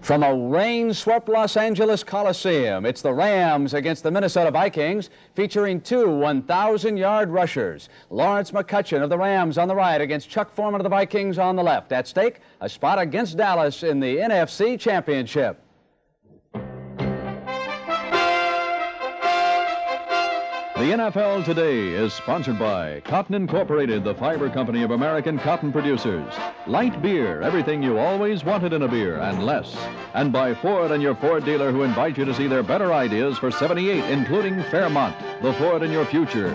From a rain-swept Los Angeles Coliseum, it's the Rams against the Minnesota Vikings, featuring two 1,000-yard rushers. Lawrence McCutcheon of the Rams on the right against Chuck Foreman of the Vikings on the left. At stake, a spot against Dallas in the NFC Championship. The NFL Today is sponsored by Cotton Incorporated, the fiber company of American cotton producers. Light beer, everything you always wanted in a beer, and less. And by Ford and your Ford dealer, who invite you to see their better ideas for 78, including Fairmont, the Ford in your future.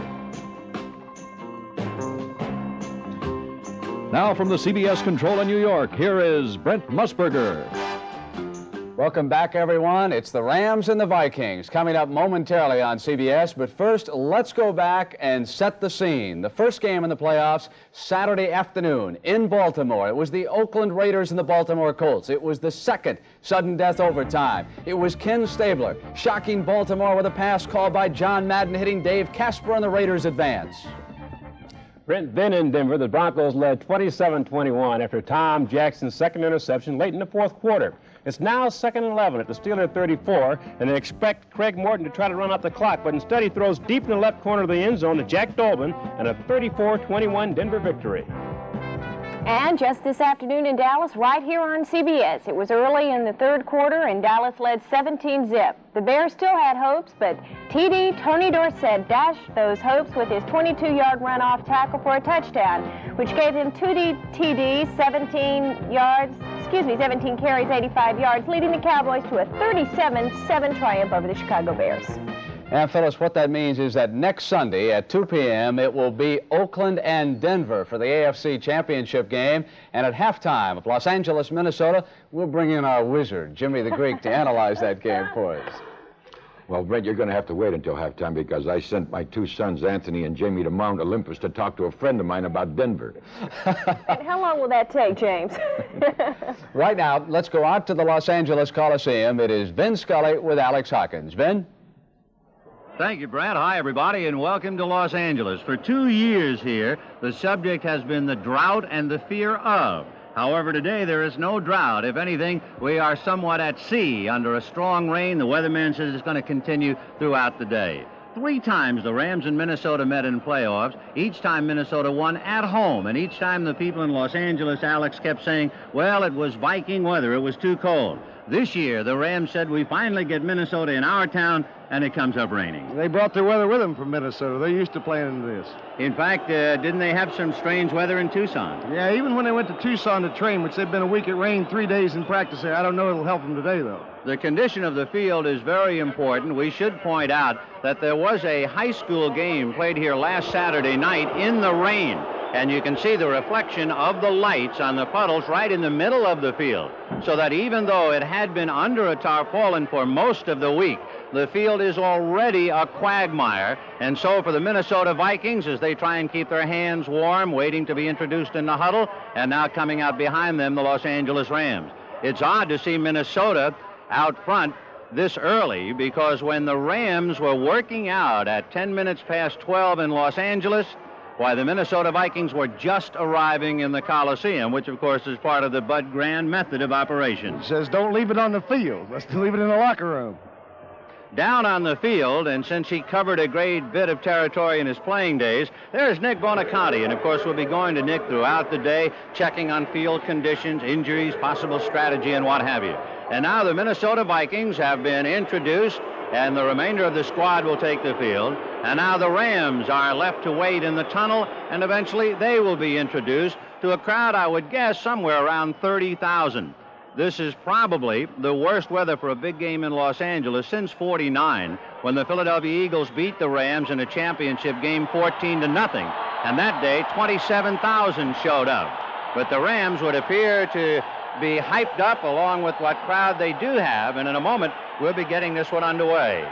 Now from the CBS Control in New York, here is Brent Musburger. Welcome back, everyone. It's the Rams and the Vikings coming up momentarily on CBS. But first, let's go back and set the scene. The first game in the playoffs, Saturday afternoon in Baltimore. It was the Oakland Raiders and the Baltimore Colts. It was the second sudden death overtime. It was Ken Stabler shocking Baltimore with a pass called by John Madden, hitting Dave Casper, and the Raiders advance. Brent, then in Denver, the Broncos led 27-21 after Tom Jackson's second interception late in the fourth quarter. It's now 2nd and 11 at the Steeler 34, and they expect Craig Morton to try to run out the clock, but instead he throws deep in the left corner of the end zone to Jack Dolbin, and a 34-21 Denver victory. And just this afternoon in Dallas, right here on CBS, it was early in the third quarter, and Dallas led 17-zip. The Bears still had hopes, but TD Tony Dorsett dashed those hopes with his 22-yard runoff tackle for a touchdown, which gave him 2 TDs, 17 carries, 85 yards, leading the Cowboys to a 37-7 triumph over the Chicago Bears. And, Phyllis, what that means is that next Sunday at 2 p.m., it will be Oakland and Denver for the AFC Championship game. And at halftime of Los Angeles, Minnesota, we'll bring in our wizard, Jimmy the Greek, to analyze that game for us. Well, Brent, you're going to have to wait until halftime because I sent my two sons, Anthony and Jamie, to Mount Olympus to talk to a friend of mine about Denver. And how long will that take, James? Right now, let's go out to the Los Angeles Coliseum. It is Vin Scully with Alex Hawkins. Vin? Thank you, Brad. Hi, everybody, and welcome to Los Angeles. For 2 years here, the subject has been the drought and the fear of. However, today there is no drought. If anything, we are somewhat at sea under a strong rain. The weatherman says it's going to continue throughout the day. 3 times the Rams and Minnesota met in playoffs. Each time Minnesota won at home, and each time the people in Los Angeles, Alex, kept saying, well, it was Viking weather, it was too cold. This year, the Rams said, we finally get Minnesota in our town, and it comes up raining. They brought their weather with them from Minnesota. They're used to playing this. In fact, didn't they have some strange weather in Tucson? Yeah, even when they went to Tucson to train, which they've been a week, it rained 3 days in practice there. I don't know it'll help them today, though. The condition of the field is very important. We should point out that there was a high school game played here last Saturday night in the rain. And you can see the reflection of the lights on the puddles right in the middle of the field. So that even though it had been under a tarpaulin for most of the week, the field is already a quagmire. And so for the Minnesota Vikings, as they try and keep their hands warm, waiting to be introduced in the huddle, and now coming out behind them, the Los Angeles Rams. It's odd to see Minnesota out front this early, because when the Rams were working out at 10 minutes past 12 in Los Angeles, why, the Minnesota Vikings were just arriving in the Coliseum, which, of course, is part of the Bud Grant method of operation. It says don't leave it on the field. Let's leave it in the locker room. Down on the field, and since he covered a great bit of territory in his playing days, there's Nick Bonaconti. And, of course, we'll be going to Nick throughout the day, checking on field conditions, injuries, possible strategy, and what have you. And now the Minnesota Vikings have been introduced, and the remainder of the squad will take the field. And now the Rams are left to wait in the tunnel, and eventually they will be introduced to a crowd, I would guess, somewhere around 30,000. This is probably the worst weather for a big game in Los Angeles since '49, when the Philadelphia Eagles beat the Rams in a championship game 14-0. And that day, 27,000 showed up. But the Rams would appear to be hyped up along with what crowd they do have, and in a moment we'll be getting this one underway.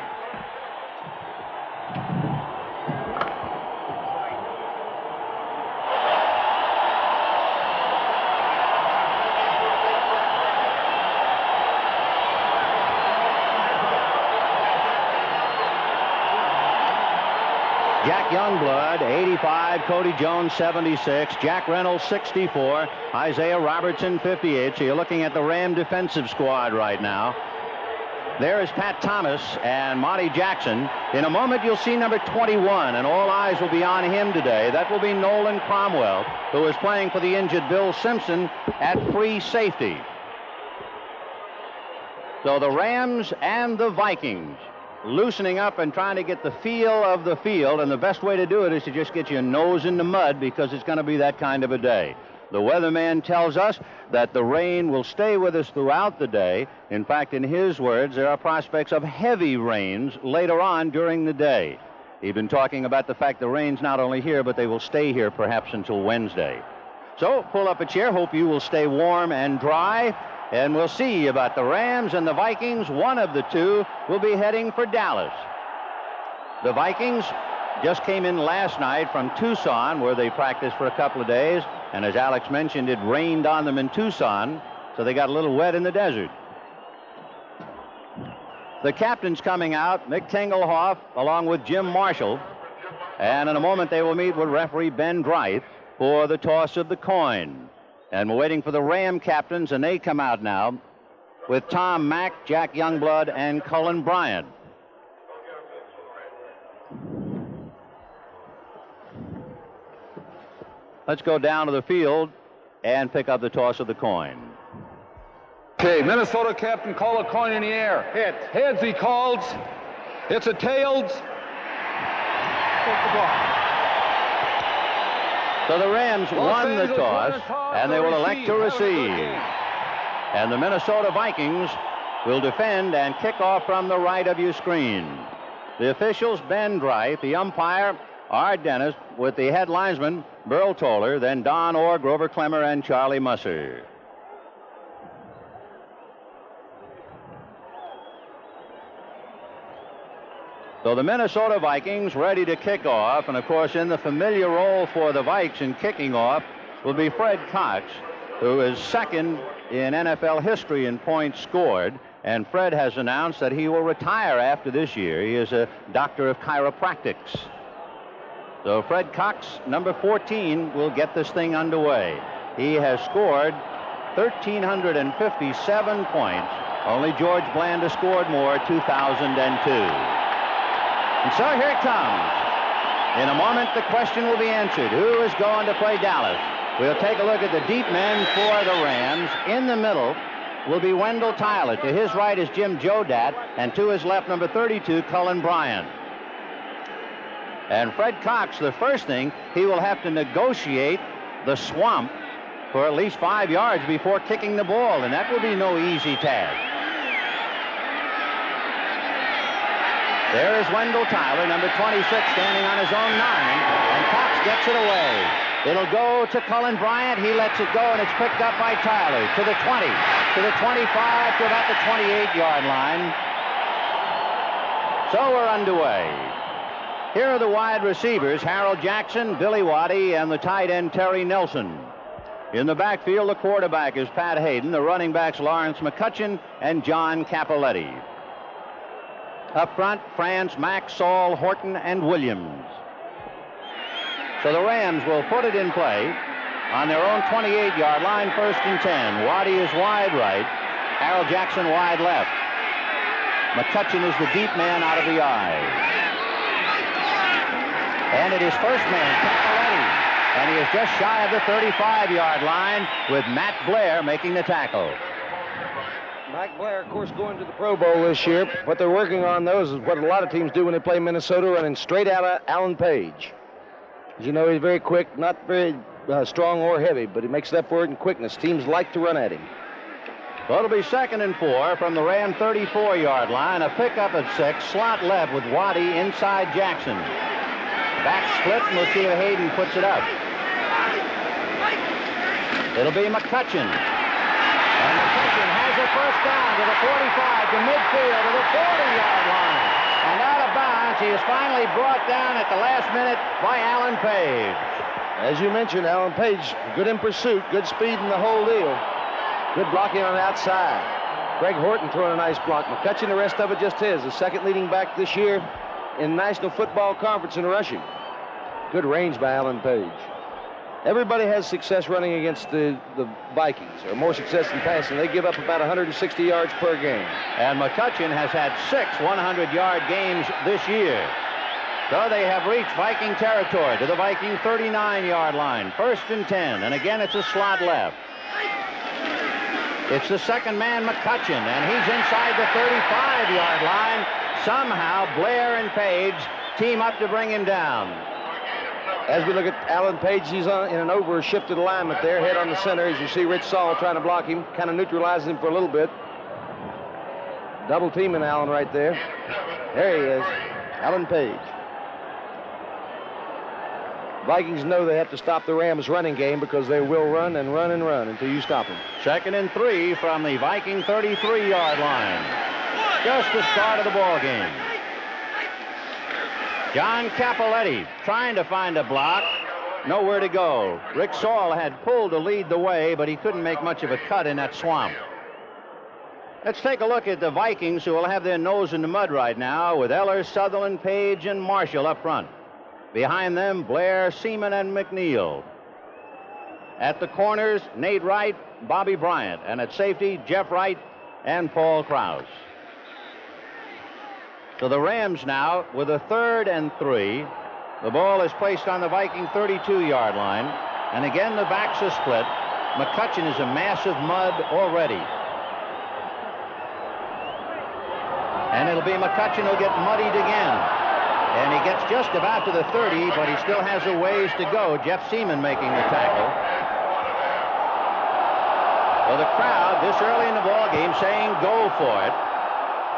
Jack Youngblood, 85. Cody Jones, 76. Jack Reynolds, 64. Isaiah Robertson, 58. So you're looking at the Ram defensive squad right now. There is Pat Thomas and Monty Jackson. In a moment, you'll see number 21, and all eyes will be on him today. That will be Nolan Cromwell, who is playing for the injured Bill Simpson at free safety. So the Rams and the Vikings loosening up and trying to get the feel of the field, and the best way to do it is to just get your nose in the mud because it's going to be that kind of a day. The weatherman tells us that the rain will stay with us throughout the day. In fact, in his words, there are prospects of heavy rains later on during the day. He's been talking about the fact the rain's not only here, but they will stay here perhaps until Wednesday. So pull up a chair. Hope you will stay warm and dry. And we'll see about the Rams and the Vikings. One of the two will be heading for Dallas. The Vikings just came in last night from Tucson, where they practiced for a couple of days. And as Alex mentioned, it rained on them in Tucson, so they got a little wet in the desert. The captain's coming out, Mick Tingelhoff, along with Jim Marshall. And in a moment, they will meet with referee Ben Dreith for the toss of the coin. And we're waiting for the Ram captains, and they come out now with Tom Mack, Jack Youngblood, and Cullen Bryant. Let's go down to the field and pick up the toss of the coin. Okay, Minnesota captain, call a coin in the air. Hit. Heads, he calls. It's a tails. Take the ball. So the Rams won the toss, and they will elect to receive. And the Minnesota Vikings will defend and kick off from the right of your screen. The officials, Ben Dreith, the umpire, Art Dennis, with the head linesman, Burl Toller, then Don Orr, Grover Clemmer, and Charlie Musser. So the Minnesota Vikings ready to kick off, and of course in the familiar role for the Vikes in kicking off will be Fred Cox, who is second in NFL history in points scored, and Fred has announced that he will retire after this year. He is a doctor of chiropractics. So Fred Cox, number 14, will get this thing underway. He has scored 1,357 points. Only George Blanda scored more, 2002. And so here it comes. In a moment, the question will be answered. Who is going to play Dallas? We'll take a look at the deep men for the Rams. In the middle will be Wendell Tyler. To his right is Jim Jodat, and to his left, number 32, Cullen Bryant. And Fred Cox, the first thing, he will have to negotiate the swamp for at least 5 yards before kicking the ball, and that will be no easy task. There is Wendell Tyler, number 26, standing on his own 9, and Cox gets it away. It'll go to Cullen Bryant. He lets it go, and it's picked up by Tyler to the 20, to the 25, to about the 28-yard line. So we're underway. Here are the wide receivers, Harold Jackson, Billy Waddy, and the tight end, Terry Nelson. In the backfield, the quarterback is Pat Hayden, the running backs, Lawrence McCutcheon and John Capoletti. Up front, Franz, Mack, Saul, Horton, and Williams. So the Rams will put it in play on their own 28-yard line, 1st and 10. Waddy is wide right, Harold Jackson wide left. McCutcheon is the deep man out of the eye. And it is first man, Capoletti, and he is just shy of the 35-yard line with Matt Blair making the tackle. Matt Blair, of course, going to the Pro Bowl this year. What they're working on, though, is what a lot of teams do when they play Minnesota, running straight out of Alan Page. As you know, he's very quick, not very strong or heavy, but he makes it up for it in quickness. Teams like to run at him. Well, it'll be 2nd and 4 from the Ram 34-yard line. A pickup at 6, slot left with Waddy inside Jackson. Back split, and we'll see if Hayden puts it up. It'll be McCutcheon. And McCutcheon has a first down to the 45, to midfield, to the 40-yard line. And out of bounds, he is finally brought down at the last minute by Alan Page. As you mentioned, Alan Page, good in pursuit, good speed in the whole deal. Good blocking on the outside. Greg Horton throwing a nice block. McCutcheon, the rest of it just his. The second leading back this year in National Football Conference in rushing. Good range by Alan Page. Everybody has success running against the Vikings, or more success than passing. They give up about 160 yards per game. And McCutcheon has had 6 100-yard games this year. So they have reached Viking territory to the Viking 39-yard line. 1st and 10, and again it's a slot left. It's the second man, McCutcheon, and he's inside the 35-yard line. Somehow Blair and Page team up to bring him down. As we look at Alan Page, he's in an over-shifted alignment there, head on the center. As you see Rich Saul trying to block him, kind of neutralizes him for a little bit. Double teaming Alan right there. There he is, Alan Page. Vikings know they have to stop the Rams' running game because they will run and run and run until you stop them. 2nd and 3 from the Viking 33-yard line. Just the start of the ball game. John Capoletti trying to find a block. Nowhere to go. Rick Saul had pulled to lead the way, but he couldn't make much of a cut in that swamp. Let's take a look at the Vikings, who will have their nose in the mud right now, with Eller, Sutherland, Page, and Marshall up front. Behind them, Blair, Seaman, and McNeil. At the corners, Nate Wright, Bobby Bryant. And at safety, Jeff Wright and Paul Krause. So the Rams now with a 3rd and 3. The ball is placed on the Viking 32-yard line. And again, the backs are split. McCutcheon is a mass of mud already. And it'll be McCutcheon who'll get muddied again. And he gets just about to the 30, but he still has a ways to go. Jeff Seaman making the tackle. Well, the crowd this early in the ball game saying go for it.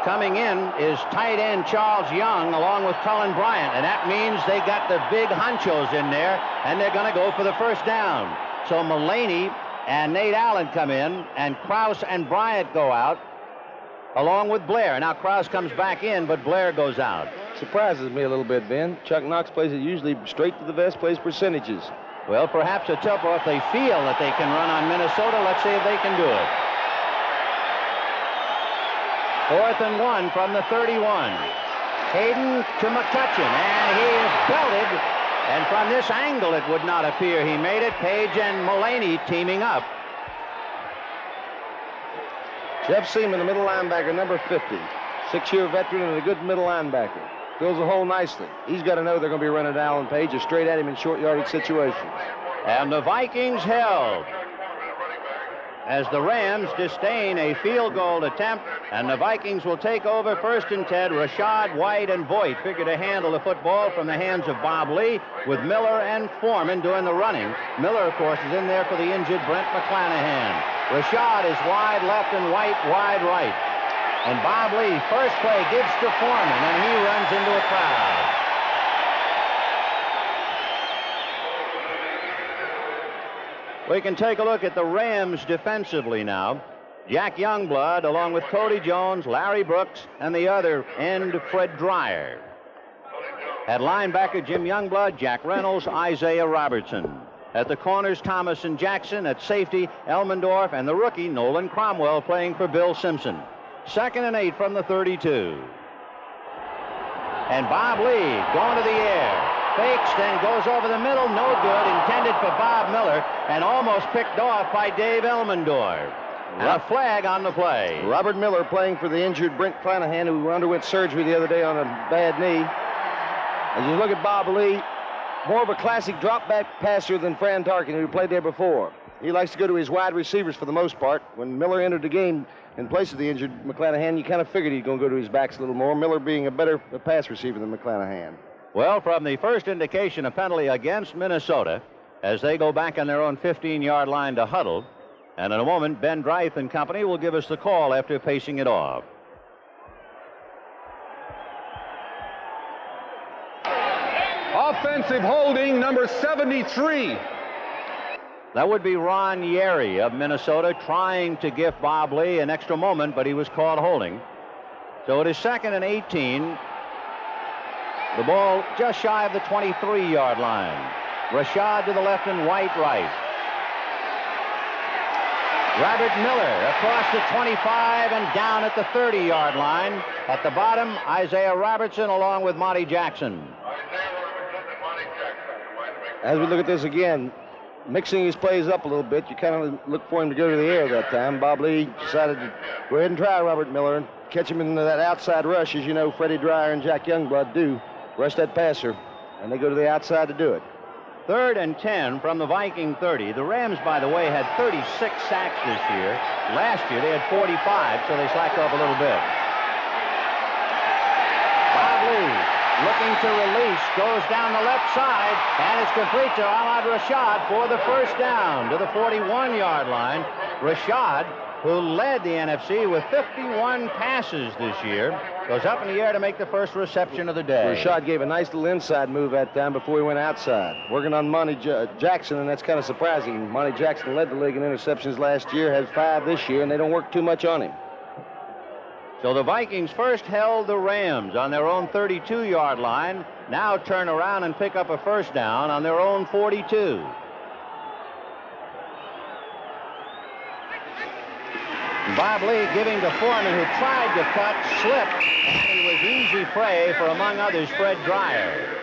Coming in is tight end Charles Young along with Cullen Bryant, and that means they got the big honchos in there, and they're going to go for the first down. So Mullaney and Nate Allen come in, and Krause and Bryant go out along with Blair. Now Krause comes back in, but Blair goes out. Surprises me a little bit, Ben. Chuck Knox plays it usually straight to the vest, plays percentages. Well, perhaps a tip off. They feel that they can run on Minnesota. Let's see if they can do it. 4th and 1 from the 31. Hayden to McCutcheon, and he is belted. And from this angle, it would not appear he made it. Page and Mullaney teaming up. Jeff Seaman, the middle linebacker, number 50. 6-year veteran and a good middle linebacker. Fills the hole nicely. He's got to know they're going to be running to Alan Page or straight at him in short yardage situations. And the Vikings held as the Rams disdain a field goal attempt, and the Vikings will take over 1st and 10. Rashad, White, and Voigt figure to handle the football from the hands of Bob Lee, with Miller and Foreman doing the running. Miller, of course, is in there for the injured Brent McClanahan. Rashad is wide left and White wide right. And Bob Lee, first play, gives to Foreman, and he runs into a crowd. We can take a look at the Rams defensively now. Jack Youngblood, along with Cody Jones, Larry Brooks, and the other end, Fred Dreyer. At linebacker, Jim Youngblood, Jack Reynolds, Isaiah Robertson. At the corners, Thomas and Jackson. At safety, Elmendorf, and the rookie, Nolan Cromwell, playing for Bill Simpson. 2nd and 8 from the 32. And Bob Lee going to the air. Fakes, then goes over the middle. No good. Intended for Bob Miller and almost picked off by Dave Elmendorf. And a flag on the play. Robert Miller playing for the injured Brent Clanahan, who underwent surgery the other day on a bad knee. As you look at Bob Lee, more of a classic drop-back passer than Fran Tarkin, who played there before. He likes to go to his wide receivers for the most part. When Miller entered the game in place of the injured McClanahan, you kind of figured he's going to go to his backs a little more, Miller being a better pass receiver than McClanahan. Well, from the first indication, a penalty against Minnesota as they go back on their own 15-yard line to huddle. And in a moment, Ben Dreith and company will give us the call after pacing it off. Offensive holding, number 73. That would be Ron Yeri of Minnesota trying to give Bob Lee an extra moment, but he was caught holding. So it is 2nd and 18. The ball just shy of the 23-yard line. Rashad to the left and White right. Robert Miller across the 25 and down at the 30-yard line. At the bottom, Isaiah Robertson along with Monty Jackson. As we look at this again, mixing his plays up a little bit, you kind of look for him to go to the air that time. Bob Lee decided to go ahead and try Robert Miller and catch him in that outside rush, as you know Freddie Dryer and Jack Youngblood do. Rush that passer, and they go to the outside to do it. 3rd and 10 from the Viking 30. The Rams, by the way, had 36 sacks this year. Last year they had 45, so they slacked off a little bit. Bob Lee looking to release, goes down the left side, and it's complete to Ahmad Rashad for the first down to the 41-yard line. Rashad, who led the NFC with 51 passes this year, goes up in the air to make the first reception of the day. Rashad gave a nice little inside move that time before he went outside. Working on Monty Jackson, and that's kind of surprising. Monty Jackson led the league in interceptions last year, has 5 this year, and they don't work too much on him. So the Vikings first held the Rams on their own 32-yard line, now turn around and pick up a first down on their own 42. Bob Lee giving to Foreman, who tried to cut, slipped, and he was easy prey for, among others, Fred Dryer.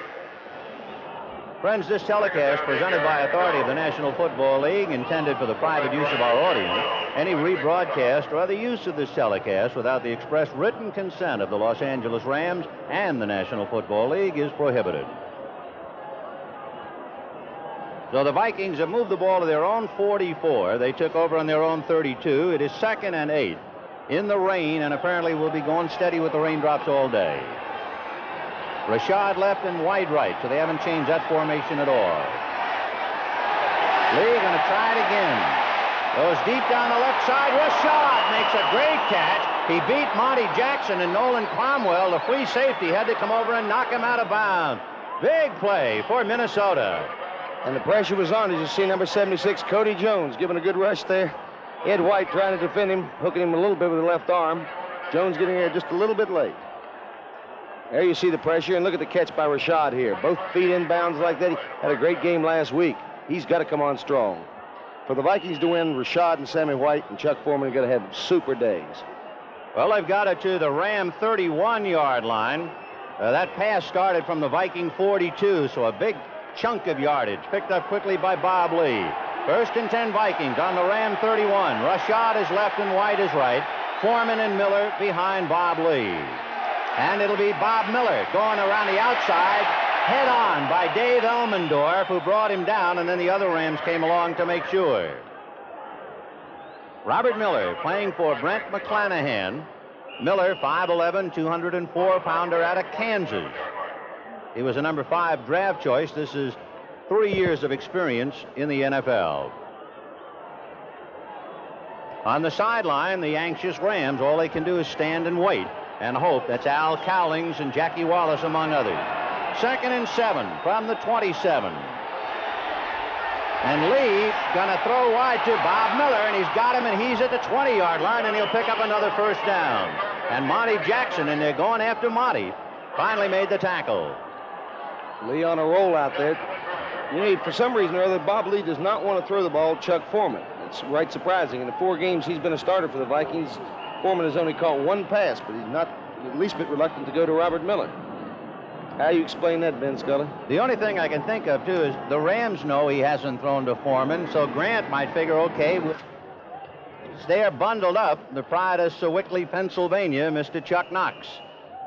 Friends, this telecast, presented by authority of the National Football League, intended for the private use of our audience. Any rebroadcast or other use of this telecast without the express written consent of the Los Angeles Rams and the National Football League is prohibited. So the Vikings have moved the ball to their own 44. They took over on their own 32. It is 2nd and 8 in the rain, and apparently will be going steady with the raindrops all day. Rashad left and White right, so they haven't changed that formation at all. Lee going to try it again. Goes deep down the left side. Rashad makes a great catch. He beat Monty Jackson, and Nolan Cromwell, the free safety, had to come over and knock him out of bounds. Big play for Minnesota. And the pressure was on. As you see, number 76, Cody Jones, giving a good rush there. Ed White trying to defend him, hooking him a little bit with the left arm. Jones getting there just a little bit late. There you see the pressure, and look at the catch by Rashad here. Both feet inbounds like that. He had a great game last week. He's got to come on strong. For the Vikings to win, Rashad and Sammy White and Chuck Foreman are going to have super days. Well, they've got it to the Ram 31-yard line. That pass started from the Viking 42, so a big chunk of yardage picked up quickly by Bob Lee. 1st and 10 Vikings on the Ram 31. Rashad is left and White is right. Foreman and Miller behind Bob Lee. And it'll be Bob Miller going around the outside, head on by Dave Elmendorf, who brought him down, and then the other Rams came along to make sure. Robert Miller playing for Brent McClanahan. Miller, 5'11", 204-pounder out of Kansas. He was a number 5 draft choice. This is 3 years of experience in the NFL. On the sideline, the anxious Rams, all they can do is stand and wait and hope. That's Al Cowlings and Jackie Wallace, among others. 2nd and 7 from the 27. And Lee gonna throw wide to Bob Miller, and he's got him, and he's at the 20-yard line, and he'll pick up another first down. And Monty Jackson, and they're going after Monty, finally made the tackle. Lee on a roll out there. You know, for some reason or other, Bob Lee does not want to throw the ball to Chuck Foreman. It's right surprising. In the 4 games he's been a starter for the Vikings, Foreman has only caught 1 pass, but he's not the least bit reluctant to go to Robert Miller. How you explain that, Ben Scully? The only thing I can think of, too, is the Rams know he hasn't thrown to Foreman, so Grant might figure, okay, they're bundled up. The pride of Sewickley, Pennsylvania, Mr. Chuck Knox,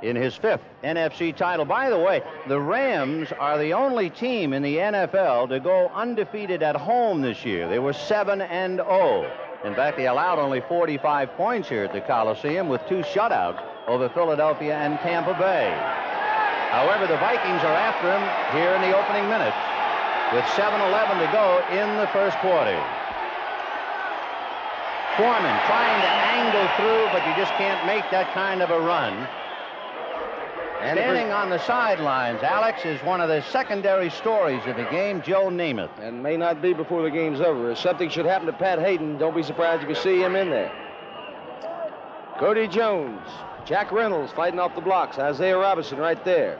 in his 5th NFC title. By the way, the Rams are the only team in the NFL to go undefeated at home this year. They were 7-0. In fact, they allowed only 45 points here at the Coliseum with 2 shutouts over Philadelphia and Tampa Bay. However, the Vikings are after him here in the opening minutes with 7:11 to go in the first quarter. Foreman trying to angle through, but you just can't make that kind of a run. And standing on the sidelines, Alex, is one of the secondary stories of the game, Joe Namath. And may not be before the game's over. If something should happen to Pat Hayden, don't be surprised if you see him in there. Cody Jones, Jack Reynolds fighting off the blocks, Isaiah Robinson right there.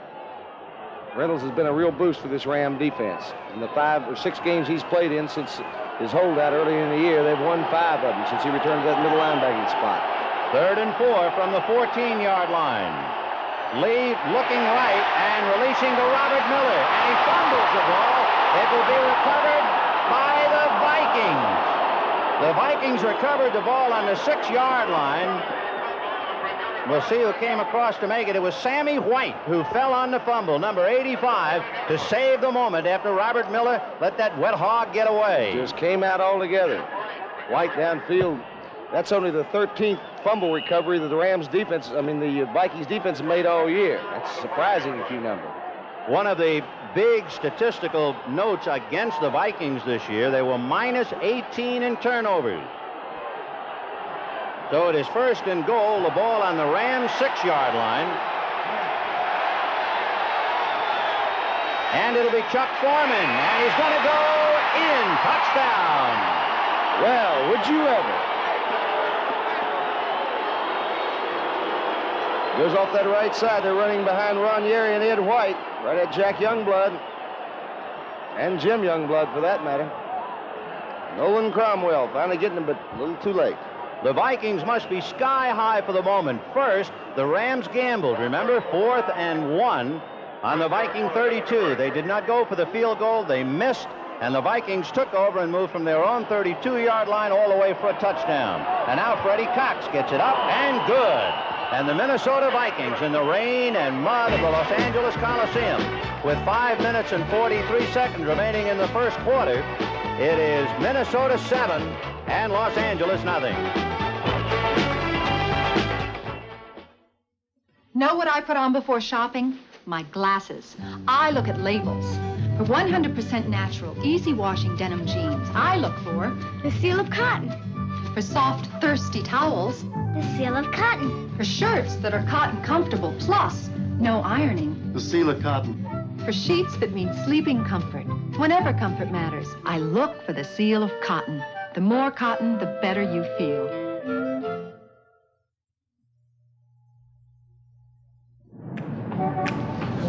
Reynolds has been a real boost for this Ram defense. In the 5 or 6 games he's played in since his holdout earlier in the year, they've won 5 of them since he returned to that middle linebacking spot. 3rd and 4 from the 14-yard line. Lee looking right and releasing to Robert Miller, and he fumbles the ball, It will be recovered by the Vikings. The Vikings recovered the ball on the 6-yard line. We'll see who came across to make it. It was Sammy White who fell on the fumble, number 85, to save the moment after Robert Miller let that wet hog get away. Just came out altogether. White downfield. That's only the 13th fumble recovery that the Vikings defense made all year. That's surprising if you number. One of the big statistical notes against the Vikings this year, they were minus 18 in turnovers. So it is first and goal, the ball on the Rams' 6-yard line. And it'll be Chuck Foreman, and he's going to go in. Touchdown. Well, would you ever? Goes off that right side. They're running behind Ron Yeri and Ed White, right at Jack Youngblood, and Jim Youngblood for that matter. Nolan Cromwell finally getting him, but a little too late. The Vikings must be sky high for the moment. First, the Rams gambled. Remember, 4th and 1 on the Viking 32. They did not go for the field goal. They missed, and the Vikings took over and moved from their own 32-yard line all the way for a touchdown. And now Freddie Cox gets it up and good. And the Minnesota Vikings in the rain and mud of the Los Angeles Coliseum with 5 minutes and 43 seconds remaining in the first quarter. It is Minnesota 7 and Los Angeles nothing. Know what I put on before shopping? My glasses. I look at labels. For 100% natural, easy washing denim jeans, I look for the seal of cotton. For soft, thirsty towels, the seal of cotton. For shirts that are cotton comfortable, plus no ironing, the seal of cotton. For sheets that mean sleeping comfort. Whenever comfort matters, I look for the seal of cotton. The more cotton, the better you feel.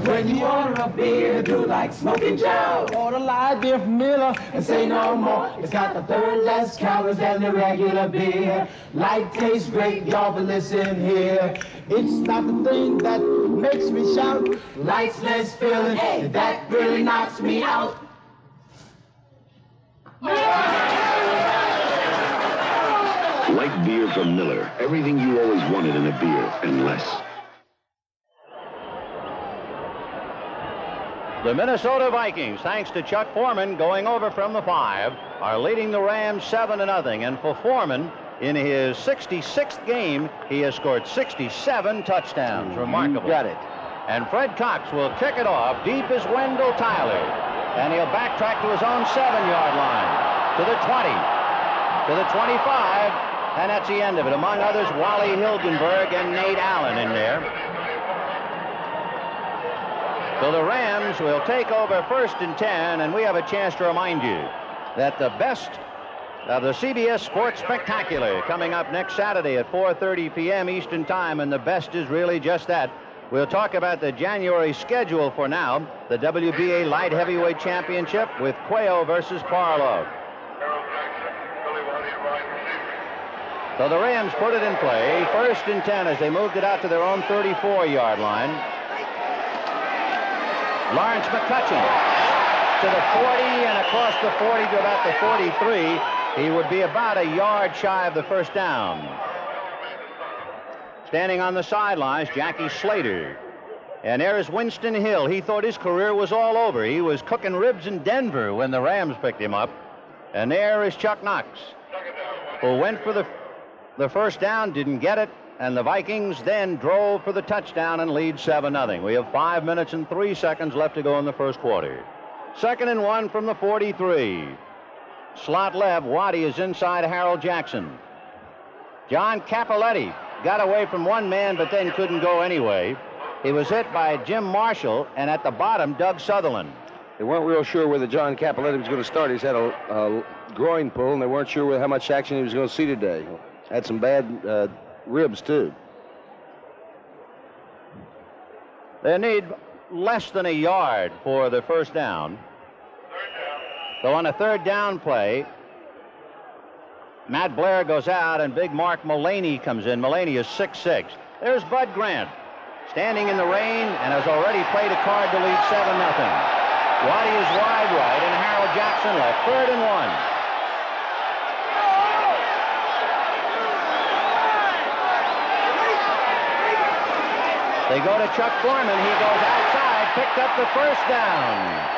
When you order a beer, do like Smoking Joe. Order light beer from Miller and say no more. It's got the third less calories than the regular beer. Light tastes great, y'all, but listen here. It's not the thing that makes me shout. Light's less filling, hey, that really knocks me out. Light beer from Miller. Everything you always wanted in a beer and less. The Minnesota Vikings, thanks to Chuck Foreman going over from the 5, are leading the Rams 7-0. And for Foreman, in his 66th game, he has scored 67 touchdowns. Remarkable. You got it. And Fred Cox will kick it off. Deep is Wendell Tyler. And he'll backtrack to his own 7-yard line. To the 20. To the 25. And that's the end of it. Among others, Wally Hilgenberg and Nate Allen in there. So the Rams will take over 1st and 10, and we have a chance to remind you that the best of the CBS Sports Spectacular coming up next Saturday at 4:30 p.m. Eastern Time, and the best is really just that. We'll talk about the January schedule for now, the WBA Light Heavyweight Championship with Cuello versus Parlov. So the Rams put it in play, 1st and 10 as they moved it out to their own 34-yard line. Lawrence McCutcheon to the 40 and across the 40 to about the 43. He would be about a yard shy of the first down. Standing on the sidelines, Jackie Slater. And there is Winston Hill. He thought his career was all over. He was cooking ribs in Denver when the Rams picked him up. And there is Chuck Knox, who went for the first down, didn't get it. And the Vikings then drove for the touchdown and lead 7-0. We have 5 minutes and 3 seconds left to go in the first quarter. 2nd and 1 from the 43. Slot left. Waddy is inside Harold Jackson. John Capoletti got away from one man, but then couldn't go anyway. He was hit by Jim Marshall, and at the bottom, Doug Sutherland. They weren't real sure whether John Capoletti was going to start. He's had a groin pull, and they weren't sure how much action he was going to see today. Had some bad ribs, too. They need less than a yard for the first down. So on a 3rd down play, Matt Blair goes out, and big Mark Mullaney comes in. Mullaney is 6'6". There's Bud Grant, standing in the rain, and has already played a card to lead 7-0. Waddy is wide right, and Harold Jackson left. 3rd and 1. They go to Chuck Foreman. He goes outside, picked up the first down.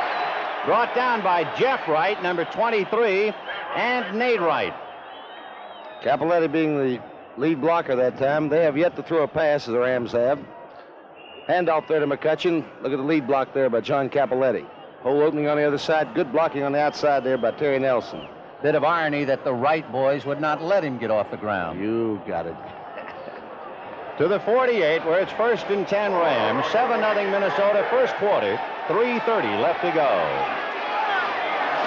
Brought down by Jeff Wright, number 23, and Nate Wright. Capoletti being the lead blocker that time. They have yet to throw a pass, as the Rams have. Handoff there to McCutcheon. Look at the lead block there by John Capoletti. Hole opening on the other side. Good blocking on the outside there by Terry Nelson. Bit of irony that the Wright boys would not let him get off the ground. You got it. To the 48, where it's 1st and 10 Rams. 7-0 Minnesota, first quarter. 3:30 left to go.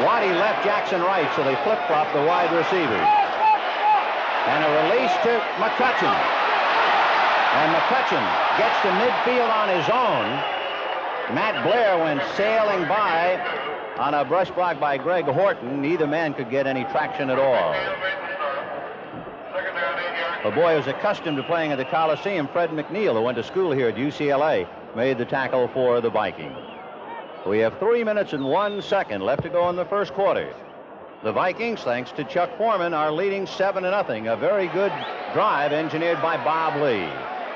Waddy left, Jackson right, so they flip-flop the wide receivers. And a release to McCutcheon. And McCutcheon gets to midfield on his own. Matt Blair went sailing by on a brush block by Greg Horton. Neither man could get any traction at all. A boy who's accustomed to playing at the Coliseum, Fred McNeil, who went to school here at UCLA, made the tackle for the Vikings. We have 3 minutes and 1 second left to go in the first quarter. The Vikings, thanks to Chuck Foreman, are leading 7-0. A very good drive engineered by Bob Lee.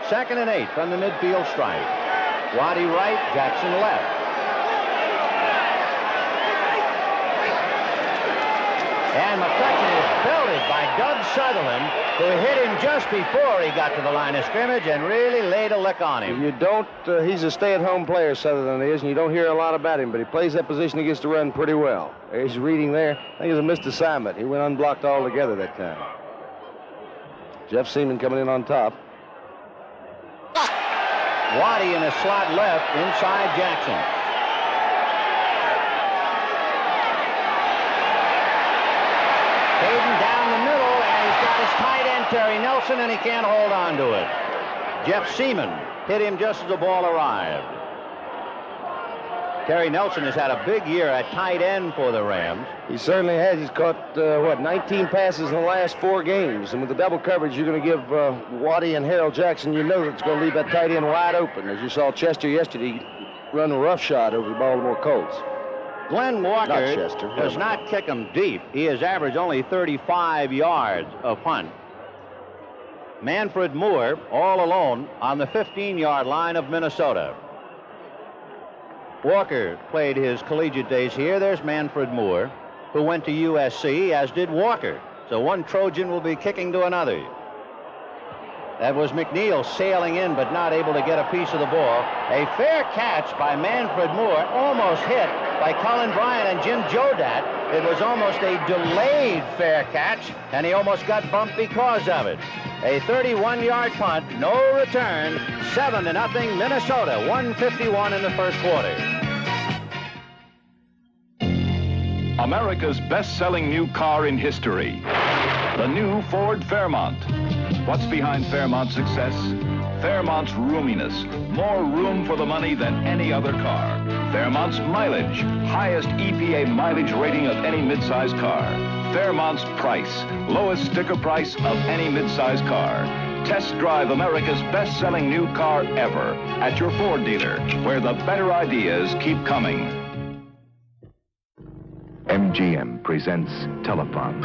2nd and 8 from the midfield stripe. Waddy right, Jackson left. And McCutcheon is belted by Doug Sutherland, who hit him just before he got to the line of scrimmage and really laid a lick on him. You don't, he's a stay-at-home player, Sutherland is, and you don't hear a lot about him, but he plays that position, he gets to run pretty well. There's reading there. I think it was a missed assignment. He went unblocked altogether that time. Jeff Seaman coming in on top. Waddy in a slot left inside Jackson. Hayden down the middle, and he's got his tight end, Terry Nelson, and he can't hold on to it. Jeff Seaman hit him just as the ball arrived. Terry Nelson has had a big year at tight end for the Rams. He certainly has. He's caught, 19 passes in the last 4 games. And with the double coverage, you're going to give Waddy and Harold Jackson, you know that's going to leave that tight end wide open. As you saw Chester yesterday run a rough shot over the Baltimore Colts. Glenn Walker does not kick him deep. He has averaged only 35 yards a punt. Manfred Moore all alone on the 15-yard line of Minnesota. Walker played his collegiate days here. There's Manfred Moore, who went to USC, as did Walker. So one Trojan will be kicking to another. That was McNeil sailing in, but not able to get a piece of the ball. A fair catch by Manfred Moore, almost hit by Cullen Bryant and Jim Jodat. It was almost a delayed fair catch, and he almost got bumped because of it. A 31-yard punt, no return, 7-0 Minnesota, 1:51 in the first quarter. America's best-selling new car in history, the new Ford Fairmont. What's behind Fairmont's success? Fairmont's roominess, more room for the money than any other car. Fairmont's mileage, highest EPA mileage rating of any midsize car. Fairmont's price, lowest sticker price of any midsize car. Test drive America's best-selling new car ever at your Ford dealer, where the better ideas keep coming. MGM presents Telephone.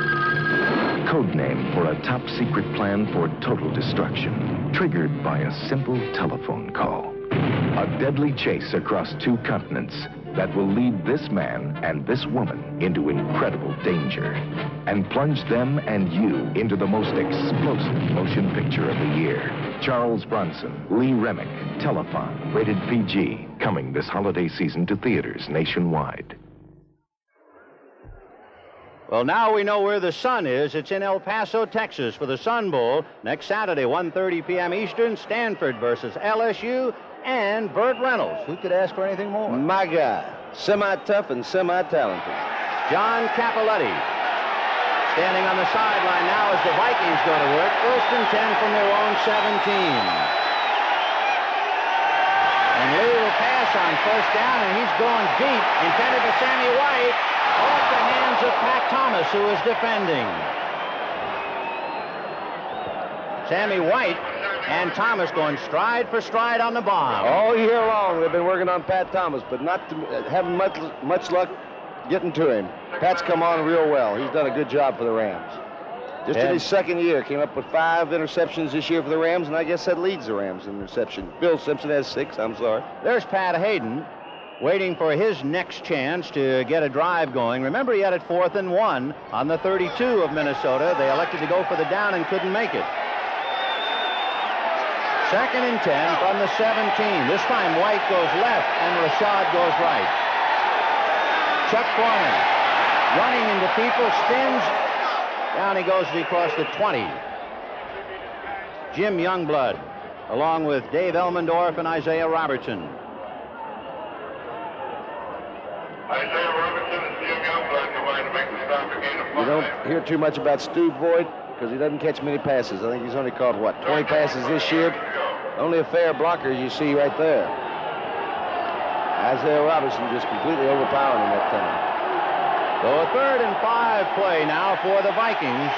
Code name for a top-secret plan for total destruction, triggered by a simple telephone call. A deadly chase across 2 continents that will lead this man and this woman into incredible danger and plunge them and you into the most explosive motion picture of the year. Charles Bronson, Lee Remick, Telephone, rated PG, coming this holiday season to theaters nationwide. Well, now we know where the Sun is. It's in El Paso, Texas for the Sun Bowl. Next Saturday, 1:30 p.m. Eastern, Stanford versus LSU, and Burt Reynolds. Who could ask for anything more? My guy. Semi-tough and semi-talented. John Capoletti. Standing on the sideline now as the Vikings go to work. 1st and 10 from their own 17. And Lee will pass on 1st down, and he's going deep. Intended for Sammy White. Off the hands of Pat Thomas, who is defending. Sammy White and Thomas going stride for stride on the bomb. All year long, they've been working on Pat Thomas, but not having much luck getting to him. Pat's come on real well. He's done a good job for the Rams. Just in his second year, came up with 5 interceptions this year for the Rams, and I guess that leads the Rams in interception. Bill Simpson has 6, I'm sorry. There's Pat Hayden waiting for his next chance to get a drive going. Remember, he had it 4th and 1 on the 32 of Minnesota. They elected to go for the down and couldn't make it. 2nd and 10 from the 17. This time White goes left and Rashad goes right. Chuck Foreman running into people, spins. Down he goes as he crossed the 20. Jim Youngblood, along with Dave Elmendorf and Isaiah Robertson. Isaiah Robertson and Jim Youngblood combined to make the stop again. You don't hear too much about Stu Boyd because he doesn't catch many passes. I think he's only caught, 20 passes this year? Only a fair blocker, as you see right there. Isaiah Robertson just completely overpowered him that time. So a 3rd and 5 play now for the Vikings.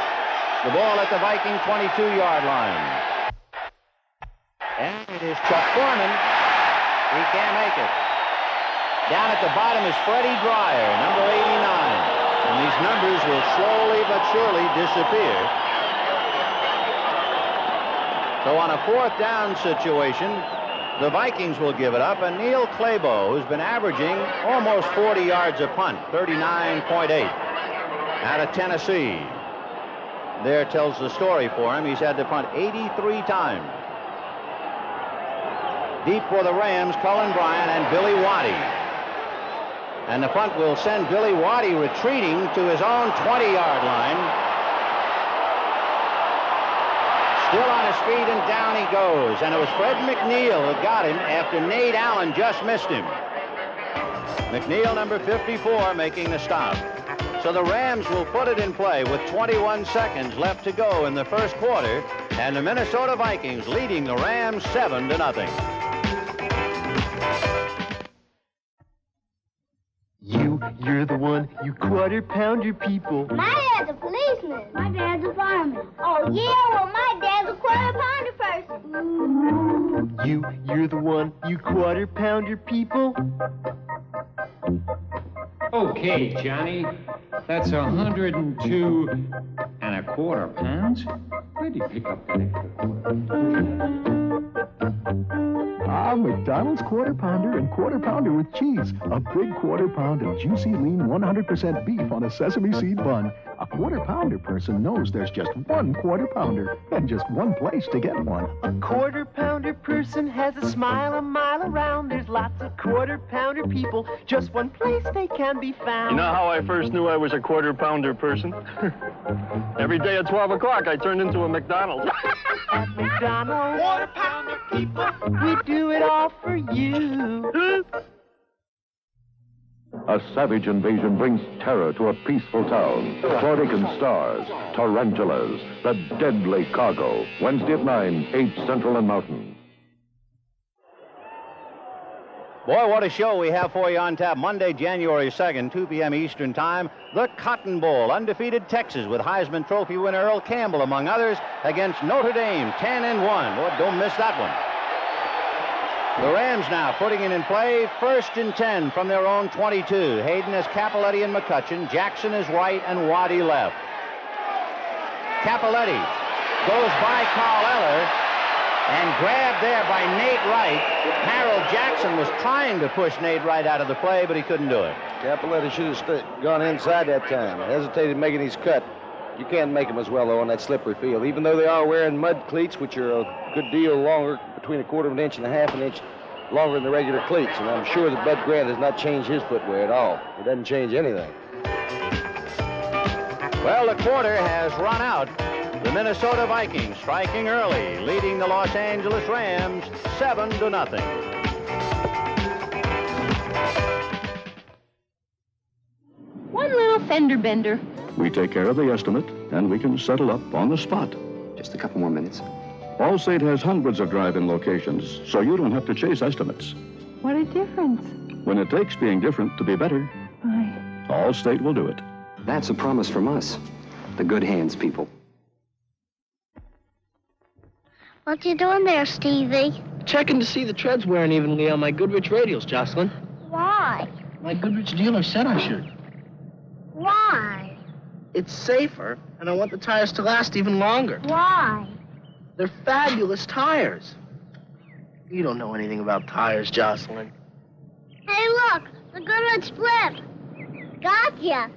The ball at the Viking 22-yard line. And it is Chuck Foreman. He can't make it. Down at the bottom is Freddie Dreyer, number 89. And these numbers will slowly but surely disappear. So on a 4th down situation, the Vikings will give it up, and Neil Clabo, who's been averaging almost 40 yards a punt, 39.8, out of Tennessee. There tells the story for him. He's had to punt 83 times. Deep for the Rams, Cullen Bryant and Billy Waddy. And the punt will send Billy Waddy retreating to his own 20-yard line. Still on his feet, and down he goes. And it was Fred McNeil who got him after Nate Allen just missed him. McNeil, number 54, making the stop. So the Rams will put it in play with 21 seconds left to go in the first quarter, and the Minnesota Vikings leading the Rams 7-0. You're the one, you quarter-pounder people. My dad's a policeman. My dad's a fireman. Oh, yeah, well, my dad's a quarter-pounder person. You're the one, you quarter-pounder people. Okay, Johnny. That's 102 and a quarter pounds. Where'd you pick up that extra quarter? McDonald's Quarter Pounder and Quarter Pounder with cheese. A big quarter pound of juicy, lean, 100% beef on a sesame seed bun. A Quarter Pounder person knows there's just one Quarter Pounder and just one place to get one. A Quarter Pounder person has a smile a mile around. There's lots of Quarter Pounder people. Just one place they can be found. You know how I first knew I was a Quarter Pounder person? Every day at 12 o'clock, I turned into a McDonald's. At McDonald's, Quarter Pounder people, we do it all for you. A savage invasion brings terror to a peaceful town. Claudican stars, tarantulas, the deadly cargo. Wednesday at 9, 8 Central and Mountain. Boy, what a show we have for you on tap. Monday, January 2nd, 2 p.m. Eastern Time, the Cotton Bowl. Undefeated Texas with Heisman Trophy winner Earl Campbell, among others, against Notre Dame, 10-1. Boy, don't miss that one. The Rams now putting it in play, 1st and 10 from their own 22. Hayden has Capoletti and McCutcheon. Jackson is right and Waddy left. Capoletti goes by Carl Eller and grabbed there by Nate Wright. Harold Jackson was trying to push Nate Wright out of the play, but he couldn't do it. Capoletti should have gone inside that time. Hesitated making his cut. You can't make them as well, though, on that slippery field. Even though they are wearing mud cleats, which are a good deal longer, between a quarter of an inch and a half an inch longer than the regular cleats. And I'm sure that Bud Grant has not changed his footwear at all. He doesn't change anything. Well, the quarter has run out. The Minnesota Vikings striking early, leading the Los Angeles Rams 7-0. One little fender bender. We take care of the estimate, and we can settle up on the spot. Just a couple more minutes. Allstate has hundreds of drive-in locations, so you don't have to chase estimates. What a difference. When it takes being different to be better, Allstate will do it. That's a promise from us, the good hands people. What you doing there, Stevie? Checking to see the treads wearing evenly on my Goodrich radials, Jocelyn. Why? My Goodrich dealer said I should. Why? It's safer, and I want the tires to last even longer. Why? They're fabulous tires. You don't know anything about tires, Jocelyn. Hey, look! The Goodrich flip! Gotcha!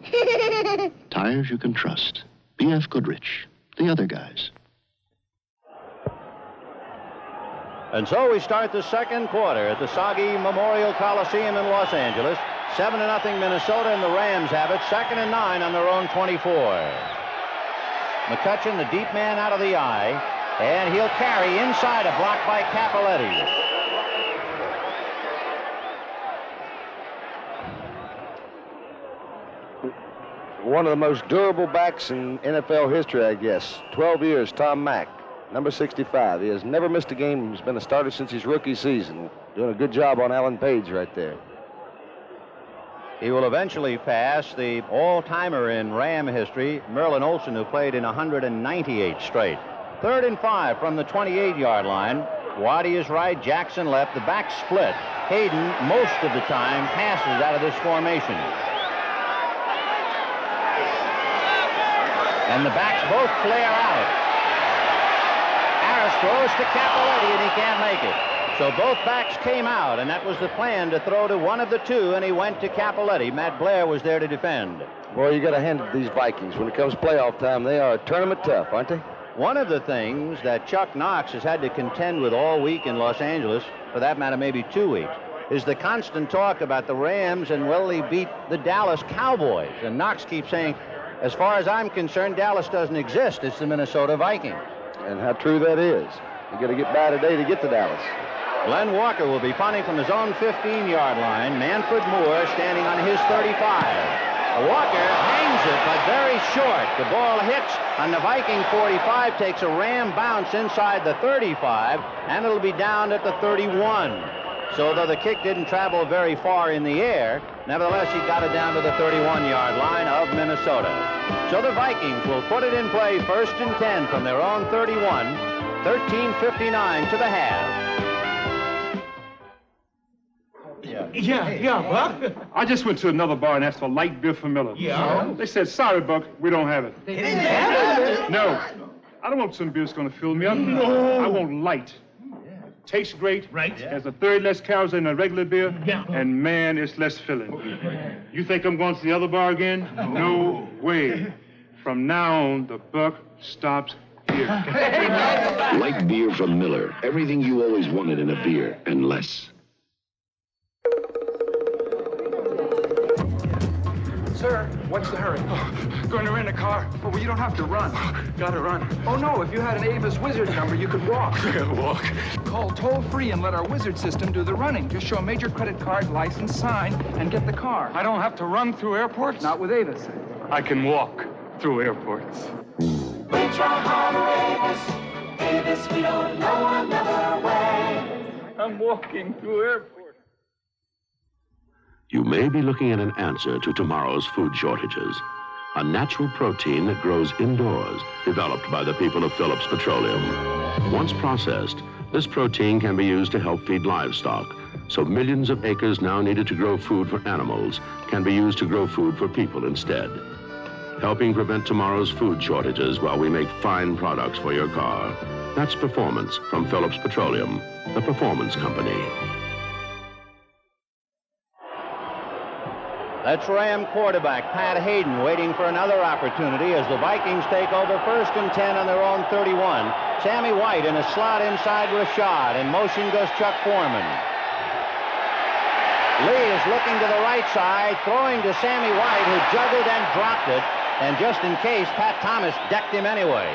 Tires you can trust. B.F. Goodrich. The other guys. And so we start the second quarter at the Soggy Memorial Coliseum in Los Angeles. 7-0 Minnesota, and the Rams have it. 2nd and 9 on their own 24. McCutcheon, the deep man out of the eye, and he'll carry inside, a block by Capoletti. One of the most durable backs in NFL history, I guess. 12 years, Tom Mack, number 65. He has never missed a game. He's been a starter since his rookie season. Doing a good job on Alan Page right there. He will eventually pass the all-timer in Ram history, Merlin Olsen, who played in 198 straight. 3rd and 5 from the 28-yard line. Waddy is right, Jackson left. The back split. Hayden, most of the time, passes out of this formation. And the backs both flare out. Harris throws to Capoletti, and he can't make it. So both backs came out, and that was the plan, to throw to one of the two, and he went to Capoletti. Matt Blair was there to defend. Boy, you got to hand it to these Vikings. When it comes playoff time, they are tournament tough, aren't they? One of the things that Chuck Knox has had to contend with all week in Los Angeles, for that matter maybe 2 weeks, is the constant talk about the Rams and will they beat the Dallas Cowboys. And Knox keeps saying, as far as I'm concerned, Dallas doesn't exist. It's the Minnesota Vikings. And how true that is. You got to get by today to get to Dallas. Glenn Walker will be punting from his own 15-yard line. Manfred Moore standing on his 35. Walker hangs it, but very short. The ball hits on the Viking 45, takes a Ram bounce inside the 35, and it'll be down at the 31. So though the kick didn't travel very far in the air, nevertheless, he got it down to the 31-yard line of Minnesota. So the Vikings will put it in play 1st and 10 from their own 31, 13:59 to the half. Yeah, Buck. I just went to another bar and asked for light beer for Miller. Yeah? They said, sorry, Buck, we don't have it. They didn't have it? No. I don't want some beer that's going to fill me up. No. I want light. Tastes great. Right. Has a third less calories than a regular beer. Yeah. And, man, it's less filling. You think I'm going to the other bar again? No way. From now on, the buck stops here. Light beer from Miller. Everything you always wanted in a beer, and less. Sir, what's the hurry? Going to rent a car. Oh, well, you don't have to run. Gotta run. Oh, no, if you had an Avis Wizard number, you could walk. Walk. Call toll-free and let our Wizard system do the running. Just show a major credit card, license, sign, and get the car. I don't have to run through airports? Not with Avis. I can walk through airports. We try hard, Avis, we don't know another way. I'm walking through airports. You may be looking at an answer to tomorrow's food shortages. A natural protein that grows indoors, developed by the people of Phillips Petroleum. Once processed, this protein can be used to help feed livestock. So millions of acres now needed to grow food for animals can be used to grow food for people instead. Helping prevent tomorrow's food shortages while we make fine products for your car. That's performance from Phillips Petroleum, the performance company. That's Ram quarterback Pat Hayden waiting for another opportunity as the Vikings take over 1st and 10 on their own 31. Sammy White in a slot inside Rashad. In motion goes Chuck Foreman. Lee is looking to the right side, throwing to Sammy White, who juggled and dropped it. And just in case, Pat Thomas decked him anyway.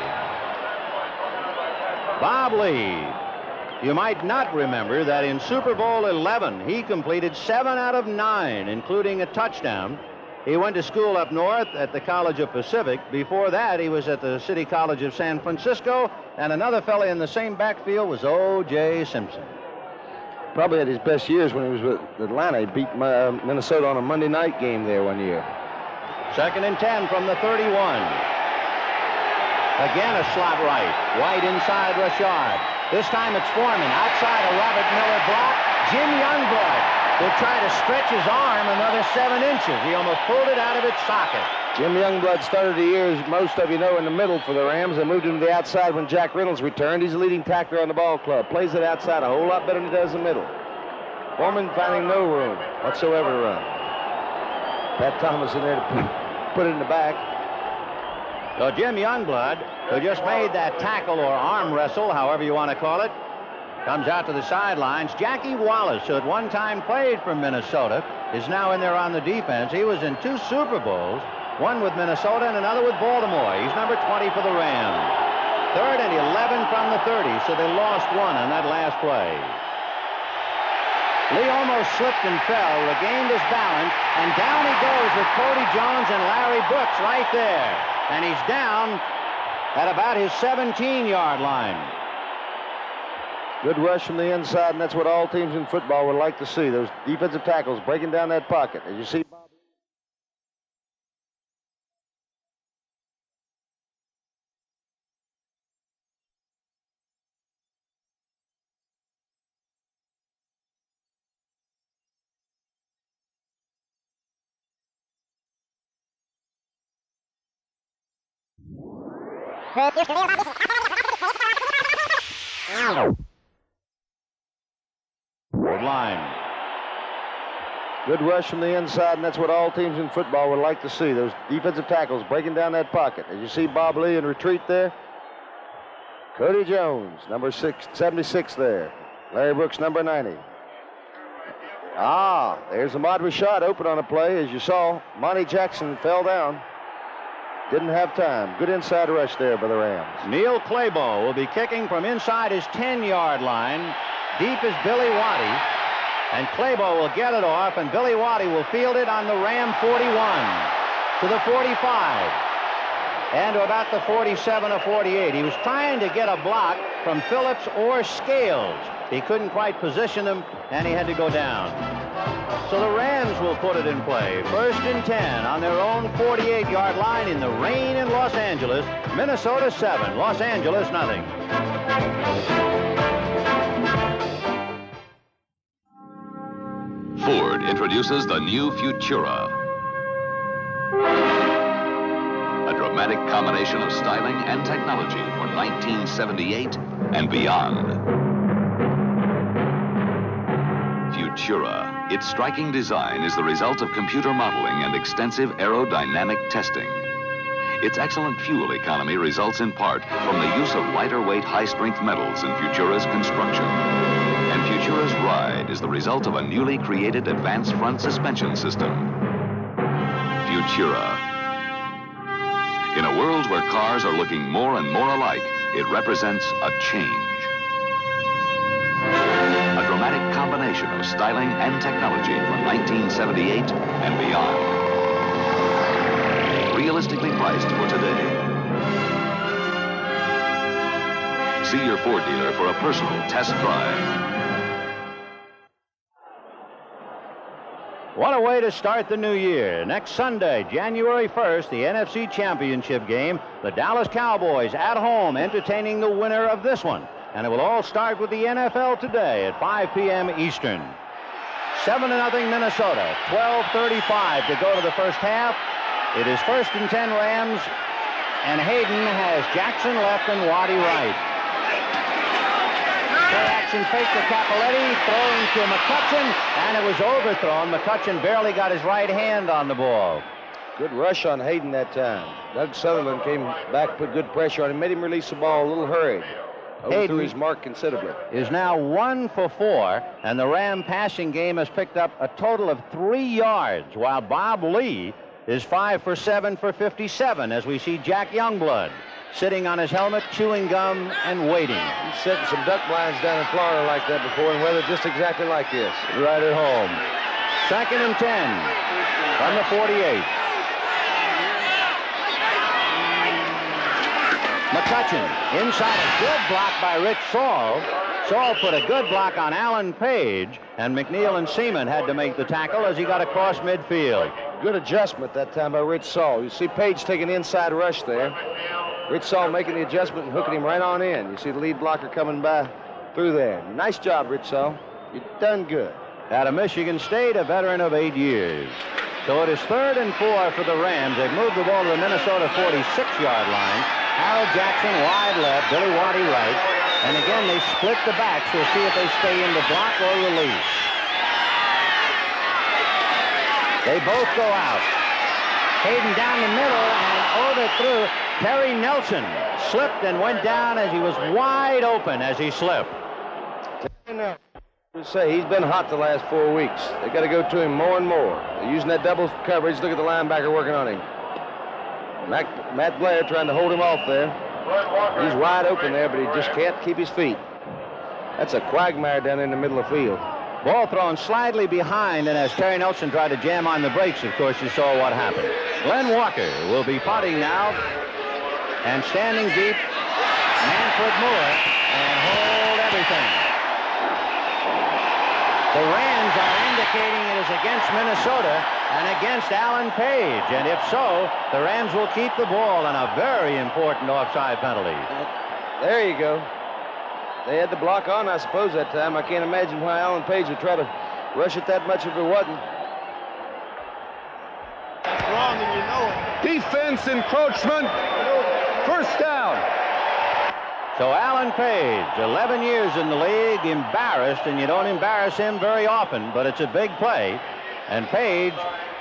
Bob Lee. You might not remember that in Super Bowl 11, he completed 7 out of 9, including a touchdown. He went to school up north at the College of Pacific. Before that, he was at the City College of San Francisco, and another fella in the same backfield was O.J. Simpson. Probably had his best years when he was with Atlanta. He beat Minnesota on a Monday night game there one year. 2nd and 10 from the 31. Again, a slot right. White inside Rashard. This time it's Foreman. Outside a Robert Miller block. Jim Youngblood will try to stretch his arm another 7 inches. He almost pulled it out of its socket. Jim Youngblood started the year, as most of you know, in the middle for the Rams. They moved him to the outside when Jack Reynolds returned. He's the leading tackler on the ball club. Plays it outside a whole lot better than he does the middle. Foreman finding no room whatsoever to run. Pat Thomas in there to put it in the back. So Jim Youngblood, who just made that tackle or arm wrestle, however you want to call it, comes out to the sidelines. Jackie Wallace, who at one time played for Minnesota, is now in there on the defense. He was in 2 Super Bowls, one with Minnesota and another with Baltimore. He's number 20 for the Rams. 3rd and 11 from the 30, so they lost 1 on that last play. Lee almost slipped and fell, regained his balance, and down he goes with Cody Jones and Larry Brooks right there. And he's down at about his 17-yard line. Good rush from the inside, and that's what all teams in football would like to see. Those defensive tackles breaking down that pocket. As you see, line. good rush from the inside, and that's what all teams in football would like to see. Those defensive tackles breaking down that pocket. As you see Bob Lee in retreat there. Cody Jones, number 76 there. Larry Brooks, number 90. There's Ahmad Rashad open on a play. As you saw, Monty Jackson fell down. Didn't have time. Good inside rush there by the Rams. Neil Claybo will be kicking from inside his 10-yard line. Deep is Billy Waddy. And Claybo will get it off, and Billy Waddy will field it on the Ram 41 to the 45 and to about the 47 or 48. He was trying to get a block from Phillips or Scales. He couldn't quite position him, and he had to go down. So the Rams will put it in play. 1st and 10 on their own 48-yard line in the rain in Los Angeles. Minnesota 7, Los Angeles nothing. Ford introduces the new Futura. A dramatic combination of styling and technology for 1978 and beyond. Futura. Its striking design is the result of computer modeling and extensive aerodynamic testing. Its excellent fuel economy results in part from the use of lighter weight, high-strength metals in Futura's construction. And Futura's ride is the result of a newly created advanced front suspension system. Futura. In a world where cars are looking more and more alike, it represents a change. A dramatic combination of styling and technology from 1978 and beyond. Realistically priced for today. See your Ford dealer for a personal test drive. What a way to start the new year. Next Sunday, January 1st, the NFC Championship game. The Dallas Cowboys at home entertaining the winner of this one. And it will all start with the NFL today at 5 p.m. Eastern. 7-0 Minnesota. 12:35 to go to the first half. It is 1st and 10 Rams. And Hayden has Jackson left and Waddy right. Play-action fake to Capoletti, throwing to McCutcheon, and it was overthrown. McCutcheon barely got his right hand on the ball. Good rush on Hayden that time. Doug Sutherland came back, put good pressure on him, made him release the ball a little hurried. Overthrew his mark considerably. Is now 1 for 4, and the Ram passing game has picked up a total of 3 yards, while Bob Lee is 5 for 7 for 57, as we see Jack Youngblood sitting on his helmet, chewing gum, and waiting. He's setting some duck blinds down in Florida like that before, and weather just exactly like this. Right at home. 2nd and 10 from the 48. McCutcheon inside, a good block by Rich Saul. Saul put a good block on Alan Page, and McNeil and Seaman had to make the tackle as he got across midfield. Good adjustment that time by Rich Saul. You see Page taking inside rush there. Rich Saul making the adjustment and hooking him right on in. You see the lead blocker coming by through there. Nice job, Rich Saul. You've done good. Out of Michigan State, a veteran of 8 years. So it is 3rd and 4 for the Rams. They've moved the ball to the Minnesota 46-yard line. Harold Jackson wide left, Billy Waddy right. And again, they split the backs. We'll see if they stay in the block or release. They both go out. Hayden down the middle and over through. Terry Nelson slipped and went down as he was wide open as he slipped. Say he's been hot the last 4 weeks. They got to go to him more and more. They're using that double coverage. Look at the linebacker working on him. Matt Blair trying to hold him off there. He's wide open there, but he just can't keep his feet. That's a quagmire down in the middle of the field. Ball thrown slightly behind, and as Terry Nelson tried to jam on the brakes, of course, you saw what happened. Glenn Walker will be punting now, and standing deep, Manfred Moore, and hold everything. The Rams are indicating it is against Minnesota and against Alan Page, and if so, the Rams will keep the ball on a very important offside penalty. There you go. They had the block on, I suppose, that time. I can't imagine why Alan Page would try to rush it that much if it wasn't. That's wrong and you know it. Defense encroachment. First down. So Alan Page, 11 years in the league, embarrassed, and you don't embarrass him very often, but it's a big play. And Page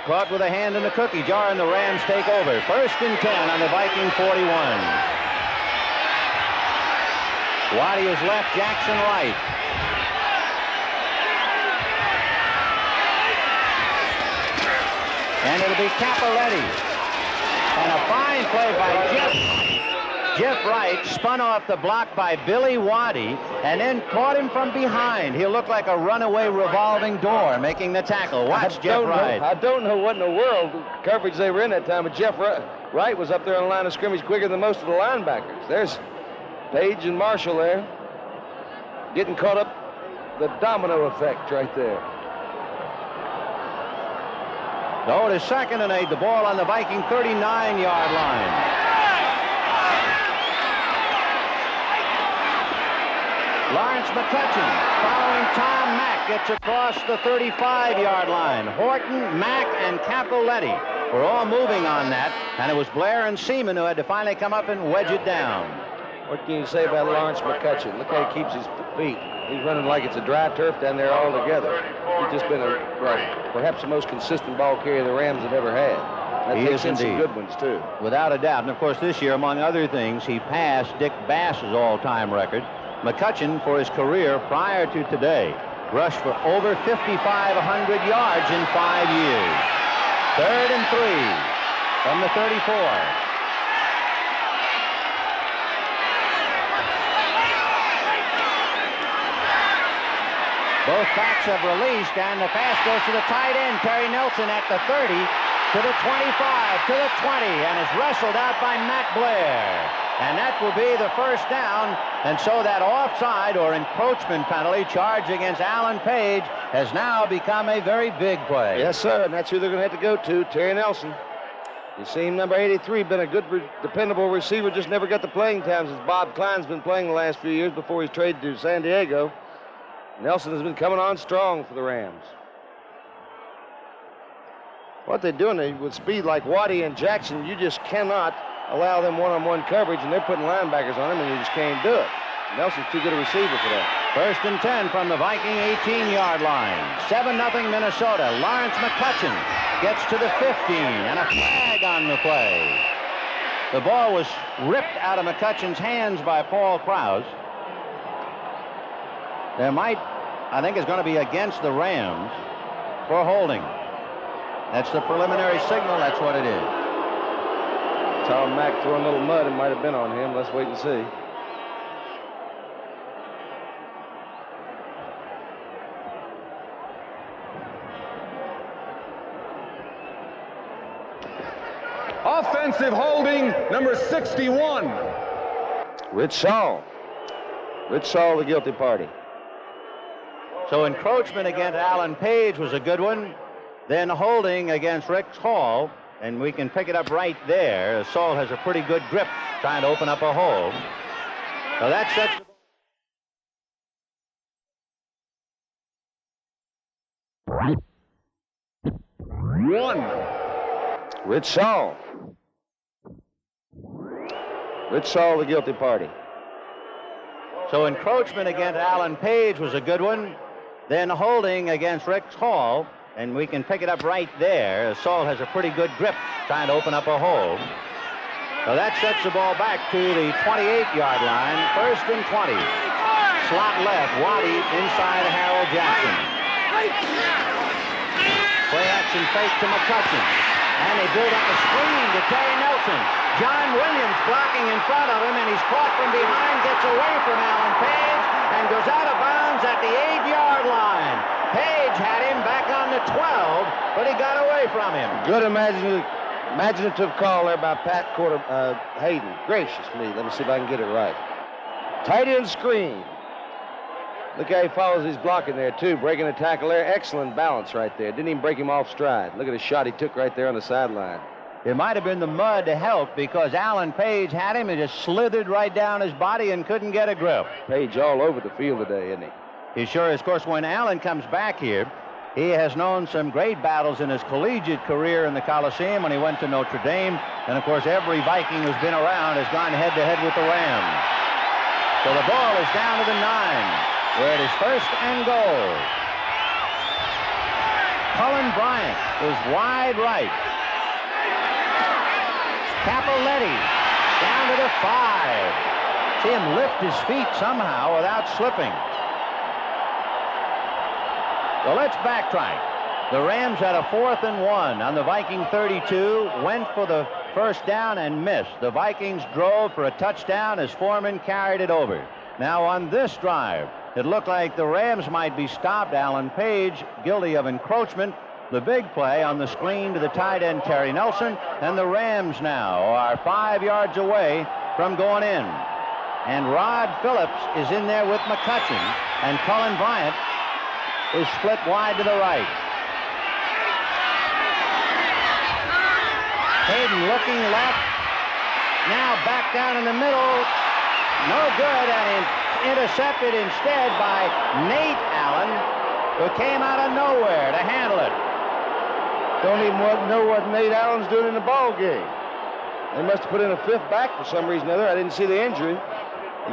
caught with a hand in the cookie jar, and the Rams take over. 1st and 10 on the Viking 41. Waddy is left, Jackson right. And it'll be Capoletti. And a fine play by Jeff. Jeff Wright spun off the block by Billy Waddy and then caught him from behind. He'll look like a runaway revolving door making the tackle. Watch Jeff Wright. I don't know what in the world coverage they were in that time, but Jeff Wright was up there on the line of scrimmage quicker than most of the linebackers. There's Page and Marshall there. Getting caught up, the domino effect right there. So it is 2nd and 8, the ball on the Viking 39-yard line. Lawrence McCutcheon, following Tom Mack, gets across the 35-yard line. Horton, Mack, and Capoletti were all moving on that, and it was Blair and Seaman who had to finally come up and wedge it down. What can you say about Lawrence McCutcheon? Look how he keeps his feet. He's running like it's a dry turf down there altogether. He's just been perhaps the most consistent ball carrier the Rams have ever had. That He takes is in some indeed. good ones, too. Without a doubt. And, of course, this year, among other things, he passed Dick Bass's all-time record. McCutcheon, for his career prior to today, rushed for over 5,500 yards in 5 years. 3rd and 3 from the 34. Both backs have released, and the pass goes to the tight end, Terry Nelson, at the 30, to the 25, to the 20, and is wrestled out by Matt Blair. And that will be the 1st down, and so that offside or encroachment penalty charged against Alan Page has now become a very big play. Yes, sir, and that's who they're going to have to go to, Terry Nelson. You see him, number 83, been a good, dependable receiver, just never got the playing times as Bob Klein's been playing the last few years before he's traded to San Diego. Nelson has been coming on strong for the Rams. What they're doing with speed like Waddy and Jackson, you just cannot allow them one-on-one coverage, and they're putting linebackers on him, and you just can't do it. Nelson's too good a receiver for that. 1st and 10 from the Viking 18-yard line. 7-0 Minnesota. Lawrence McCutcheon gets to the 15, and a flag on the play. The ball was ripped out of McCutcheon's hands by Paul Krause. There might, I think, is going to be against the Rams for holding. That's the preliminary signal. That's what it is. Tom Mack throwing a little mud. It might have been on him. Let's wait and see. Offensive holding, number 61. Rich Saul. Rich Saul, the guilty party. So encroachment against Alan Page was a good one. Then holding against Rick Hall and we can pick it up right there. Saul has a pretty good grip trying to open up a hole. So that sets Rich Saul. Rich Saul, the guilty party. So encroachment against Alan Page was a good one. Then holding against Rick Hall, and we can pick it up right there. Saul has a pretty good grip trying to open up a hole. So that sets the ball back to the 28-yard line. 1st and 20. Slot left. Waddy inside Harold Jackson. Play action fake to McCutcheon. And they build up a screen to Terry Nelson. John Williams blocking in front of him, and he's caught from behind, gets away from Alan Page, and goes out of bounds at the 8-yard line. Page had him back on the 12, but he got away from him. Good imaginative call there by Pat Hayden. Gracious me, let me see if I can get it right. Tight end screen. Look how he follows his blocking there, too. Breaking the tackle there. Excellent balance right there. Didn't even break him off stride. Look at the shot he took right there on the sideline. It might have been the mud to help because Alan Page had him and just slithered right down his body and couldn't get a grip. Page all over the field today, isn't he? He sure is. Of course, when Alan comes back here, he has known some great battles in his collegiate career in the Coliseum when he went to Notre Dame. And, of course, every Viking who's been around has gone head-to-head with the Rams. So the ball is down to the 9. Where it is 1st and goal. Cullen Bryant is wide right. Capoletti down to the 5. See him lift his feet somehow without slipping. So let's backtrack. The Rams had a 4th and 1 on the Viking 32, went for the first down and missed. The Vikings drove for a touchdown as Foreman carried it over. Now on this drive, it looked like the Rams might be stopped. Alan Page, guilty of encroachment. The big play on the screen to the tight end, Terry Nelson. And the Rams now are 5 yards away from going in. And Rod Phillips is in there with McCutcheon. And Cullen Bryant is split wide to the right. Hayden looking left. Now back down in the middle. No good, and intercepted instead by Nate Allen, who came out of nowhere to handle it. Don't even know what Nate Allen's doing in the ball game. They must have put in a 5th back for some reason or other. I didn't see the injury.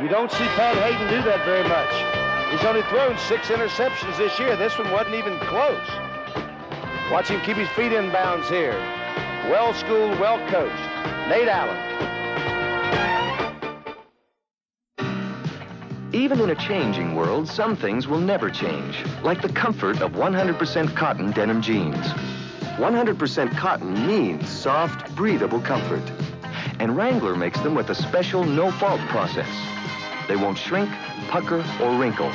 You don't see Pat Hayden do that very much. He's only thrown 6 interceptions this year. This one wasn't even close. Watch him keep his feet in bounds here. Well-schooled, well-coached. Nate Allen. Even in a changing world, some things will never change, like the comfort of 100% cotton denim jeans. 100% cotton means soft, breathable comfort. And Wrangler makes them with a special no-fault process. They won't shrink, pucker, or wrinkle.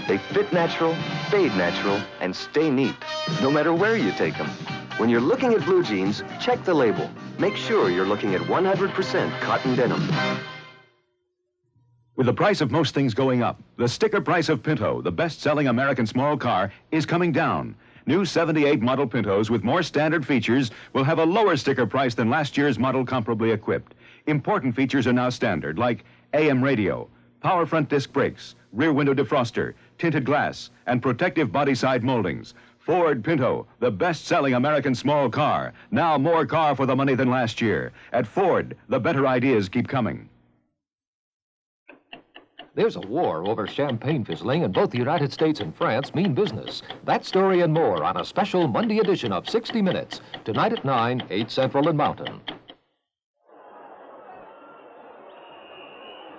They fit natural, fade natural, and stay neat, no matter where you take them. When you're looking at blue jeans, check the label. Make sure you're looking at 100% cotton denim. With the price of most things going up, the sticker price of Pinto, the best-selling American small car, is coming down. New 78 model Pintos with more standard features will have a lower sticker price than last year's model comparably equipped. Important features are now standard, like AM radio, power front disc brakes, rear window defroster, tinted glass, and protective body side moldings. Ford Pinto, the best-selling American small car. Now more car for the money than last year. At Ford, the better ideas keep coming. There's a war over champagne fizzling, and both the United States and France mean business. That story and more on a special Monday edition of 60 Minutes. Tonight at 9, 8 Central and Mountain.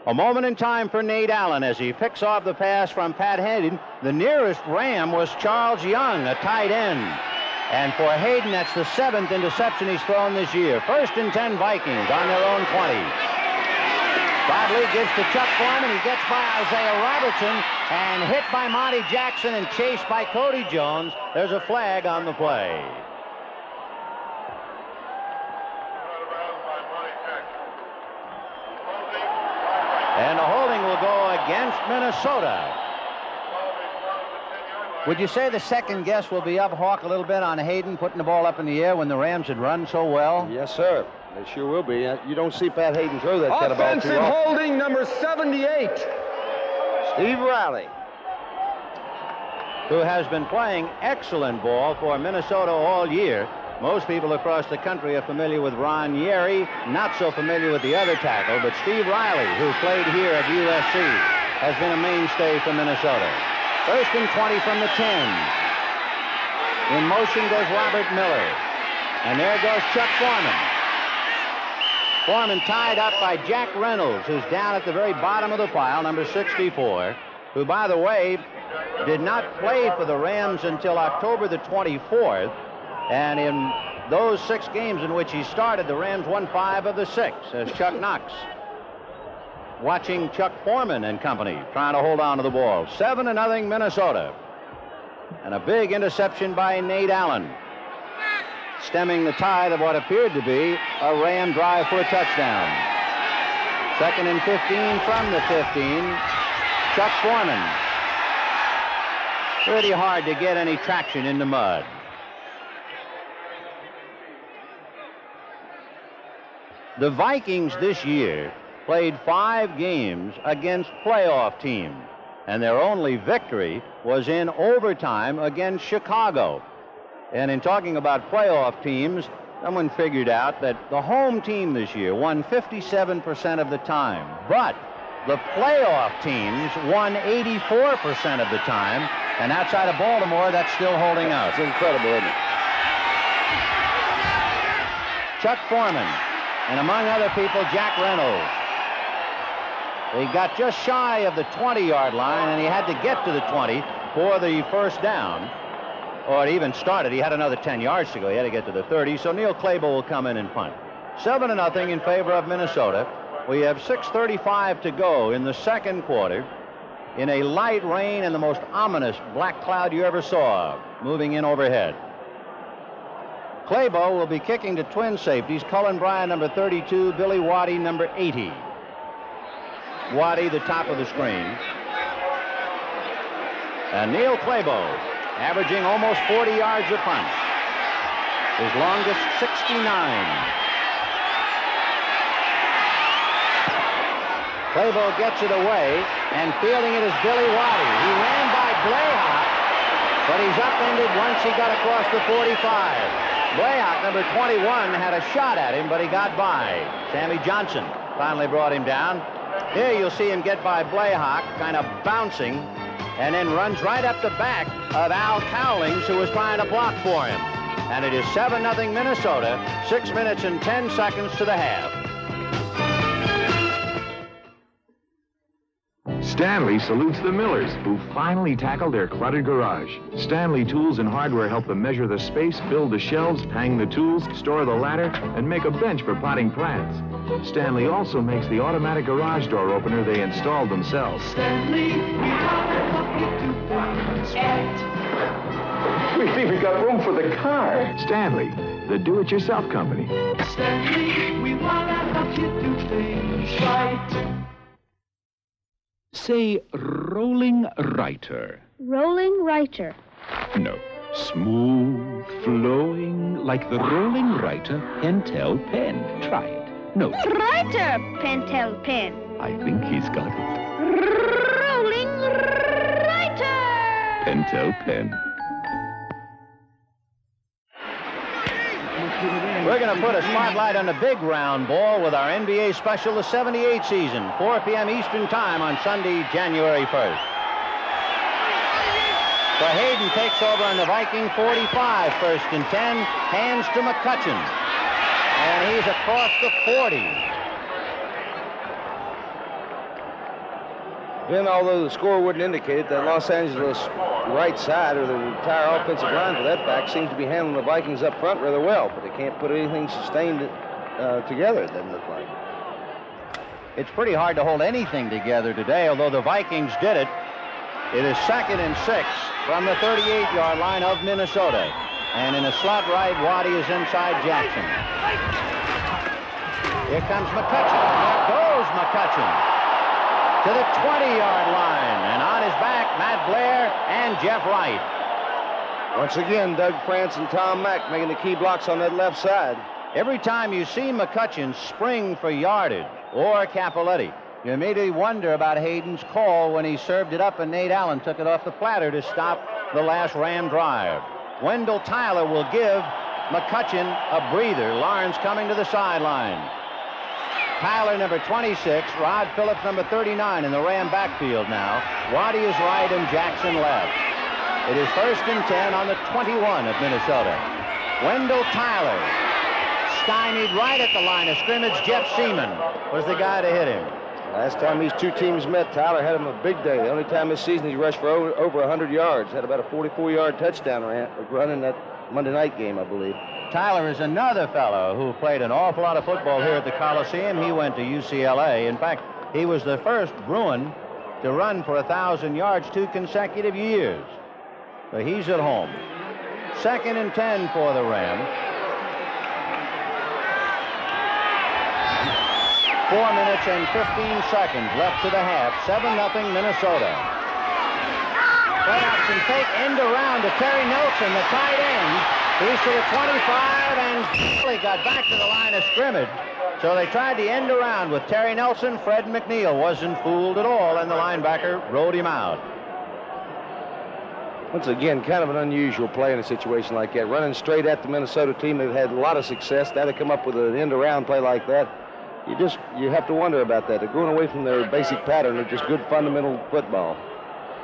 A moment in time for Nate Allen as he picks off the pass from Pat Hayden. The nearest Ram was Charles Young, a tight end. And for Hayden, that's the 7th interception he's thrown this year. 1st and 10 Vikings on their own 20. Bradley gives to Chuck Foreman. He gets by Isaiah Robertson and hit by Monty Jackson and chased by Cody Jones. There's a flag on the play. And the holding will go against Minnesota. Would you say the second guess will be up, Hawk, a little bit on Hayden putting the ball up in the air when the Rams had run so well? Yes, sir. They sure will be. You don't see Pat Hayden throw that kind of ball too Offensive often. holding, number 78. Steve Riley, who has been playing excellent ball for Minnesota all year. Most people across the country are familiar with Ron Yeri, not so familiar with the other tackle, but Steve Riley, who played here at USC, has been a mainstay for Minnesota. First and 20 from the 10. In motion goes Robert Miller. And there goes Chuck Foreman. Foreman tied up by Jack Reynolds, who's down at the very bottom of the pile, number 64, who, by the way, did not play for the Rams until October the 24th. And in those 6 games in which he started, the Rams won 5 of the 6 as Chuck Knox watching Chuck Foreman and company trying to hold on to the ball. 7-0 Minnesota. And a big interception by Nate Allen, stemming the tide of what appeared to be a Ram drive for a touchdown. 2nd and 15 from the 15. Chuck Foreman. Pretty hard to get any traction in the mud. The Vikings this year played 5 games against playoff teams, and their only victory was in overtime against Chicago. And in talking about playoff teams, someone figured out that the home team this year won 57% of the time, but the playoff teams won 84% of the time, and outside of Baltimore, that's still holding out. It's incredible, isn't it? Chuck Foreman, and among other people, Jack Reynolds. He got just shy of the 20-yard line, and he had to get to the 20 for the first down. Or it even started. He had another 10 yards to go. He had to get to the 30, so Neil Clabo will come in and punt. 7-0 in favor of Minnesota. We have 6:35 to go in the second quarter in a light rain and the most ominous black cloud you ever saw moving in overhead. Clabo will be kicking to twin safeties. Cullen Bryant, number 32, Billy Waddy, number 80. Waddy, the top of the screen. And Neil Clabo, averaging almost 40 yards a punt. His longest, 69. Clabo gets it away, and fielding it is Billy Waddy. He ran by Blayhock, but he's upended once he got across the 45. Blayhock, number 21, had a shot at him, but he got by. Sammy Johnson finally brought him down. Here you'll see him get by Blayhock, kind of bouncing, and then runs right up the back of Al Cowlings, who was trying to block for him. And it is 7-0 Minnesota, 6 minutes and 10 seconds to the half. Stanley salutes the Millers, who finally tackled their cluttered garage. Stanley Tools and Hardware help them measure the space, build the shelves, hang the tools, store the ladder, and make a bench for potting plants. Stanley also makes the automatic garage door opener they installed themselves. Stanley, we want to help you do things right. We've even got room for the car. Stanley, the do-it-yourself company. Stanley, we want to help you do things right. Say, rolling writer. Rolling writer. No, smooth, flowing, like the rolling writer Pentel pen. Try it. No. Writer, Pentel pen. I think he's got it. Rolling writer. Pentel pen. We're going to put a spotlight on the big round ball with our NBA special, the 78 season, 4 p.m. Eastern Time on Sunday, January 1st. So Hayden takes over on the Viking 45, 1st and 10, hands to McCutcheon. And he's across the 40. Then, although the score wouldn't indicate it, that Los Angeles right side, or the entire offensive line for that back, seems to be handling the Vikings up front rather well, but they can't put anything sustained together, it doesn't look like. It's pretty hard to hold anything together today, although the Vikings did it. It is 2nd and 6 from the 38-yard line of Minnesota. And in a slot right, Waddy is inside Jackson. Here comes McCutcheon. There goes McCutcheon to the 20-yard line. And on his back, Matt Blair and Jeff Wright. Once again, Doug France and Tom Mack making the key blocks on that left side. Every time you see McCutcheon spring for yardage or Capoletti, you immediately wonder about Hayden's call when he served it up and Nate Allen took it off the platter to stop the last Ram drive. Wendell Tyler will give McCutcheon a breather. Lawrence coming to the sideline. Tyler, number 26. Rod Phillips, number 39 in the Ram backfield now. Waddy is right and Jackson left. It is 1st and 10 on the 21 of Minnesota. Wendell Tyler stymied right at the line of scrimmage. Jeff Seaman was the guy to hit him. Last time these two teams met, Tyler had him a big day. The only time this season he rushed for over 100 yards. Had about a 44-yard touchdown run in that Monday night game, I believe. Tyler is another fellow who played an awful lot of football here at the Coliseum. He went to UCLA. In fact, he was the first Bruin to run for 1,000 yards 2 consecutive years. So he's at home. 2nd and 10 for the Rams. 4 minutes and 15 seconds left to the half. 7-0 Minnesota. Play option fake, end around to Terry Nelson, the tight end. He's to the 25 and he got back to the line of scrimmage. So they tried the end around with Terry Nelson. Fred McNeil wasn't fooled at all, and the linebacker rode him out. Once again, kind of an unusual play in a situation like that. Running straight at the Minnesota team, they've had a lot of success. Now to come up with an end around play like that, you have to wonder about that. They're going away from their basic pattern of just good fundamental football.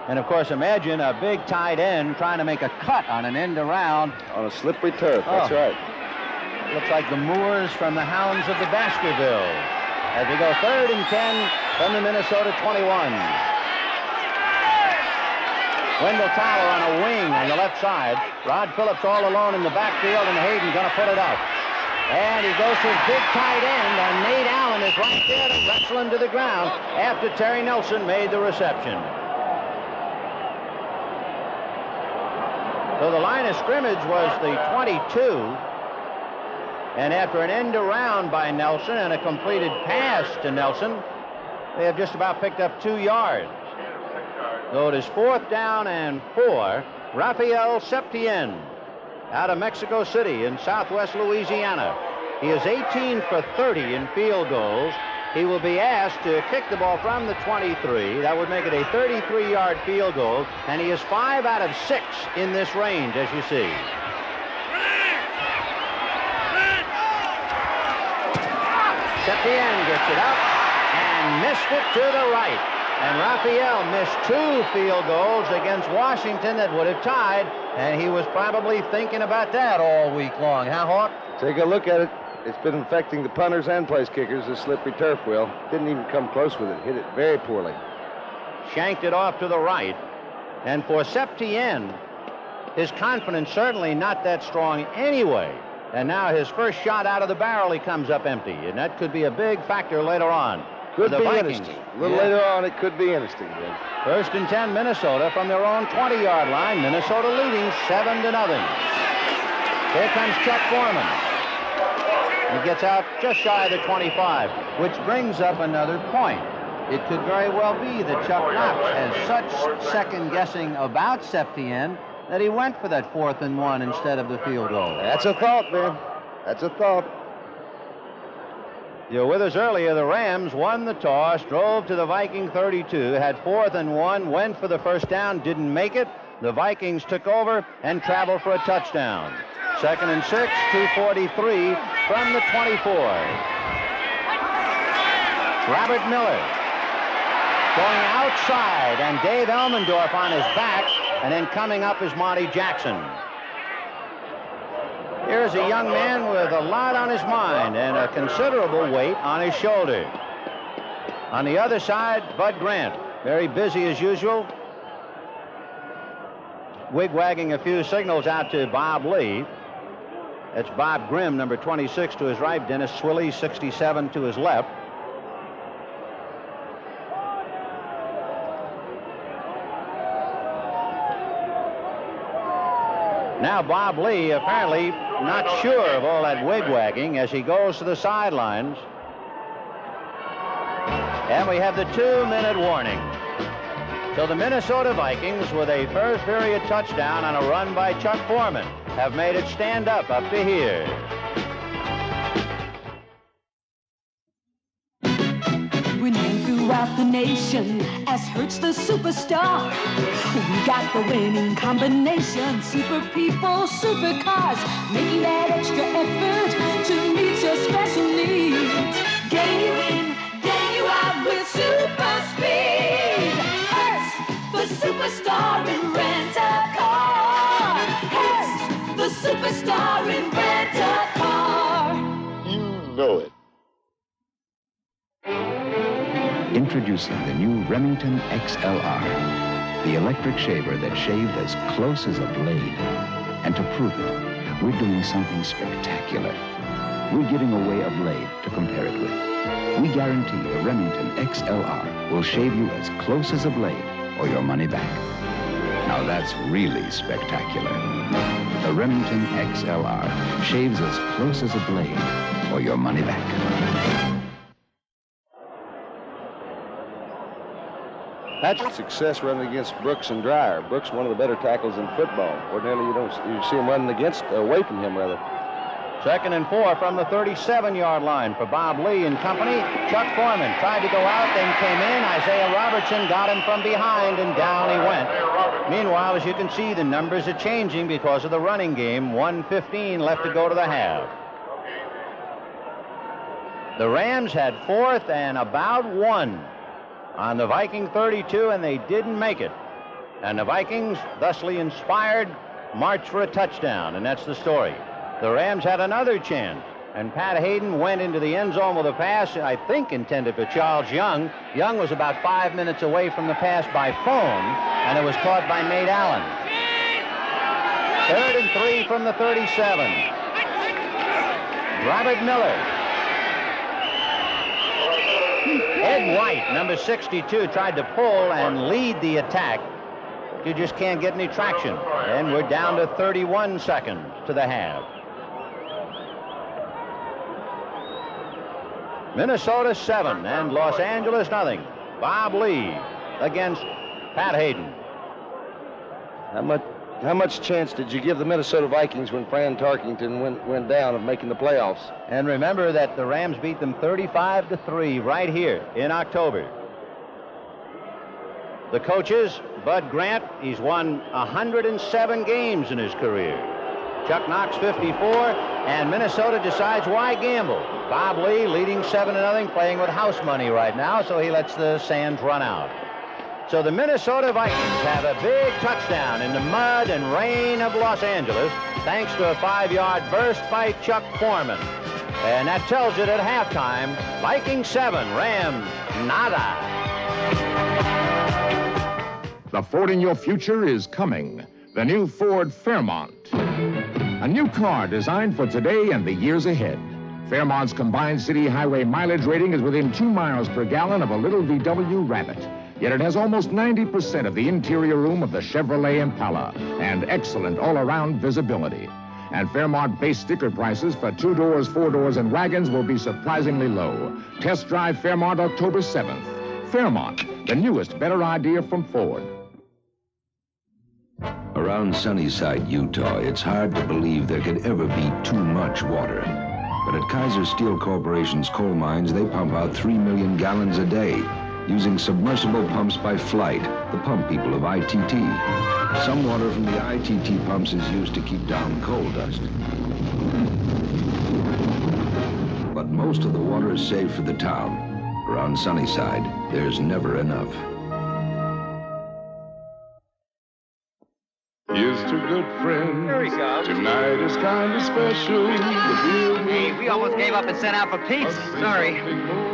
And of course, imagine a big tight end trying to make a cut on an end around. On a slippery turf, that's right. Looks like the Moors from the Hounds of the Baskerville. As we go 3rd and 10 from the Minnesota 21. Wendell Tyler on a wing on the left side. Rod Phillips all alone in the backfield, and Hayden going to put it up. And he goes to his big tight end, and Nate Allen is right there to wrestle him to the ground after Terry Nelson made the reception. So the line of scrimmage was the 22. And after an end around by Nelson and a completed pass to Nelson, they have just about picked up 2 yards. So it is 4th down and 4. Raphael Septien out of Mexico City in southwest Louisiana. He is 18 for 30 in field goals. He will be asked to kick the ball from the 23. That would make it a 33-yard field goal, and he is 5 out of 6 in this range, as you see. Septien gets it up and missed it to the right. And Raphael missed 2 field goals against Washington that would have tied, and he was probably thinking about that all week long. Huh, Hawk? Take a look at it. It's been affecting the punters and place kickers, the slippery turf wheel. Didn't even come close with it. Hit it very poorly. Shanked it off to the right. And for Septien, his confidence certainly not that strong anyway. And now his first shot out of the barrel, he comes up empty. And that could be a big factor later on. Could be interesting. A little later on, it could be interesting. Then. 1st and 10, Minnesota from their own 20-yard line. Minnesota leading 7-0. Here comes Chuck Foreman. He gets out just shy of the 25, which brings up another point. It could very well be that Chuck Knox has such second-guessing about Septien that he went for that 4th and 1 instead of the field goal. That's a thought, man. That's a thought. You were with us earlier. The Rams won the toss, drove to the Viking 32, had 4th and 1, went for the first down, didn't make it. The Vikings took over and traveled for a touchdown. 2nd and 6, 2:43 from the 24. Robert Miller going outside, and Dave Elmendorf on his back, and then coming up is Monty Jackson. Here's a young man with a lot on his mind and a considerable weight on his shoulder. On the other side, Bud Grant, very busy as usual, wig-wagging a few signals out to Bob Lee. That's Bob Grimm, number 26 to his right, Dennis Swilley, 67 to his left. Now Bob Lee apparently not sure of all that wig-wagging as he goes to the sidelines. And we have the 2-minute warning. So the Minnesota Vikings, with a first period touchdown on a run by Chuck Foreman, have made it stand up to here. Winning throughout the nation as Hertz the superstar. We got the winning combination. Super people, super cars, making that extra effort to meet your special needs. Getting you in, getting you out with super speed. Hertz, the superstar in rent-a-car. Hertz, the superstar in rent-a-car. You know it. Introducing the new Remington XLR, the electric shaver that shaved as close as a blade. And to prove it, we're doing something spectacular. We're giving away a blade to compare it with. We guarantee the Remington XLR will shave you as close as a blade or your money back. Now that's really spectacular. The Remington XLR shaves as close as a blade or your money back. That's success running against Brooks and Dreyer. Brooks, one of the better tackles in football. Ordinarily, you see him running away from him, rather. 2nd and 4 from the 37-yard line for Bob Lee and company. Chuck Foreman tried to go out, then came in. Isaiah Robertson got him from behind, and down he went. Meanwhile, as you can see, the numbers are changing because of the running game. 1:15 left to go to the half. The Rams had 4th and about 1 on the Viking 32, and they didn't make it. And the Vikings, thusly inspired, marched for a touchdown, and that's the story. The Rams had another chance, and Pat Hayden went into the end zone with a pass, I think intended for Charles Young. Young was about 5 minutes away from the pass by phone, and it was caught by Nate Allen. 3rd and 3 from the 37. Robert Miller. Ed White, number 62, tried to pull and lead the attack. You just can't get any traction. And we're down to 31 seconds to the half. Minnesota 7 and Los Angeles nothing. Bob Lee against Pat Hayden. How much chance did you give the Minnesota Vikings when Fran Tarkington went down of making the playoffs? And remember that the Rams beat them 35-3 right here in October. The coaches, Bud Grant, he's won 107 games in his career. Chuck Knox 54, and Minnesota decides why gamble. Bob Lee leading 7-0, playing with house money right now, so he lets the sands run out. So the Minnesota Vikings have a big touchdown in the mud and rain of Los Angeles, thanks to a 5-yard burst by Chuck Foreman. And that tells it at halftime, Vikings 7, Rams nada. The Ford in your future is coming. The new Ford Fairmont. A new car designed for today and the years ahead. Fairmont's combined city highway mileage rating is within 2 miles per gallon of a little VW Rabbit. Yet it has almost 90% of the interior room of the Chevrolet Impala and excellent all-around visibility. And Fairmont base sticker prices for 2 doors, 4 doors, and wagons will be surprisingly low. Test drive Fairmont October 7th. Fairmont, the newest, better idea from Ford. Around Sunnyside, Utah, it's hard to believe there could ever be too much water. But at Kaiser Steel Corporation's coal mines, they pump out 3 million gallons a day, using submersible pumps by Flight, the pump people of ITT. Some water from the ITT pumps is used to keep down coal dust. But most of the water is saved for the town. Around Sunnyside, there's never enough. Here's to good friends. Here he comes. Tonight is kind of special. Hey, we almost gave up and sent out for pizza. Sorry.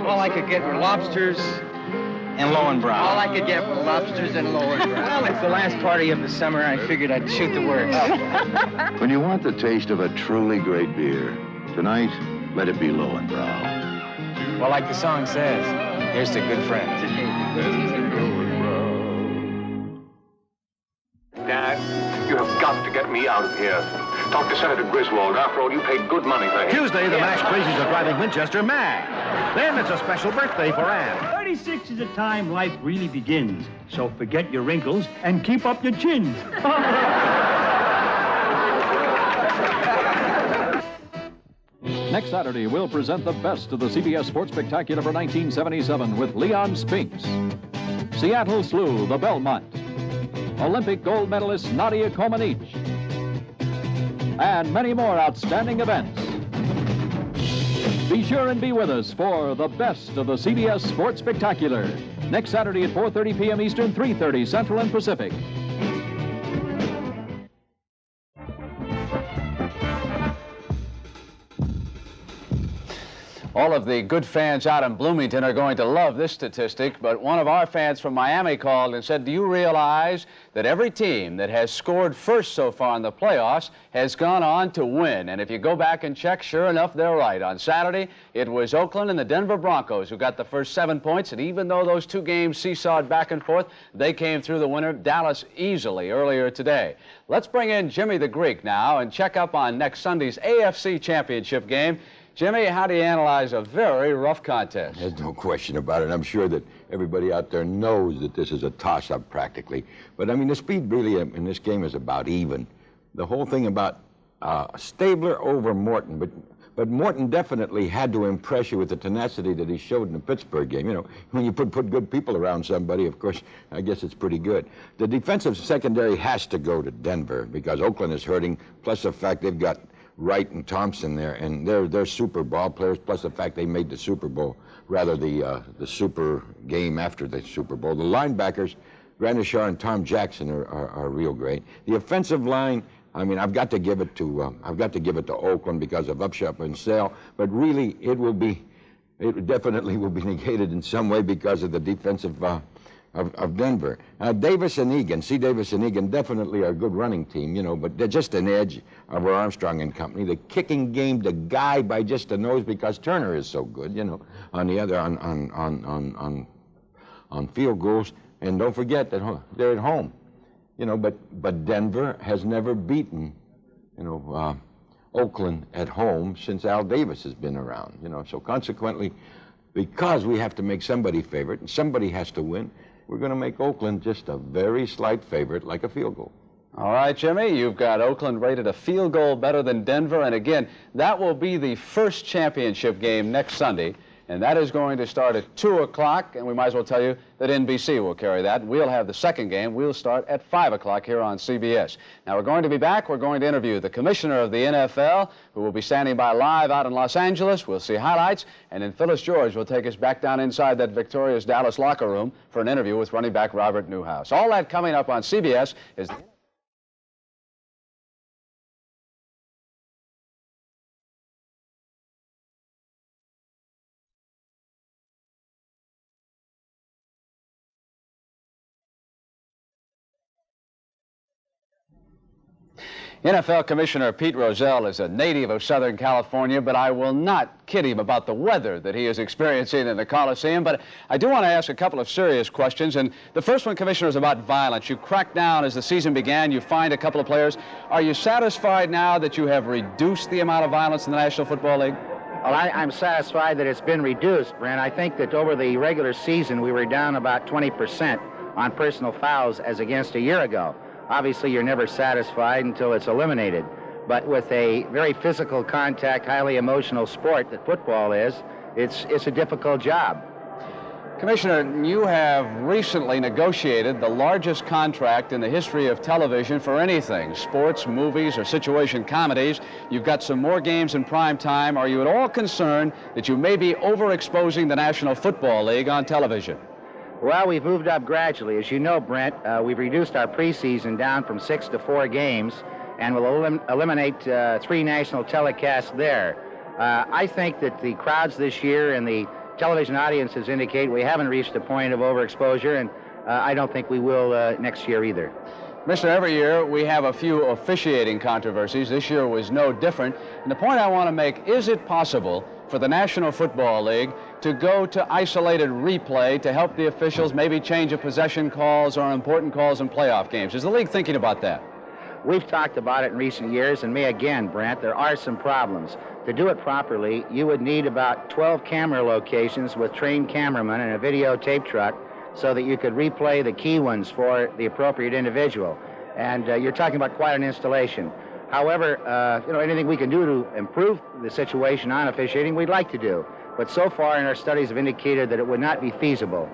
All I could get were lobsters and Lowenbrow. All I could get were lobsters and Lowenbrow. Well, it's the last party of the summer. I figured I'd shoot the word. When you want the taste of a truly great beer, tonight, let it be Lowenbrow. Well, like the song says, here's to good friends. Dad, you have got to get me out of here. Talk to Senator Griswold. After all, you paid good money for him. Tuesday, the MASH crazies are driving Winchester mad. Then it's a special birthday for Ann. 36 is the time life really begins. So forget your wrinkles and keep up your chins. Next Saturday, we'll present the best of the CBS Sports Spectacular for 1977 with Leon Spinks, Seattle Slew, the Belmont, Olympic gold medalist Nadia Comaneci, and many more outstanding events. Be sure and be with us for the best of the CBS Sports Spectacular. Next Saturday at 4:30 p.m. Eastern, 3:30 Central and Pacific. All of the good fans out in Bloomington are going to love this statistic, but one of our fans from Miami called and said, do you realize that every team that has scored first so far in the playoffs has gone on to win? And if you go back and check, sure enough, they're right. On Saturday, it was Oakland and the Denver Broncos who got the first 7 points, and even though those two games seesawed back and forth, they came through the winner, Dallas, easily earlier today. Let's bring in Jimmy the Greek now and check up on next Sunday's AFC Championship game. Jimmy, how do you analyze a very rough contest? There's no question about it. I'm sure that everybody out there knows that this is a toss-up practically. But, I mean, the speed really in this game is about even. The whole thing about Stabler over Morton, but Morton definitely had to impress you with the tenacity that he showed in the Pittsburgh game. You know, when you put good people around somebody, of course, I guess it's pretty good. The defensive secondary has to go to Denver because Oakland is hurting, plus the fact they've got Wright and Thompson there, and they're super ball players, plus the fact they made the Super Bowl, rather the super game after the Super Bowl. The linebackers, Granishar and Tom Jackson are real great. The offensive line, I mean, I've got to give it to Oakland because of Upshaw and Sale, but really it definitely will be negated in some way because of the defensive of Denver. Davis and Egan, Davis and Egan definitely are a good running team, you know, but they're just an edge over Armstrong and company. The kicking game, the guy by just the nose because Turner is so good, you know, on the other, on field goals. And don't forget that they're at home, you know, but Denver has never beaten, you know, Oakland at home since Al Davis has been around, you know. So consequently, because we have to make somebody favorite and somebody has to win, we're going to make Oakland just a very slight favorite, like a field goal. All right, Jimmy, you've got Oakland rated a field goal better than Denver. And again, that will be the first championship game next Sunday. And that is going to start at 2 o'clock. And we might as well tell you that NBC will carry that. We'll have the second game. We'll start at 5 o'clock here on CBS. Now, we're going to be back. We're going to interview the commissioner of the NFL, who will be standing by live out in Los Angeles. We'll see highlights. And then Phyllis George will take us back down inside that victorious Dallas locker room for an interview with running back Robert Newhouse. All that coming up on CBS is... NFL Commissioner Pete Rozelle is a native of Southern California, but I will not kid him about the weather that he is experiencing in the Coliseum. But I do want to ask a couple of serious questions. And the first one, Commissioner, is about violence. You cracked down as the season began. You fined a couple of players. Are you satisfied now that you have reduced the amount of violence in the National Football League? Well, I'm satisfied that it's been reduced, Brent. I think that over the regular season, we were down about 20% on personal fouls as against a year ago. Obviously, you're never satisfied until it's eliminated. But with a very physical contact, highly emotional sport that football is, it's a difficult job. Commissioner, you have recently negotiated the largest contract in the history of television for anything, sports, movies, or situation comedies. You've got some more games in prime time. Are you at all concerned that you may be overexposing the National Football League on television? Well, we've moved up gradually. As you know, Brent, we've reduced our preseason down from 6 to 4 games, and we'll eliminate 3 national telecasts there. I think that the crowds this year and the television audiences indicate we haven't reached a point of overexposure, and I don't think we will next year either. Commissioner, every year we have a few officiating controversies. This year was no different. And the point I want to make, is it possible for the National Football League to go to isolated replay to help the officials maybe change a possession calls or important calls in playoff games? Is the league thinking about that? We've talked about it in recent years, and me again, Brent, there are some problems. To do it properly, you would need about 12 camera locations with trained cameramen and a videotape truck so that you could replay the key ones for the appropriate individual. And you're talking about quite an installation. However, anything we can do to improve the situation on officiating, we'd like to do. But so far in our studies have indicated that it would not be feasible.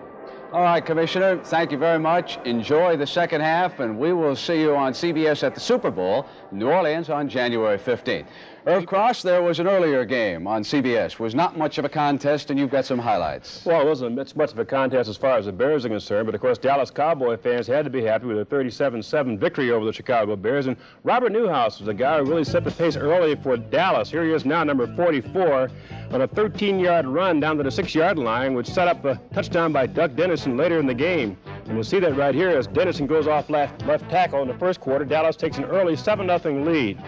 All right, Commissioner, thank you very much. Enjoy the second half, and we will see you on CBS at the Super Bowl in New Orleans on January 15th. Irv Cross, there was an earlier game on CBS. Was not much of a contest, and you've got some highlights. Well, it wasn't much of a contest as far as the Bears are concerned, but of course Dallas Cowboy fans had to be happy with a 37-7 victory over the Chicago Bears. And Robert Newhouse was a guy who really set the pace early for Dallas. Here he is now, number 44, on a 13-yard run down to the 6-yard line, which set up a touchdown by Doug Dennison later in the game. And you'll see that right here as Dennison goes off left tackle in the first quarter. Dallas takes an early 7-0 lead.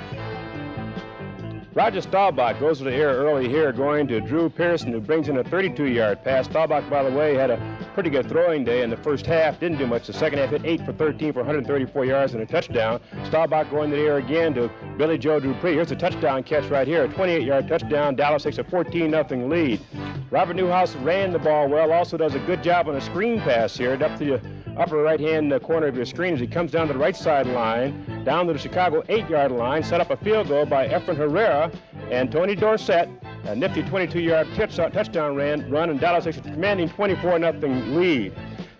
Roger Staubach goes to the air early here, going to Drew Pearson, who brings in a 32-yard pass. Staubach, by the way, had a pretty good throwing day in the first half. Didn't do much. The second half hit 8 for 13 for 134 yards and a touchdown. Staubach going to the air again to Billy Joe Dupree. Here's a touchdown catch right here, a 28-yard touchdown. Dallas takes a 14-0 lead. Robert Newhouse ran the ball well, also does a good job on a screen pass here, up to the upper right-hand corner of your screen as he comes down to the right sideline, down to the Chicago 8-yard line, set up a field goal by Efren Herrera, and Tony Dorsett, a nifty 22-yard touchdown run, and Dallas takes a commanding 24-0 lead.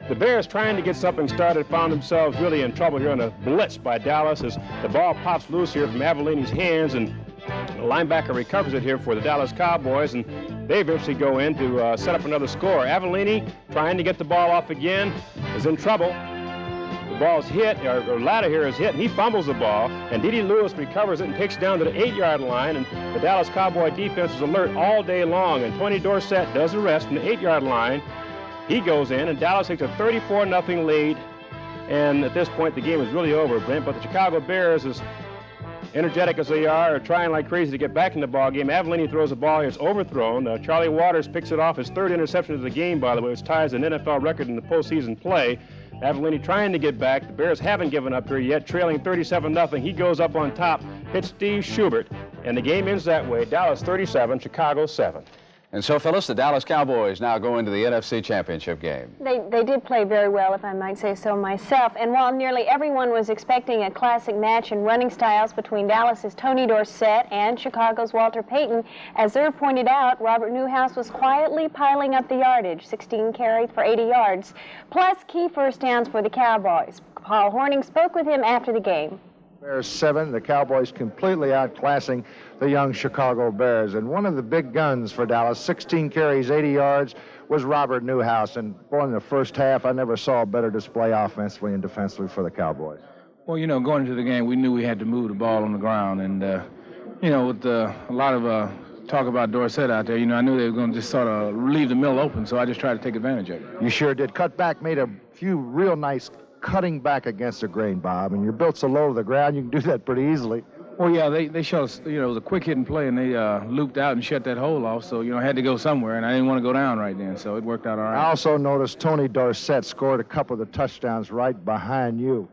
The Bears, trying to get something started, found themselves really in trouble here on a blitz by Dallas as the ball pops loose here from Avellini's hands, and the linebacker recovers it here for the Dallas Cowboys, and they eventually go in to set up another score. Avellini, trying to get the ball off again, is in trouble. The ball's hit, or ladder here is hit, and he fumbles the ball, and Dede Lewis recovers it and takes it down to the 8-yard line, and the Dallas Cowboy defense is alert all day long, and Tony Dorsett does the rest from the 8-yard line. He goes in, and Dallas takes a 34-0 lead, and at this point the game is really over, Brent, but the Chicago Bears, as energetic as they are trying like crazy to get back in the ball game. Avellini throws the ball here. It's overthrown. Charlie Waters picks it off. His third interception of the game, by the way, which ties an NFL record in the postseason play. Avellini trying to get back. The Bears haven't given up here yet, trailing 37-0. He goes up on top, hits Steve Schubert, and the game ends that way. Dallas 37, Chicago 7. And so, Phyllis, the Dallas Cowboys now go into the NFC Championship game. They did play very well, if I might say so myself. And while nearly everyone was expecting a classic match in running styles between Dallas's Tony Dorsett and Chicago's Walter Payton, as Irv pointed out, Robert Newhouse was quietly piling up the yardage, 16 carries for 80 yards, plus key first downs for the Cowboys. Paul Hornung spoke with him after the game. Bears 7, the Cowboys completely outclassing the young Chicago Bears. And one of the big guns for Dallas, 16 carries, 80 yards, was Robert Newhouse. And boy, in the first half, I never saw a better display offensively and defensively for the Cowboys. Well, going into the game, we knew we had to move the ball on the ground. And, with a lot of talk about Dorsett out there, I knew they were going to just sort of leave the middle open, so I just tried to take advantage of it. You sure did. Cut back, made a few real nice cutting back against the grain, Bob, and you're built so low to the ground, you can do that pretty easily. Well, yeah, they showed us, it was a quick hitting play, and they looped out and shut that hole off, so, I had to go somewhere, and I didn't want to go down right then, so it worked out all right. I also noticed Tony Dorsett scored a couple of the touchdowns right behind you.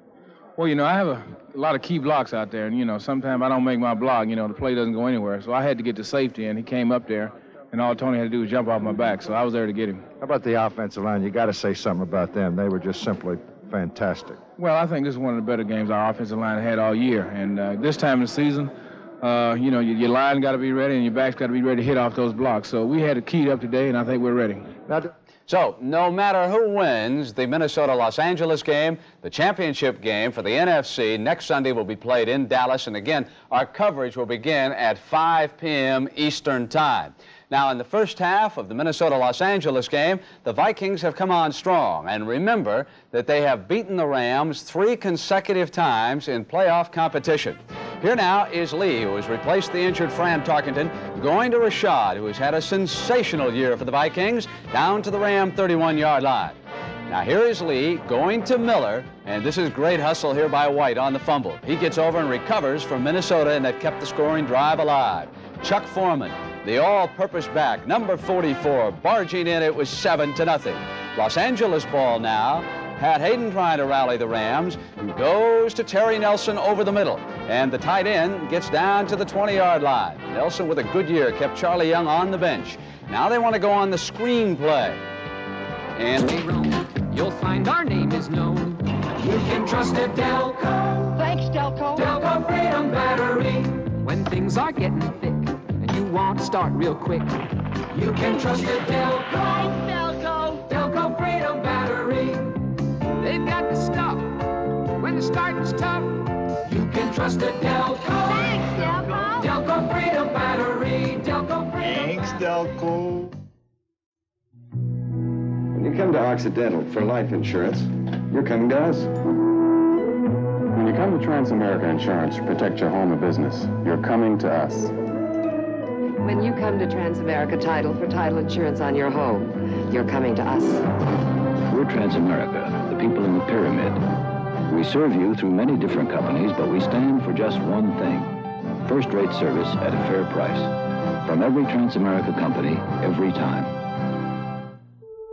Well, I have a lot of key blocks out there, and, sometimes I don't make my block, the play doesn't go anywhere, so I had to get to safety, and he came up there, and all Tony had to do was jump off my back, so I was there to get him. How about the offensive line? You got to say something about them. They were just simply fantastic. Well, I think this is one of the better games our offensive line had all year. And this time of the season, your line got to be ready and your back's got to be ready to hit off those blocks. So we had it keyed up today, and I think we're ready. So, no matter who wins the Minnesota-Los Angeles game, the championship game for the NFC next Sunday will be played in Dallas. And again, our coverage will begin at 5 p.m. Eastern Time. Now, in the first half of the Minnesota-Los Angeles game, the Vikings have come on strong. And remember that they have beaten the Rams 3 consecutive times in playoff competition. Here now is Lee, who has replaced the injured Fran Tarkenton, going to Rashad, who has had a sensational year for the Vikings, down to the Ram 31-yard line. Now, here is Lee going to Miller, and this is great hustle here by White on the fumble. He gets over and recovers from Minnesota, and that kept the scoring drive alive. Chuck Foreman, the all-purpose back, number 44, barging in. It was 7-0. Los Angeles ball now. Pat Hayden trying to rally the Rams. Goes to Terry Nelson over the middle. And the tight end gets down to the 20-yard line. Nelson, with a good year, kept Charlie Young on the bench. Now they want to go on the screen play. And you'll find our name is known. You can trust it, Delco. Thanks, Delco. Delco Freedom Battery. When things are getting thick and you want to start real quick, you can trust it, Delco. Thanks, Delco. Delco Freedom Battery. They've got the stuff when the starting's tough. You can trust it, Delco. Thanks, Delco. Delco Freedom Battery. Delco Freedom. Thanks, Delco. When you come to Occidental for life insurance, you're coming to us. When you come to Transamerica Insurance to protect your home or business, you're coming to us. When you come to Transamerica Title for title insurance on your home, you're coming to us. We're Transamerica, the people in the pyramid. We serve you through many different companies, but we stand for just one thing: first-rate service at a fair price. From every Transamerica company, every time.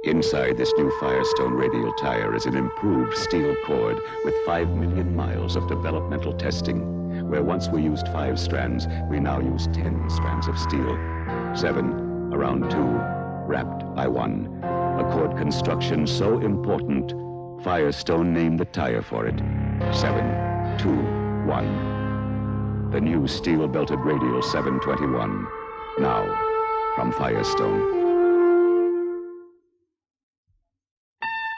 Inside this new Firestone radial tire is an improved steel cord with 5 million miles of developmental testing. Where once we used 5 strands, we now use 10 strands of steel. 7 around 2, wrapped by 1. A cord construction so important, Firestone named the tire for it. 7, 2, 1. The new steel-belted radial 721. Now, from Firestone.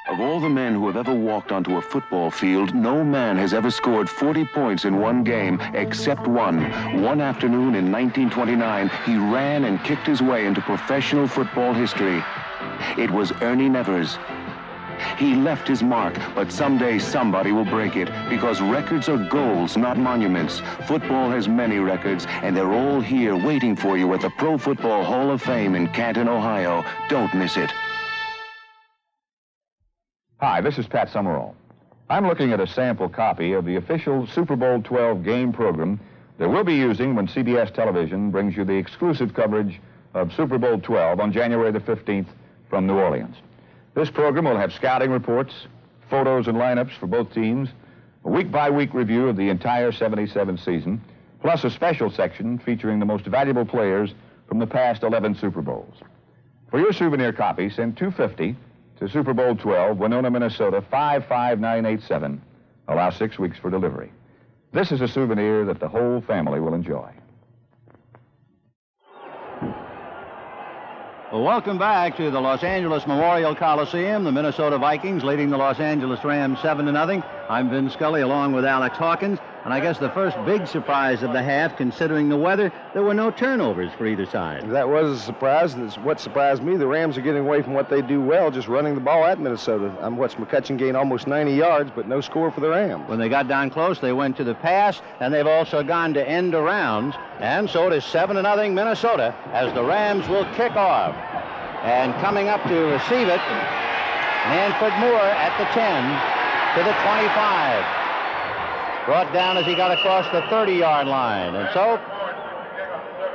Of all the men who have ever walked onto a football field, no man has ever scored 40 points in one game except one. One afternoon in 1929, he ran and kicked his way into professional football history. It was Ernie Nevers. He left his mark, but someday somebody will break it, because records are goals, not monuments. Football has many records, and they're all here waiting for you at the Pro Football Hall of Fame in Canton, Ohio. Don't miss it. Hi, this is Pat Summerall. I'm looking at a sample copy of the official Super Bowl 12 game program that we'll be using when CBS Television brings you the exclusive coverage of Super Bowl 12 on January the 15th from New Orleans. This program will have scouting reports, photos and lineups for both teams, a week-by-week review of the entire 77 season, plus a special section featuring the most valuable players from the past 11 Super Bowls. For your souvenir copy, send $250 to Super Bowl 12, Winona, Minnesota, 55987. Allow 6 weeks for delivery. This is a souvenir that the whole family will enjoy. Well, welcome back to the Los Angeles Memorial Coliseum. The Minnesota Vikings leading the Los Angeles Rams 7-0. I'm Vin Scully along with Alex Hawkins. And I guess the first big surprise of the half, considering the weather, there were no turnovers for either side. That was a surprise. That's what surprised me. The Rams are getting away from what they do well, just running the ball at Minnesota. I'm watching McCutcheon gain almost 90 yards, but no score for the Rams. When they got down close, they went to the pass, and they've also gone to end arounds. And so it is 7-0 Minnesota as the Rams will kick off. And coming up to receive it, Manfred Moore at the 10 to the 25. Brought down as he got across the 30-yard line. And so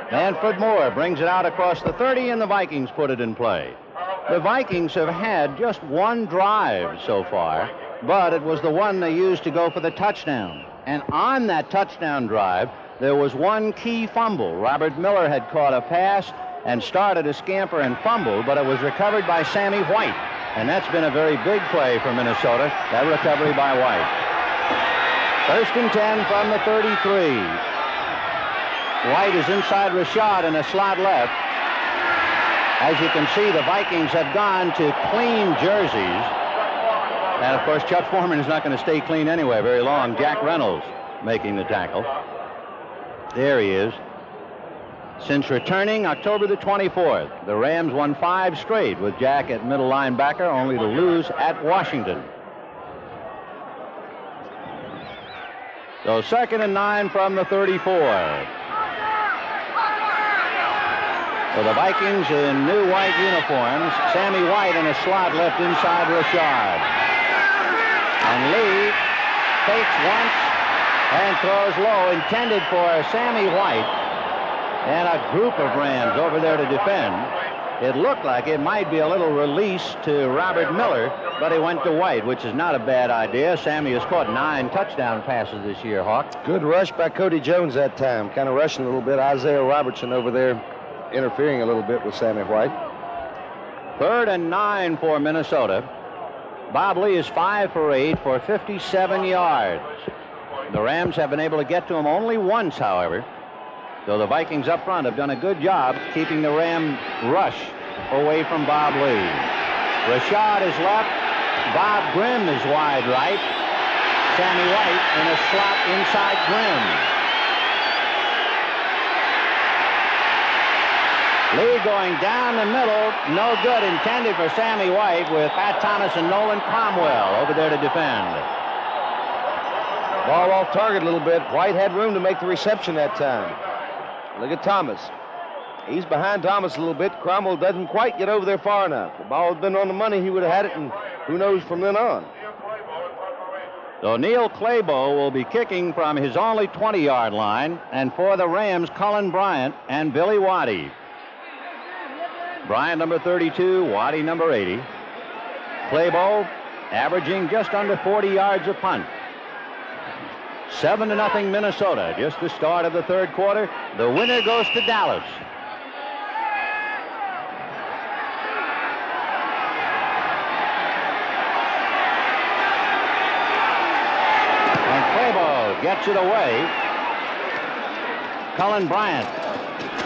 Manfred Moore brings it out across the 30, and the Vikings put it in play. The Vikings have had just one drive so far, but it was the one they used to go for the touchdown. And on that touchdown drive, there was one key fumble. Robert Miller had caught a pass and started to scamper and fumble, but it was recovered by Sammy White. And that's been a very big play for Minnesota, that recovery by White. First and 10 from the 33. White is inside Rashad in a slot left. As you can see, the Vikings have gone to clean jerseys. And, of course, Chuck Foreman is not going to stay clean anyway very long. Jack Reynolds making the tackle. There he is. Since returning October the 24th, the Rams won 5 straight with Jack at middle linebacker, only to lose at Washington. So 2nd and 9 from the 34. So the Vikings in new white uniforms. Sammy White in a slot left inside Rashad. And Lee fakes once and throws low, intended for Sammy White. And a group of Rams over there to defend. It looked like it might be a little release to Robert Miller, but he went to White, which is not a bad idea. Sammy has caught 9 touchdown passes this year, Hawk. Good rush by Cody Jones that time. Kind of rushing a little bit. Isaiah Robertson over there interfering a little bit with Sammy White. 3rd and 9 for Minnesota. Bob Lee is 5 for 8 for 57 yards. The Rams have been able to get to him only once, however. So the Vikings up front have done a good job keeping the Ram rush away from Bob Lee. Rashad is left. Bob Grimm is wide right. Sammy White in a slot inside Grimm. Lee going down the middle. No good. Intended for Sammy White with Pat Thomas and Nolan Cromwell over there to defend. Ball off target a little bit. White had room to make the reception that time. Look at Thomas. He's behind Thomas a little bit. Cromwell doesn't quite get over there far enough. If the ball had been on the money, he would have had it, and who knows from then on. So Neil Claybo will be kicking from his only 20-yard line, and for the Rams, Cullen Bryant and Billy Waddy. Bryant number 32, Waddy number 80. Claybo averaging just under 40 yards a punt. 7-0 Minnesota. Just the start of the 3rd quarter. The winner goes to Dallas. And Claybo gets it away. Cullen Bryant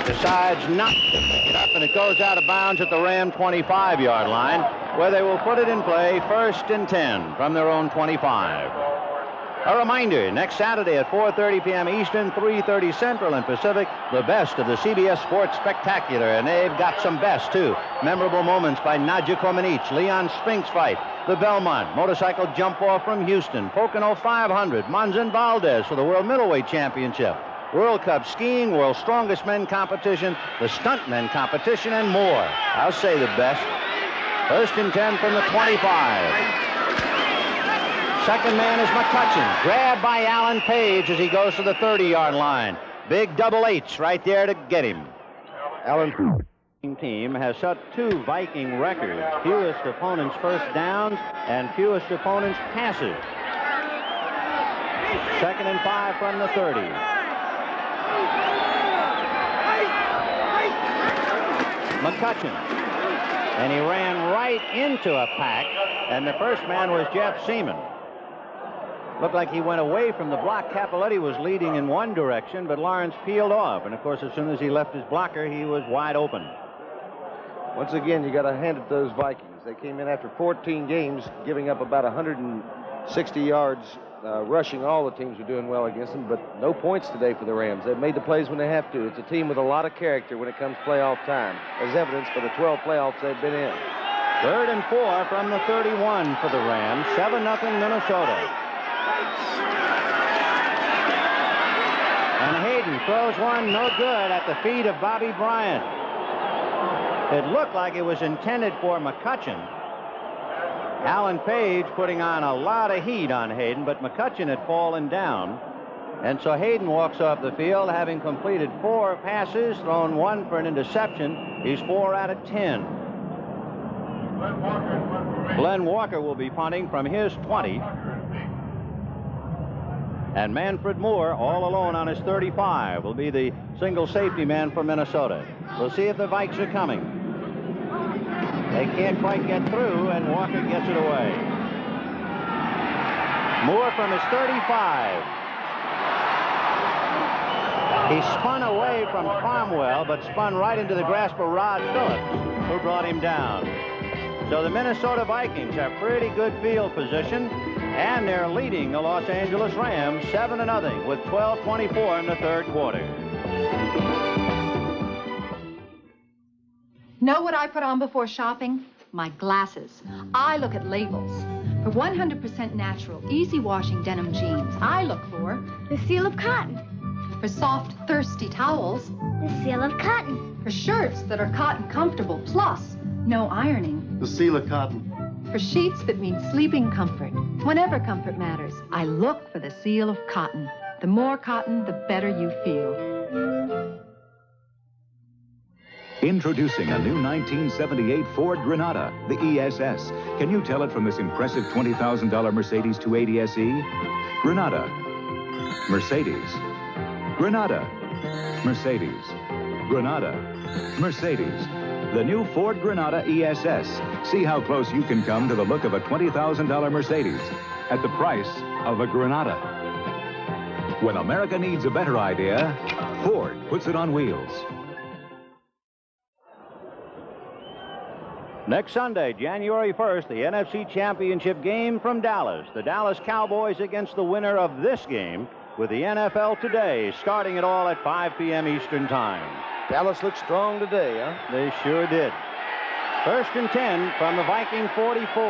decides not to pick it up, and it goes out of bounds at the Ram 25-yard line, where they will put it in play 1st and 10 from their own 25. A reminder, next Saturday at 4:30 p.m. Eastern, 3:30 Central and Pacific, the best of the CBS Sports Spectacular, and they've got some best, too. Memorable moments by Nadja Comaneci, Leon Spinks fight, the Belmont motorcycle jump-off from Houston, Pocono 500, Monzon Valdez for the World Middleweight Championship, World Cup skiing, World's Strongest Men competition, the Stuntmen competition, and more. I'll say the best. 1st and 10 from the 25. Second man is McCutcheon, grabbed by Alan Page as he goes to the 30-yard line. Big double H right there to get him. Alan team has set 2 Viking records, fewest opponents' first downs and fewest opponents' passes. 2nd and 5 from the 30. McCutcheon, and he ran right into a pack, and the first man was Jeff Seaman. Looked like he went away from the block. Capoletti was leading in one direction, but Lawrence peeled off. And, of course, as soon as he left his blocker, he was wide open. Once again, you got to hand it to those Vikings. They came in after 14 games, giving up about 160 yards, rushing. All the teams were doing well against them, but no points today for the Rams. They've made the plays when they have to. It's a team with a lot of character when it comes playoff time, as evidenced by the 12 playoffs they've been in. 3rd and 4 from the 31 for the Rams. 7-0 Minnesota. And Hayden throws one no good at the feet of Bobby Bryant. It looked like it was intended for McCutcheon. Alan Page putting on a lot of heat on Hayden, but McCutcheon had fallen down. And so Hayden walks off the field having completed 4 passes, thrown 1 for an interception. He's 4 out of 10. Glenn Walker will be punting from his 20. And Manfred Moore, all alone on his 35, will be the single safety man for Minnesota. We'll see if the Vikes are coming. They can't quite get through, and Walker gets it away. Moore from his 35. He spun away from Cromwell, but spun right into the grasp of Rod Phillips, who brought him down. So the Minnesota Vikings have pretty good field position, and they're leading the Los Angeles Rams 7-0 with 12:24 in the 3rd quarter. Know what I put on before shopping? My glasses. I look at labels. For 100% natural, easy washing denim jeans, I look for the seal of cotton. For soft, thirsty towels, the seal of cotton. For shirts that are cotton comfortable, plus no ironing, the seal of cotton. For sheets that mean sleeping comfort, whenever comfort matters, I look for the seal of cotton. The more cotton, the better you feel. Introducing a new 1978 Ford Granada, the ESS. Can you tell it from this impressive $20,000 Mercedes 280 SE? Granada. Mercedes. Granada. Mercedes. Granada. Mercedes. The new Ford Granada ESS. See how close you can come to the look of a $20,000 Mercedes at the price of a Granada. When America needs a better idea, Ford puts it on wheels. Next Sunday, January 1st, the NFC Championship game from Dallas. The Dallas Cowboys against the winner of this game with the NFL Today, starting it all at 5 p.m. Eastern Time. Dallas looked strong today, huh? They sure did. 1st and 10 from the Viking 44.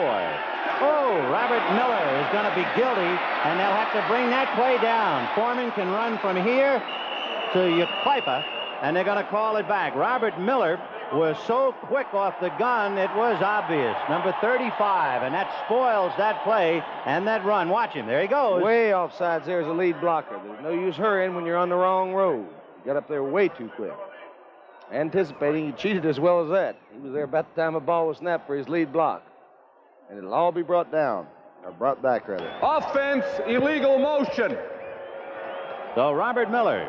Oh, Robert Miller is going to be guilty, and they'll have to bring that play down. Foreman can run from here to Yucaipa, and they're going to call it back. Robert Miller was so quick off the gun, it was obvious. Number 35, and that spoils that play and that run. Watch him. There he goes. Way offsides there as a lead blocker. There's no use hurrying when you're on the wrong road. He got up there way too quick. Anticipating, he cheated as well as that. He was there about the time the ball was snapped for his lead block. And it'll all be brought down, or brought back, rather. Offense, illegal motion. So Robert Miller,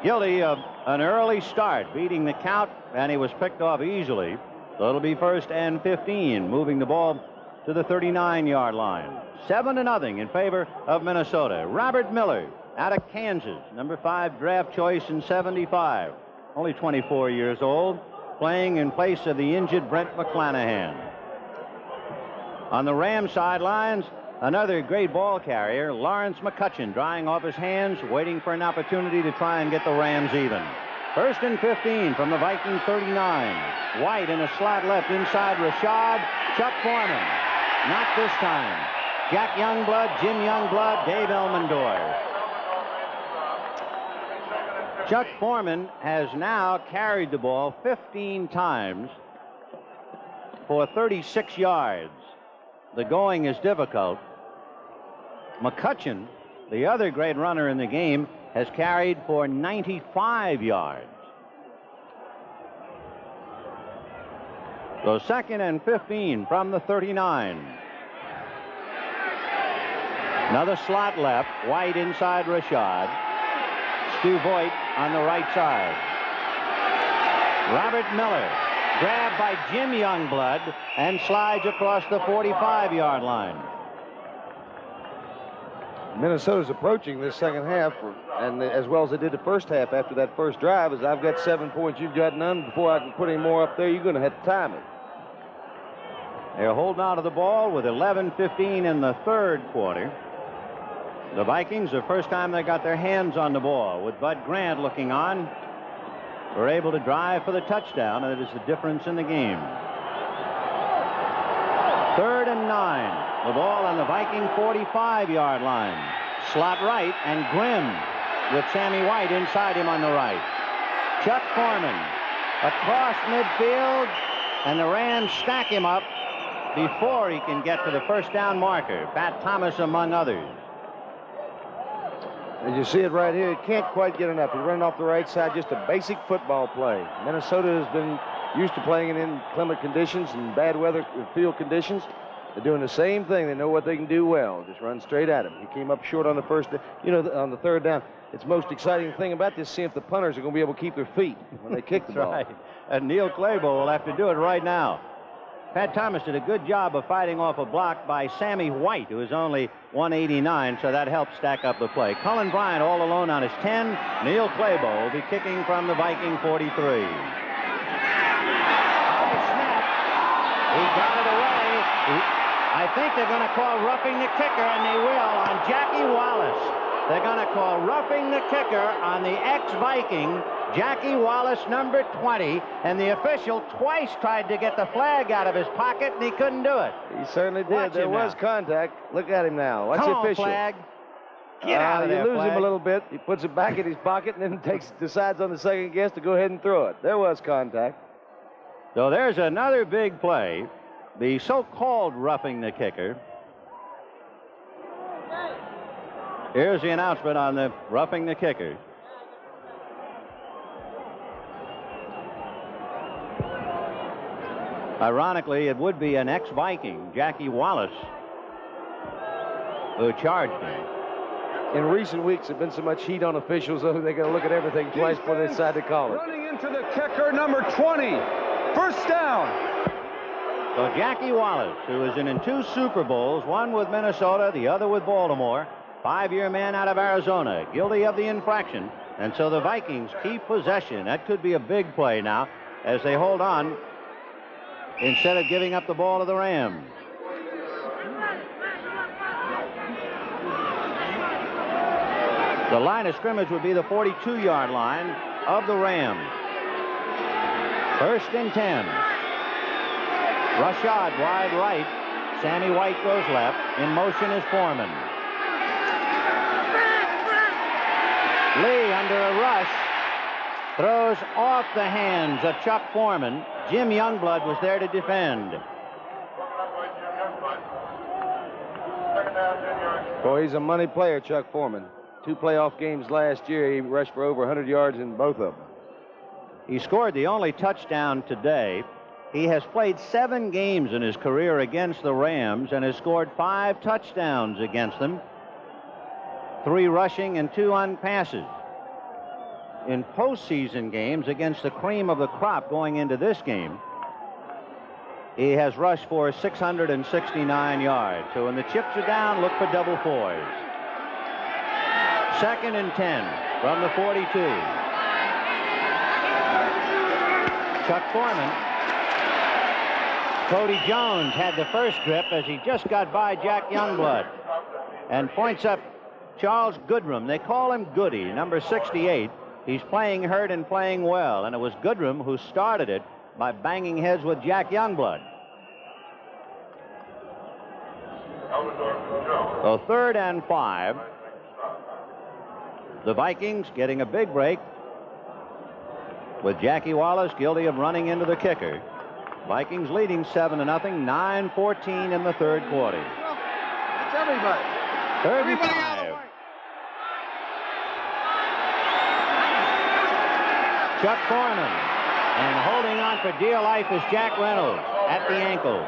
guilty of an early start, beating the count, and he was picked off easily. So it'll be 1st and 15, moving the ball to the 39-yard line. 7-0 in favor of Minnesota. Robert Miller out of Kansas, number 5 draft choice in 75. Only 24 years old, playing in place of the injured Brent McClanahan. On the Rams sidelines, another great ball carrier, Lawrence McCutcheon, drying off his hands, waiting for an opportunity to try and get the Rams even. 1st and 15 from the Viking 39. White in a slot left inside Rashad. Chuck Foreman. Not this time. Jack Youngblood, Jim Youngblood, Dave Elmendorf. Chuck Foreman has now carried the ball 15 times for 36 yards. The going is difficult. McCutcheon, the other great runner in the game, has carried for 95 yards. So 2nd and 15 from the 39. Another slot left. White inside Rashad. Stu Voigt on the right side. Robert Miller grabbed by Jim Youngblood and slides across the 45-yard line. Minnesota's approaching this second half, and as well as they did the first half after that first drive, is I've got 7 points, you've got none. Before I can put any more up there, you're going to have to time it. They're holding on to the ball with 11:15 in the 3rd quarter. The Vikings, the first time they got their hands on the ball, with Bud Grant looking on, were able to drive for the touchdown, and it is the difference in the game. 3rd and 9. The ball on the Viking 45-yard line. Slot right, and Grimm with Sammy White inside him on the right. Chuck Foreman across midfield, and the Rams stack him up before he can get to the first down marker. Pat Thomas among others. As you see it right here, it can't quite get enough. He's running off the right side, just a basic football play. Minnesota has been used to playing in inclement conditions and bad weather field conditions. They're doing the same thing. They know what they can do well. Just run straight at him. He came up short on the first, on the 3rd down. It's the most exciting thing about this, seeing if the punters are going to be able to keep their feet when they kick the ball. Right. And Neil Claybo will have to do it right now. Pat Thomas did a good job of fighting off a block by Sammy White, who is only 189, so that helps stack up the play. Cullen Bryant all alone on his 10. Neil Claybo will be kicking from the Viking 43. Snap. He got it away. I think they're going to call roughing the kicker, and they will, on Jackie Wallace. They're going to call roughing the kicker on the ex-Viking, Jackie Wallace, number 20, and the official twice tried to get the flag out of his pocket, and he couldn't do it. He certainly did. There was contact. Look at him now. Watch the official. Flag. Get out of there, You lose flag. him a little bit. He puts it back in his pocket and then decides on the second guess to go ahead and throw it. There was contact. So there's another big play. The so-called roughing the kicker. Here's the announcement on the roughing the kicker. Ironically, it would be an ex-Viking, Jackie Wallace, who charged him. In recent weeks, there's been so much heat on officials, though, they got to look at everything twice before they decide to call it. Running into the kicker, number 20. First down. So Jackie Wallace, who is in 2 Super Bowls, one with Minnesota, the other with Baltimore, 5-year man out of Arizona, guilty of the infraction. And so the Vikings keep possession. That could be a big play now as they hold on instead of giving up the ball to the Rams. The line of scrimmage would be the 42-yard line of the Rams. 1st and 10. Rashad wide right. Sammy White goes left. In motion is Foreman. Lee under a rush. Throws off the hands of Chuck Foreman. Jim Youngblood was there to defend. Boy, he's a money player, Chuck Foreman. 2 playoff games last year. He rushed for over 100 yards in both of them. He scored the only touchdown today. He has played 7 games in his career against the Rams and has scored 5 touchdowns against them. 3 rushing and 2 on passes. In postseason games against the cream of the crop going into this game, he has rushed for 669 yards. So when the chips are down, look for double 4s. 2nd and 10 from the 42. Chuck Foreman. Cody Jones had the first grip as he just got by Jack Youngblood and points up Charles Goodrum. They call him Goody, number 68. He's playing hurt and playing well, and it was Goodrum who started it by banging heads with Jack Youngblood. So 3rd and 5. The Vikings getting a big break with Jackie Wallace guilty of running into the kicker. Vikings leading 7-0, 9-14 in the 3rd quarter. That's everybody. 35. Chuck Foreman. And holding on for dear life is Jack Reynolds at the ankle.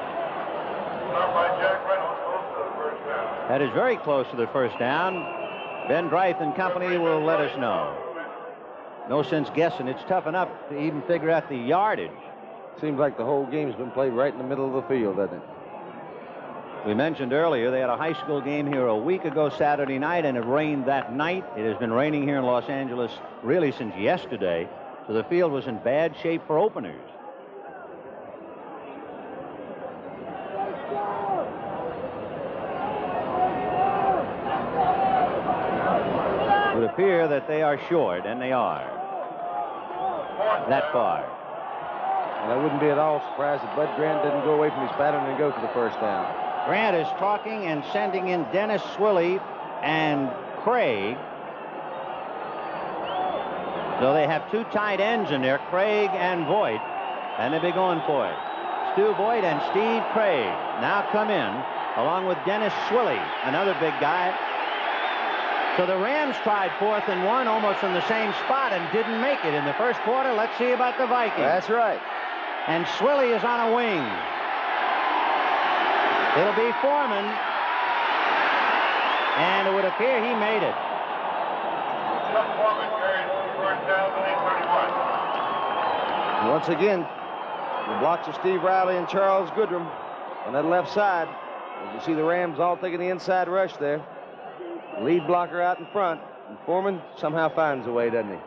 That is very close to the first down. Ben Dreith and company will let us know. No sense guessing. It's tough enough to even figure out the yardage. Seems like the whole game's been played right in the middle of the field, doesn't it? We mentioned earlier they had a high school game here a week ago Saturday night, and it rained that night. It has been raining here in Los Angeles really since yesterday, so the field was in bad shape for openers. It would appear that they are short, and they are. That far. And I wouldn't be at all surprised if Bud Grant didn't go away from his pattern and go for the first down. Grant is talking and sending in Dennis Swilley and Craig. So they have 2 tight ends in there, Craig and Voigt, and they'll be going for it. Stu Voigt and Steve Craig now come in, along with Dennis Swilley, another big guy. So the Rams tried 4th and 1 almost in the same spot and didn't make it in the first quarter. Let's see about the Vikings. That's right. And Swilley is on a wing. It'll be Foreman. And it would appear he made it. Once again, the blocks of Steve Riley and Charles Goodrum on that left side. As you see the Rams all taking the inside rush there. Lead blocker out in front. And Foreman somehow finds a way, doesn't he?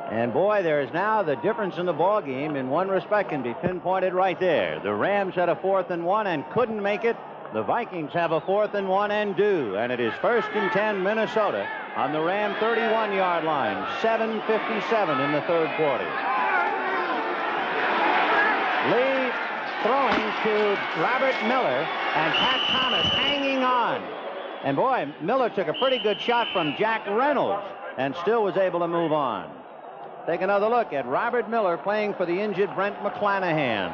And boy, there is now the difference in the ball game in one respect can be pinpointed right there. The Rams had a 4th and 1 and couldn't make it. The Vikings have a 4th and 1 and do. And it is 1st and 10 Minnesota on the Ram 31-yard line. 7:57 in the 3rd quarter. Lee throwing to Robert Miller and Pat Thomas hanging on. And boy, Miller took a pretty good shot from Jack Reynolds and still was able to move on. Take another look at Robert Miller playing for the injured Brent McClanahan.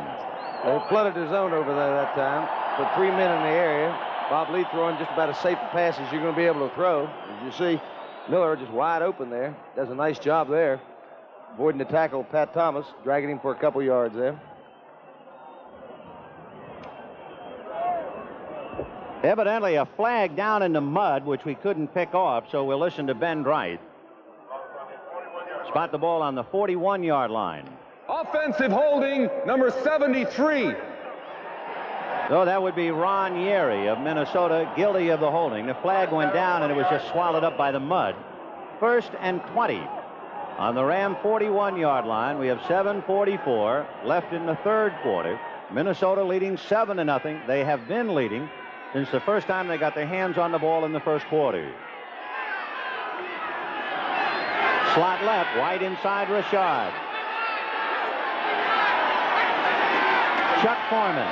They flooded his zone over there that time. Put 3 men in the area. Bob Lee throwing just about as safe a pass as you're going to be able to throw. As you see, Miller just wide open there. Does a nice job there. Avoiding the tackle, Pat Thomas, dragging him for a couple yards there. Evidently a flag down in the mud, which we couldn't pick off, so we'll listen to Ben Wright. Spot the ball on the 41-yard line. Offensive holding, number 73. So that would be Ron Yeri of Minnesota, guilty of the holding. The flag went down, and it was just swallowed up by the mud. 1st and 20 on the Ram 41-yard line. We have 7:44 left in the 3rd quarter. Minnesota leading 7-0. They have been leading since the first time they got their hands on the ball in the 1st quarter. Slot left, White inside Richard. Chuck Foreman.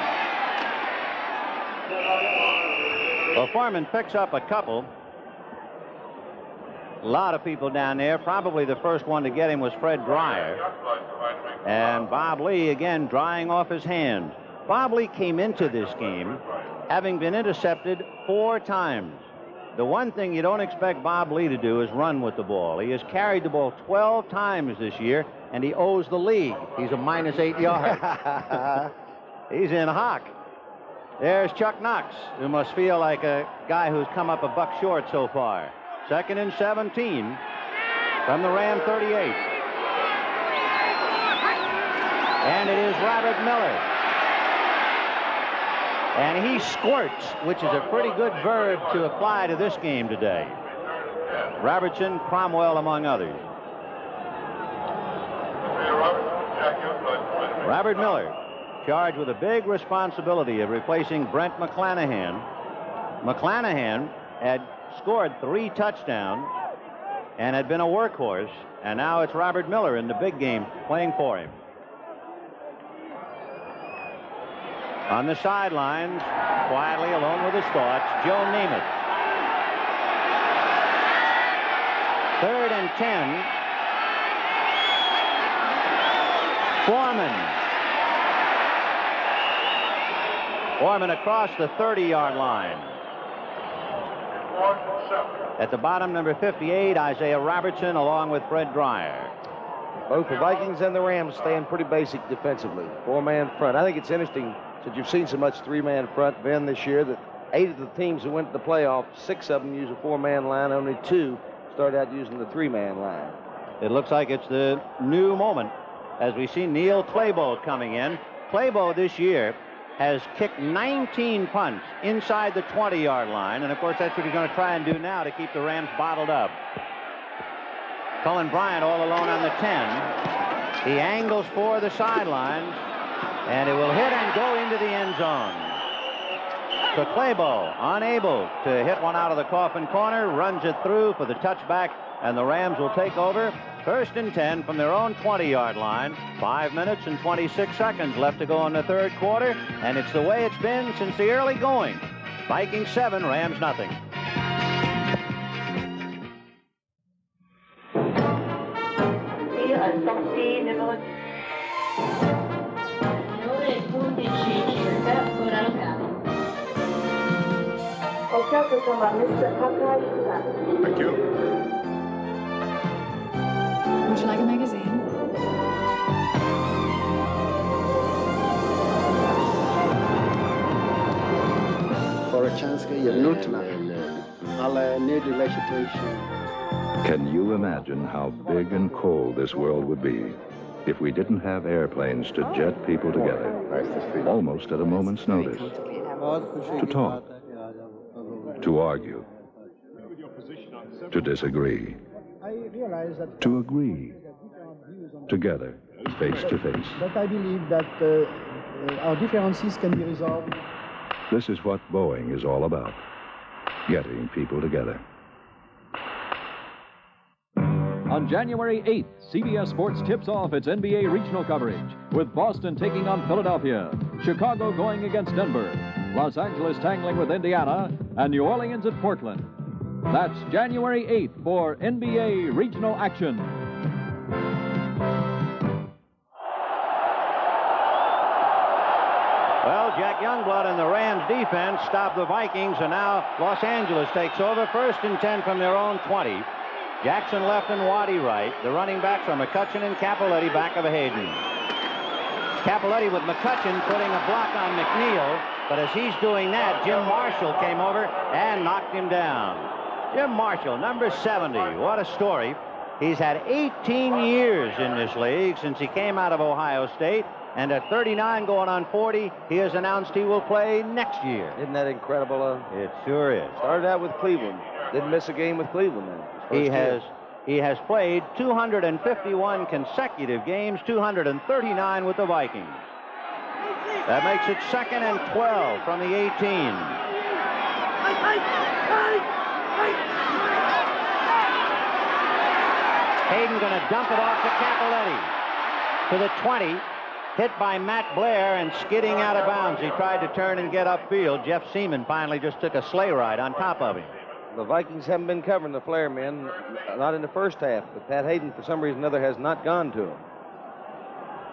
Well, Foreman picks up a couple. A lot of people down there. Probably the first one to get him was Fred Dreyer. And Bob Lee again drying off his hands. Bob Lee came into this game having been intercepted 4 times. The one thing you don't expect Bob Lee to do is run with the ball. He has carried the ball 12 times this year, and he owes the league. He's a -8 yards. He's in hock. There's Chuck Knox, who must feel like a guy who's come up a buck short so far. 2nd and 17 from the Ram 38. And it is Robert Miller. And he squirts, which is a pretty good verb to apply to this game today. Robertson, Cromwell, among others. Robert Miller, charged with a big responsibility of replacing Brent McClanahan. McClanahan had scored 3 touchdowns and had been a workhorse, and now it's Robert Miller in the big game playing for him. On the sidelines, quietly alone with his thoughts, Joe Namath. 3rd and 10. Foreman. Foreman across the 30-yard line. At the bottom, number 58, Isaiah Robertson, along with Fred Dreyer. Both the Vikings and the Rams staying pretty basic defensively. 4-man front. I think it's interesting, since you've seen so much 3-man front, Ben, this year, that 8 of the teams who went to the playoffs, 6 of them use a 4-man line. Only 2 started out using the 3-man line. It looks like it's the new moment as we see Neil Claybo coming in. Claybo this year has kicked 19 punts inside the 20-yard line, and of course that's what he's going to try and do now to keep the Rams bottled up. Cullen Bryant all alone on the 10. He angles for the sidelines, and it will hit and go into the end zone. So Claybo, unable to hit one out of the coffin corner, runs it through for the touchback, and the Rams will take over. 1st and 10 from their own 20-yard line. 5 minutes and 26 seconds left to go in the 3rd quarter, and it's the way it's been since the early going. Vikings 7, Rams nothing. Thank you. Would you like a magazine? Can you imagine how big and cold this world would be if we didn't have airplanes to jet people together, almost at a moment's notice, to talk, to argue, to disagree, to agree, together, face to face. But I believe that our differences can be resolved. This is what Boeing is all about, getting people together. On January 8th, CBS Sports tips off its NBA regional coverage, with Boston taking on Philadelphia, Chicago going against Denver, Los Angeles tangling with Indiana, and New Orleans at Portland. That's January 8th for NBA regional action. Well, Jack Youngblood and the Rams defense stopped the Vikings, and now Los Angeles takes over. 1st and 10 from their own 20. Jackson left and Waddy right. The running backs are McCutcheon and Capoletti back of Hayden. Capoletti with McCutcheon putting a block on McNeil. But as he's doing that, Jim Marshall came over and knocked him down. Jim Marshall, number 70. What a story. He's had 18 years in this league since he came out of Ohio State. And at 39 going on 40, he has announced he will play next year. Isn't that incredible? It sure is. Started out with Cleveland. Didn't miss a game with Cleveland then. He has played 251 consecutive games, 239 with the Vikings. That makes it 2nd and 12 from the 18. Hayden going to dump it off to Capoletti. To the 20. Hit by Matt Blair and skidding out of bounds. He tried to turn and get upfield. Jeff Seaman finally just took a sleigh ride on top of him. The Vikings haven't been covering the Flair men, not in the first half, but Pat Hayden, for some reason or other, has not gone to him.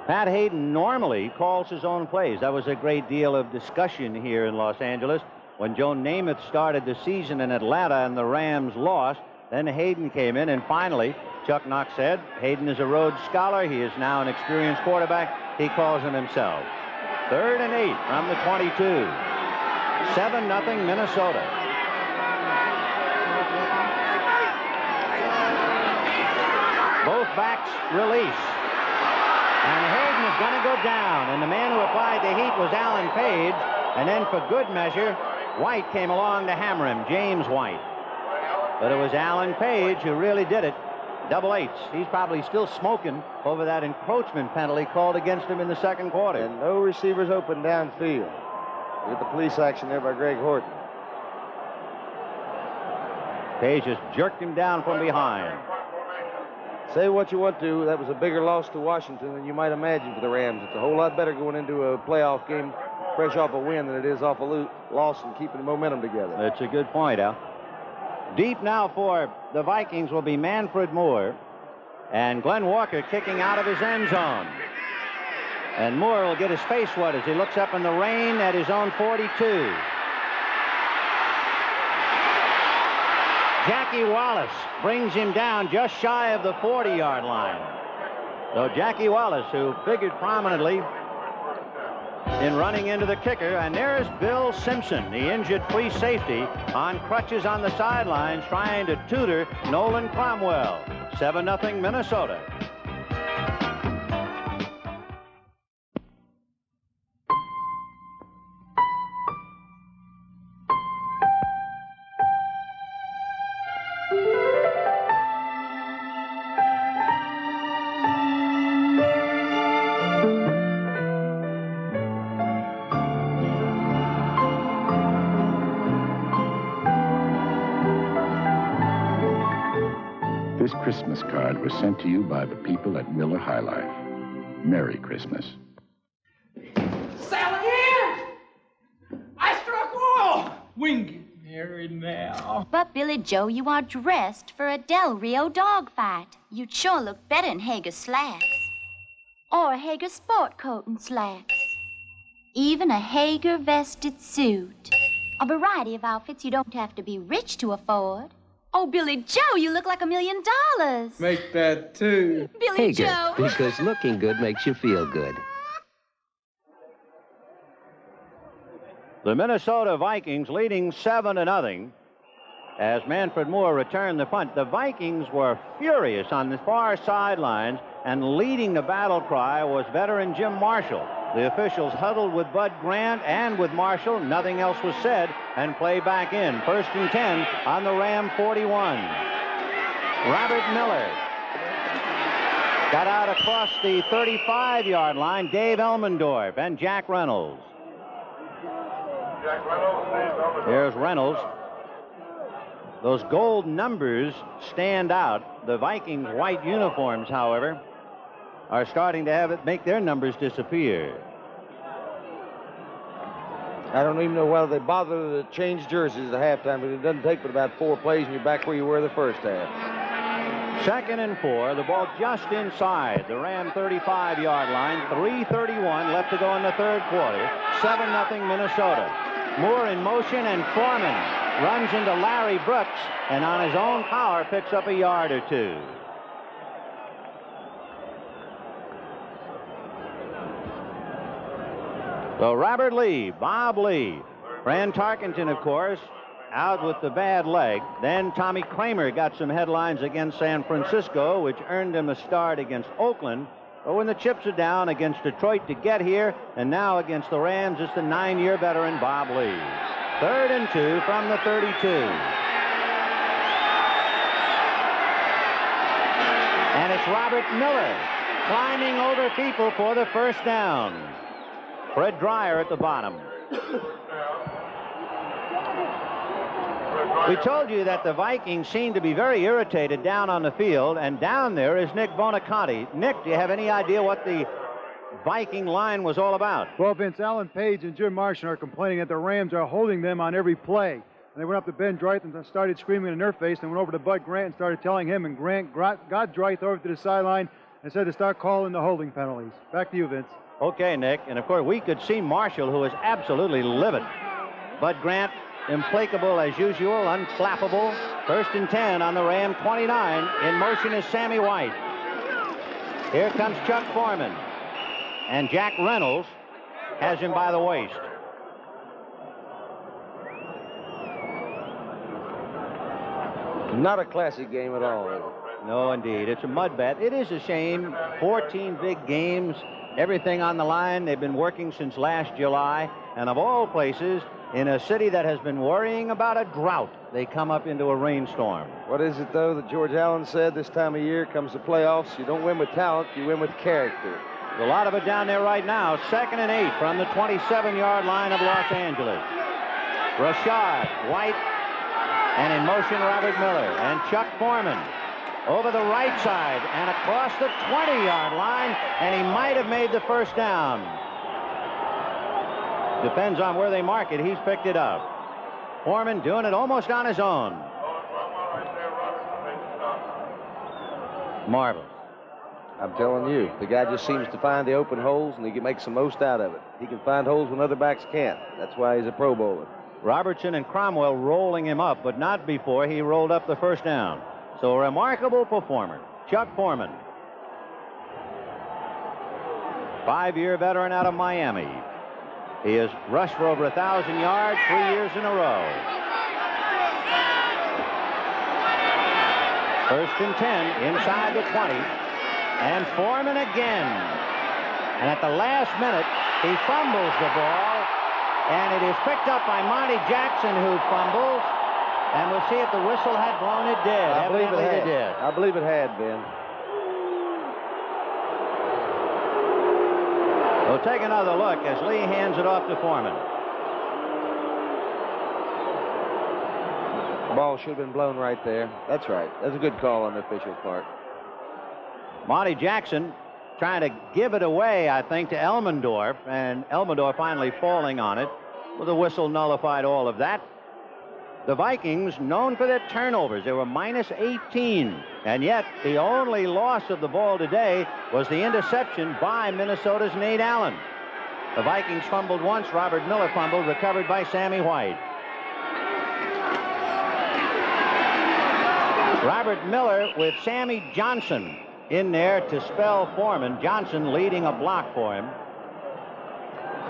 Pat Hayden normally calls his own plays. That was a great deal of discussion here in Los Angeles. When Joe Namath started the season in Atlanta and the Rams lost, then Hayden came in, and finally, Chuck Knox said, Hayden is a Rhodes Scholar. He is now an experienced quarterback. He calls him himself. 3rd and 8 from the 22. 7-0 Minnesota. Both backs release. And Hayden is going to go down. And the man who applied the heat was Alan Page. And then for good measure, White came along to hammer him, James White. But it was Alan Page who really did it. Double eights. He's probably still smoking over that encroachment penalty called against him in the second quarter. And no receivers open downfield. With the police action there by Greg Horton. Page just jerked him down from behind. Say what you want to, that was a bigger loss to Washington than you might imagine for the Rams. It's a whole lot better going into a playoff game fresh off a win than it is off a loss and keeping the momentum together. That's a good point, Al. Deep now for the Vikings will be Manfred Moore, and Glenn Walker kicking out of his end zone. And Moore will get his face wet as he looks up in the rain at his own 42. Jackie Wallace brings him down just shy of the 40-yard line. So Jackie Wallace, who figured prominently in running into the kicker, and there's Bill Simpson, the injured free safety, on crutches on the sidelines trying to tutor Nolan Cromwell. 7-0 Minnesota. This Christmas card was sent to you by the people at Miller High Life. Merry Christmas. Sell again! I struck oil! We can get married now. But, Billy Joe, you are dressed for a Del Rio dog fight. You'd sure look better in Hager's slacks. Or a Hager sport coat and slacks. Even a Hager vested suit. A variety of outfits you don't have to be rich to afford. Oh, Billy Joe, you look like $1 million. Make that two. Billy Joe. Because looking good makes you feel good. The Minnesota Vikings leading 7-0 as Manfred Moore returned the punt. The Vikings were furious on the far sidelines, and leading the battle cry was veteran Jim Marshall. The officials huddled with Bud Grant and with Marshall. Nothing else was said, and play back in. 1st and 10 on the Ram 41. Robert Miller got out across the 35-yard line. Dave Elmendorf and Jack Reynolds. Here's Reynolds. Those gold numbers stand out. The Vikings' white uniforms, however, are starting to make their numbers disappear. I don't even know whether they bother to change jerseys at halftime, but it doesn't take but about 4 plays and you're back where you were the first half. 2nd and 4, the ball just inside the Ram 35-yard line. 3:31 left to go in the third quarter. 7-0 Minnesota. Moore in motion, and Foreman runs into Larry Brooks, and on his own power picks up a yard or two. So Robert Lee, Bob Lee, Fran Tarkenton, of course, out with the bad leg. Then Tommy Kramer got some headlines against San Francisco, which earned him a start against Oakland. But when the chips are down against Detroit to get here, and now against the Rams, it's the 9-year veteran Bob Lee. 3rd and 2 from the 32. And it's Robert Miller climbing over people for the first down. Fred Dreyer at the bottom. We told you that the Vikings seem to be very irritated down on the field, and down there is Nick Bonaconti. Nick, do you have any idea what the Viking line was all about? Well, Vince, Alan Page and Jim Martian are complaining that the Rams are holding them on every play. And they went up to Ben Dreith and started screaming in their face, and went over to Bud Grant and started telling him, and Grant got Dreith over to the sideline and said to start calling the holding penalties. Back to you, Vince. Okay, Nick. And, of course, we could see Marshall, who is absolutely livid. Bud Grant, implacable as usual, unflappable. 1st and 10 on the Ram 29. In motion is Sammy White. Here comes Chuck Foreman. And Jack Reynolds has him by the waist. Not a classic game at all, is it? No, indeed. It's a mud bat. It is a shame. 14 big games, everything on the line. They've been working since last July. And of all places, in a city that has been worrying about a drought, they come up into a rainstorm. What is it, though, that George Allen said this time of year comes the playoffs? You don't win with talent, you win with character. A lot of it down there right now. 2nd and 8 from the 27-yard line of Los Angeles. Rashad, White, and in motion Robert Miller. And Chuck Foreman over the right side and across the 20-yard line, and he might have made the first down. Depends on where they mark it. He's picked it up. Foreman doing it almost on his own. Marvelous. I'm telling you, the guy just seems to find the open holes, and he makes the most out of it. He can find holes when other backs can't. That's why he's a Pro Bowler. Robertson and Cromwell rolling him up, but not before he rolled up the first down. So a remarkable performer, Chuck Foreman. 5-year veteran out of Miami. He has rushed for over 1,000 yards 3 years in a row. 1st and 10 inside the 20. And Foreman again. And at the last minute, he fumbles the ball. And it is picked up by Monty Jackson, who fumbles. And we'll see if the whistle had blown it dead. I believe it had. Did. I believe it had, Ben. We'll take another look as Lee hands it off to Foreman. The ball should have been blown right there. That's right. That's a good call on the official's part. Monty Jackson trying to give it away, I think, to Elmendorf, and Elmendorf finally falling on it. Well, the whistle nullified all of that. The Vikings, known for their turnovers, they were minus 18. And yet, the only loss of the ball today was the interception by Minnesota's Nate Allen. The Vikings fumbled once. Robert Miller fumbled, recovered by Sammy White. Robert Miller with Sammy Johnson in there to spell Foreman. Johnson leading a block for him.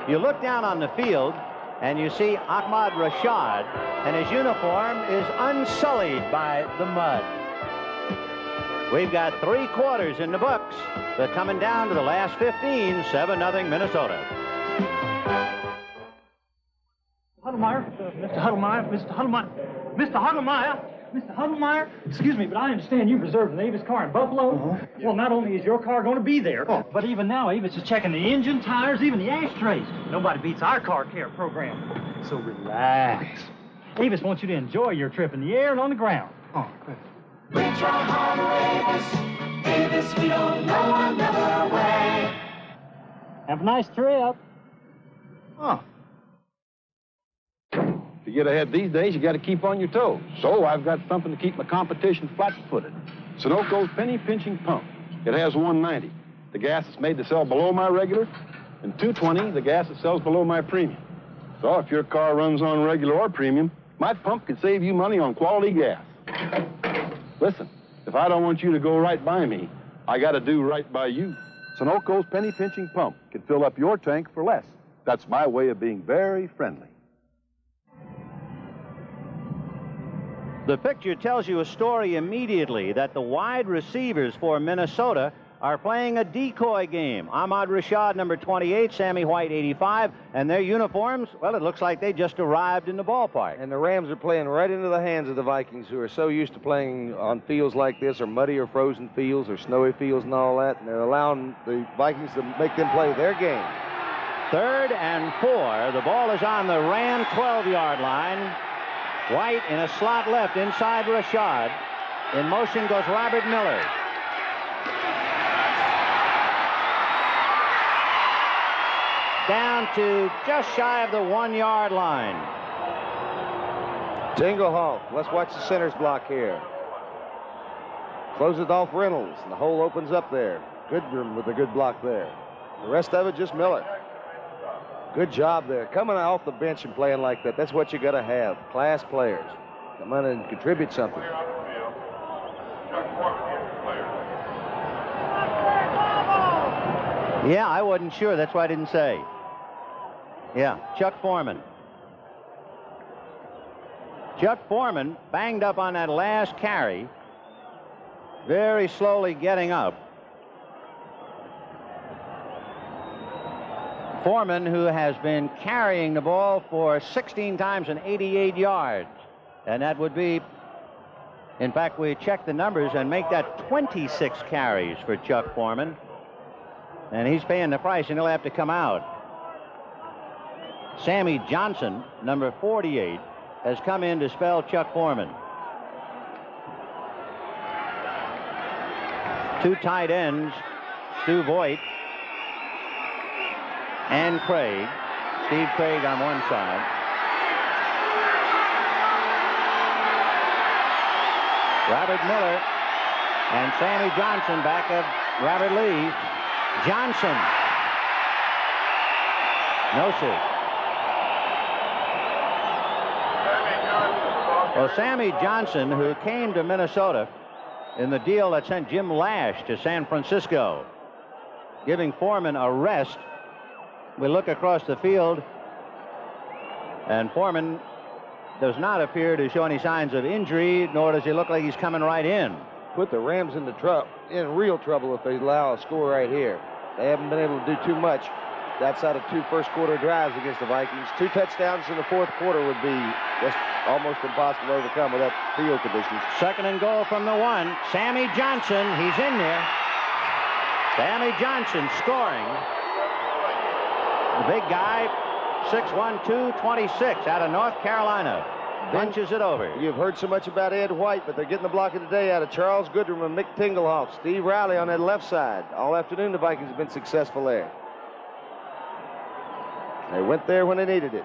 You look down on the field, and you see Ahmad Rashad, and his uniform is unsullied by the mud. We've got 3 quarters in the books. They're coming down to the last 15, 7-0 Minnesota. Huddlemeyer, Mr. Huddlemeyer, Mr. Huddlemeyer, Mr. Huddlemeyer, Mr. Huddlemeyer, excuse me, but I understand you've reserved an Avis car in Buffalo. Well, not only is your car going to be there, but even now Avis is checking the engine, tires, even the ashtrays. Nobody beats our car care program. So relax. Avis wants you to enjoy your trip in the air and on the ground. Oh, good. We try hard, Avis, we don't know another way. Have a nice trip. Huh. To get ahead these days, you got to keep on your toes. So I've got something to keep my competition flat-footed. Sunoco's penny pinching pump. It has 190. The gas is made to sell below my regular, and 220, the gas that sells below my premium. So if your car runs on regular or premium, my pump could save you money on quality gas. Listen, if I don't want you to go right by me, I got to do right by you. Sunoco's penny pinching pump can fill up your tank for less That's my way of being very friendly. The picture tells you a story immediately that the wide receivers for Minnesota are playing a decoy game. Ahmad Rashad, number 28, Sammy White, 85, and their uniforms, well, it looks like they just arrived in the ballpark. And the Rams are playing right into the hands of the Vikings, who are so used to playing on fields like this, or muddy or frozen fields, or snowy fields and all that, and they're allowing the Vikings to make them play their game. 3rd and 4. The ball is on the Ram 12-yard line. White in a slot left inside Rashad. In motion goes Robert Miller. Down to just shy of the 1-yard line. Tingelhoff. Let's watch the center's block here. Closes off Reynolds, and the hole opens up there. Goodrum with a good block there. The rest of it just Miller. Good job there. Coming off the bench and playing like that, that's what you got to have. Class players. Come on and contribute something. Yeah, I wasn't sure. That's why I didn't say. Yeah, Chuck Foreman. Chuck Foreman banged up on that last carry. Very slowly getting up. Foreman, who has been carrying the ball for 16 times and 88 yards. And that would be, in fact, we check the numbers and make that 26 carries for Chuck Foreman. And he's paying the price, and he'll have to come out. Sammy Johnson, number 48, has come in to spell Chuck Foreman. 2 tight ends, Stu Voigt and Craig. Steve Craig on one side. Robert Miller and Sammy Johnson back of Robert Lee. Johnson. No see. Well, Sammy Johnson, who came to Minnesota in the deal that sent Jim Lash to San Francisco, giving Foreman a rest. We look across the field, and Foreman does not appear to show any signs of injury, nor does he look like he's coming right in. Put the Rams in real trouble if they allow a score right here. They haven't been able to do too much outside of 2 first-quarter drives against the Vikings. 2 touchdowns in the 4th quarter would be just almost impossible to overcome with that field conditions. 2nd and goal from the 1. Sammy Johnson, he's in there. Sammy Johnson scoring. The big guy, 6'1", 226, out of North Carolina. Bunches it over. You've heard so much about Ed White, but they're getting the block of the day out of Charles Goodrum and Mick Tingelhoff. Steve Riley on that left side. All afternoon, the Vikings have been successful there. They went there when they needed it.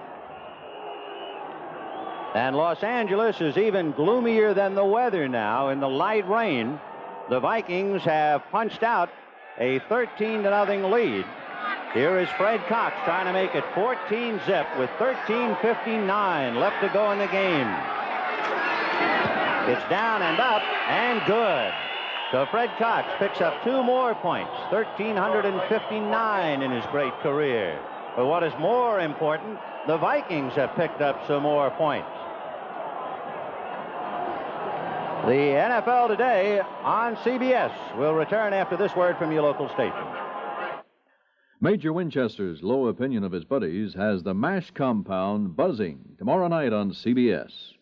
And Los Angeles is even gloomier than the weather now in the light rain. The Vikings have punched out a 13-0 lead. Here is Fred Cox trying to make it 14-zip with 13:59 left to go in the game. It's down and up and good. So Fred Cox picks up 2 more points, 1,359 in his great career. But what is more important, the Vikings have picked up some more points. The NFL Today on CBS will return after this word from your local station. Major Winchester's low opinion of his buddies has the MASH compound buzzing tomorrow night on CBS.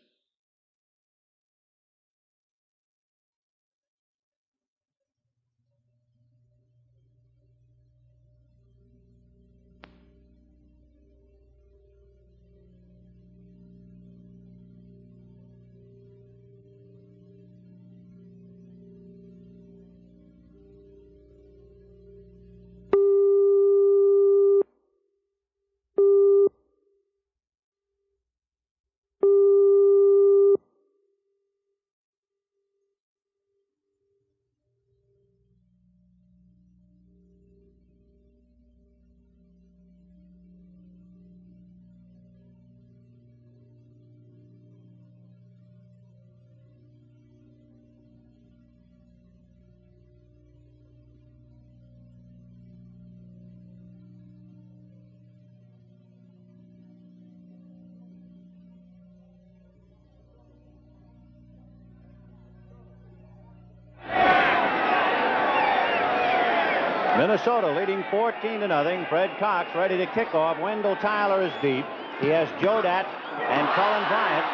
Minnesota leading 14-0. Fred Cox ready to kick off. Wendell Tyler is deep. He has Jodat and Cullen Bryant.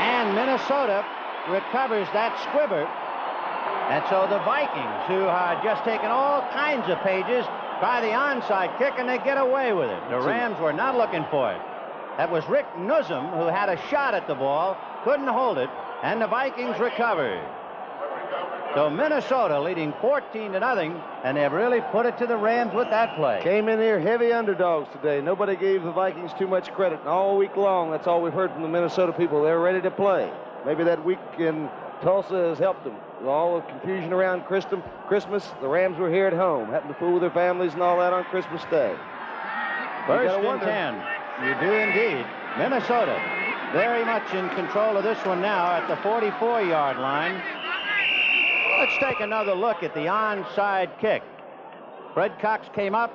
And Minnesota recovers that squibber. And so the Vikings, who had just taken all kinds of pages, try the onside kick, and they get away with it. The Rams were not looking for it. That was Rick Nuzum, who had a shot at the ball, couldn't hold it, and the Vikings recovered. So Minnesota leading 14-0, and they've really put it to the Rams with that play. Came in here heavy underdogs today. Nobody gave the Vikings too much credit. And all week long, that's all we've heard from the Minnesota people. They're ready to play. Maybe that week in Tulsa has helped them. With all the confusion around Christmas, the Rams were here at home, happened to fool with their families and all that on Christmas Day. First and 10. You do indeed. Minnesota very much in control of this one now at the 44-yard line. Let's take another look at the onside kick. Fred Cox came up,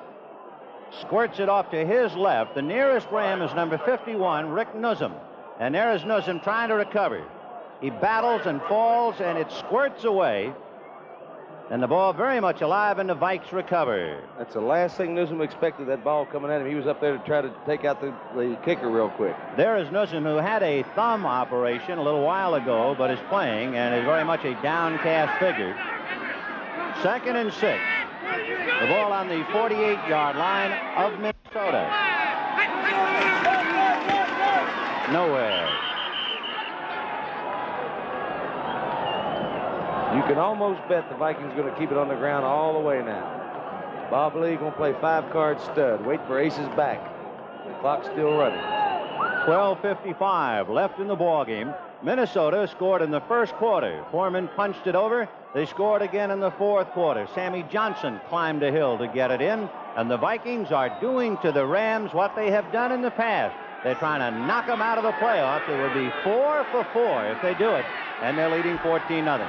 squirts it off to his left. The nearest Ram is number 51, Rick Nuzum. And there is Nuzum trying to recover. He battles and falls, and it squirts away. And the ball very much alive, and the Vikes recover. That's the last thing Nuzum expected, that ball coming at him. He was up there to try to take out the kicker real quick. There is Nuzum, who had a thumb operation a little while ago, but is playing and is very much a downcast figure. 2nd and 6. The ball on the 48-yard line of Minnesota. Nowhere. You can almost bet the Vikings are going to keep it on the ground all the way now. Bob Lee going to play 5-card stud. Wait for Ace's back. The clock's still running. 12:55 left in the ball game. Minnesota scored in the first quarter. Foreman punched it over. They scored again in the fourth quarter. Sammy Johnson climbed a hill to get it in. And the Vikings are doing to the Rams what they have done in the past. They're trying to knock them out of the playoffs. It would be 4 for 4 if they do it. And they're leading 14-0.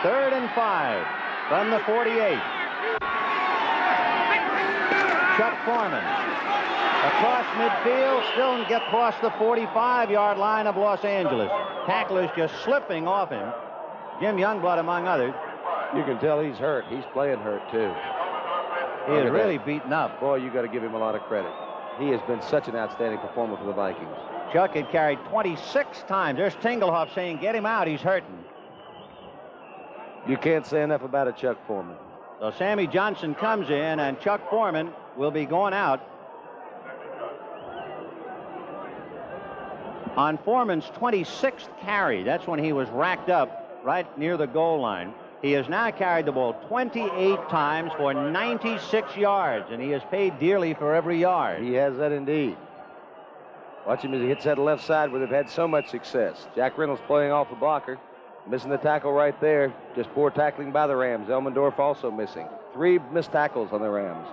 3rd and 5 from the 48. Chuck Foreman across midfield, still can get across the 45-yard line of Los Angeles. Tacklers just slipping off him. Jim Youngblood, among others. You can tell he's hurt. He's playing hurt, too. He is really beaten up. Boy, you got to give him a lot of credit. He has been such an outstanding performer for the Vikings. Chuck had carried 26 times. There's Tingelhoff saying, get him out, he's hurting. You can't say enough about it, Chuck Foreman. So Sammy Johnson comes in, and Chuck Foreman will be going out. On Foreman's 26th carry, that's when he was racked up right near the goal line. He has now carried the ball 28 times for 96 yards, and he has paid dearly for every yard. He has that indeed. Watch him as he hits that left side where they've had so much success. Jack Reynolds playing off the blocker. Missing the tackle right there. Just poor tackling by the Rams. Elmendorf also missing. 3 missed tackles on the Rams.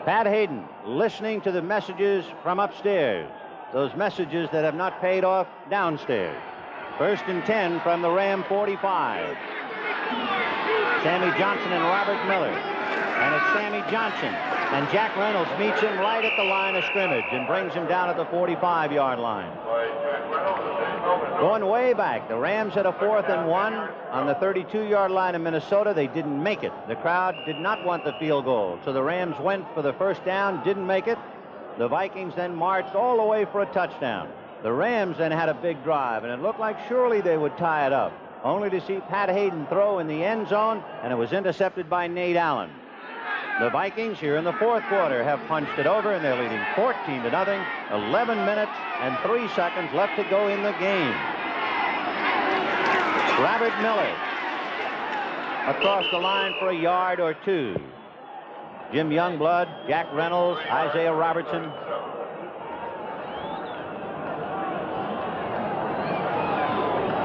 Pat Hayden listening to the messages from upstairs. Those messages that have not paid off downstairs. 1st and 10 from the Ram 45. Sammy Johnson and Robert Miller. And it's Sammy Johnson. And Jack Reynolds meets him right at the line of scrimmage and brings him down at the 45-yard line. Going way back, the Rams had a 4th and 1 on the 32-yard line of Minnesota. They didn't make it. The crowd did not want the field goal. So the Rams went for the first down, didn't make it. The Vikings then marched all the way for a touchdown. The Rams then had a big drive, and it looked like surely they would tie it up, only to see Pat Hayden throw in the end zone, and it was intercepted by Nate Allen. The Vikings here in the fourth quarter have punched it over, and they're leading 14-0. 11 minutes and 3 seconds left to go in the game. Robert Miller across the line for a yard or 2. Jim Youngblood, Jack Reynolds, Isaiah Robertson.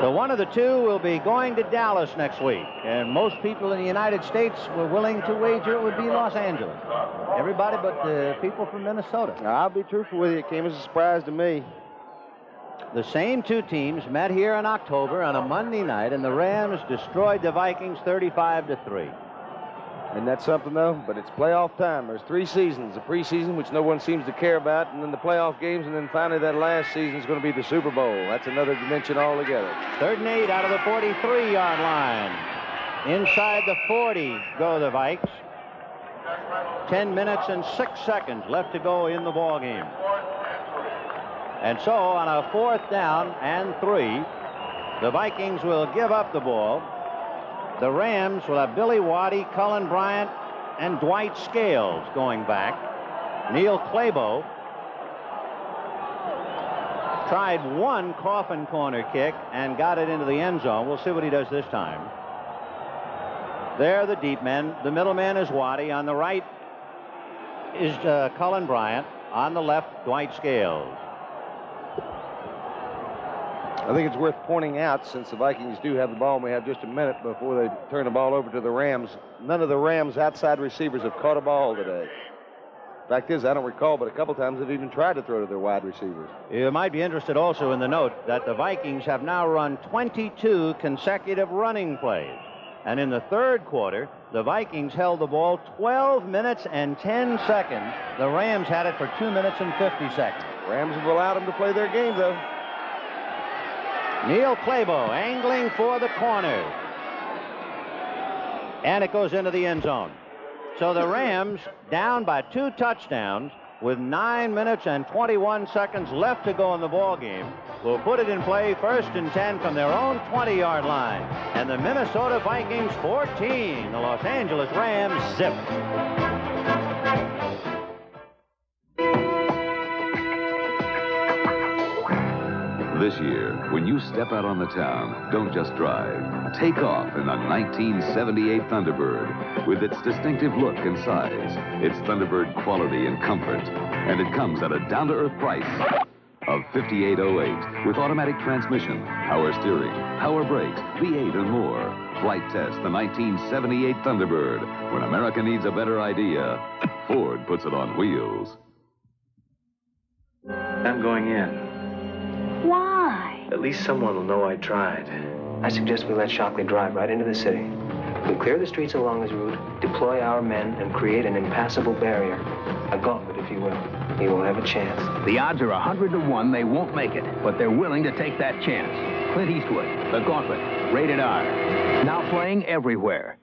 So one of the two will be going to Dallas next week. And most people in the United States were willing to wager it would be Los Angeles. Everybody but the people from Minnesota. I'll be truthful with you. It came as a surprise to me. The same two teams met here in October on a Monday night, and the Rams destroyed the Vikings 35-3. Isn't that something, though? But it's playoff time. There's 3 seasons. The preseason, which no one seems to care about, and then the playoff games, and then finally that last season is going to be the Super Bowl. That's another dimension altogether. 3rd and 8 out of the 43-yard line. Inside the 40 go the Vikes. 10 minutes and 6 seconds left to go in the ball game. And so on a 4th down and 3, the Vikings will give up the ball. The Rams will have Billy Waddy, Cullen Bryant, and Dwight Scales going back. Neil Clabo tried one coffin corner kick and got it into the end zone. We'll see what he does this time. There, the deep men. The middle man is Waddy. On the right is Cullen Bryant. On the left, Dwight Scales. I think it's worth pointing out, since the Vikings do have the ball and we have just a minute before they turn the ball over to the Rams, none of the Rams' outside receivers have caught a ball today. Fact is, I don't recall, but a couple times they've even tried to throw to their wide receivers. You might be interested also in the note that the Vikings have now run 22 consecutive running plays. And in the 3rd quarter, the Vikings held the ball 12 minutes and 10 seconds. The Rams had it for 2 minutes and 50 seconds. Rams have allowed them to play their game, though. Neil Clabo angling for the corner. And it goes into the end zone. So the Rams, down by 2 touchdowns, with 9 minutes and 21 seconds left to go in the ball game, will put it in play 1st and 10 from their own 20-yard line. And the Minnesota Vikings 14, the Los Angeles Rams 0. This year, when you step out on the town, don't just drive. Take off in the 1978 Thunderbird. With its distinctive look and size, its Thunderbird quality and comfort. And it comes at a down-to-earth price of $58.08 with automatic transmission, power steering, power brakes, V8 and more. Flight test the 1978 Thunderbird. When America needs a better idea, Ford puts it on wheels. I'm going in. Why? At least someone will know I tried. I suggest we let Shockley drive right into the city. We clear the streets along his route, deploy our men, and create an impassable barrier. A gauntlet, if you will. He won't have a chance. The odds are 100 to 1 they won't make it, but they're willing to take that chance. Clint Eastwood, The Gauntlet, rated R. Now playing everywhere.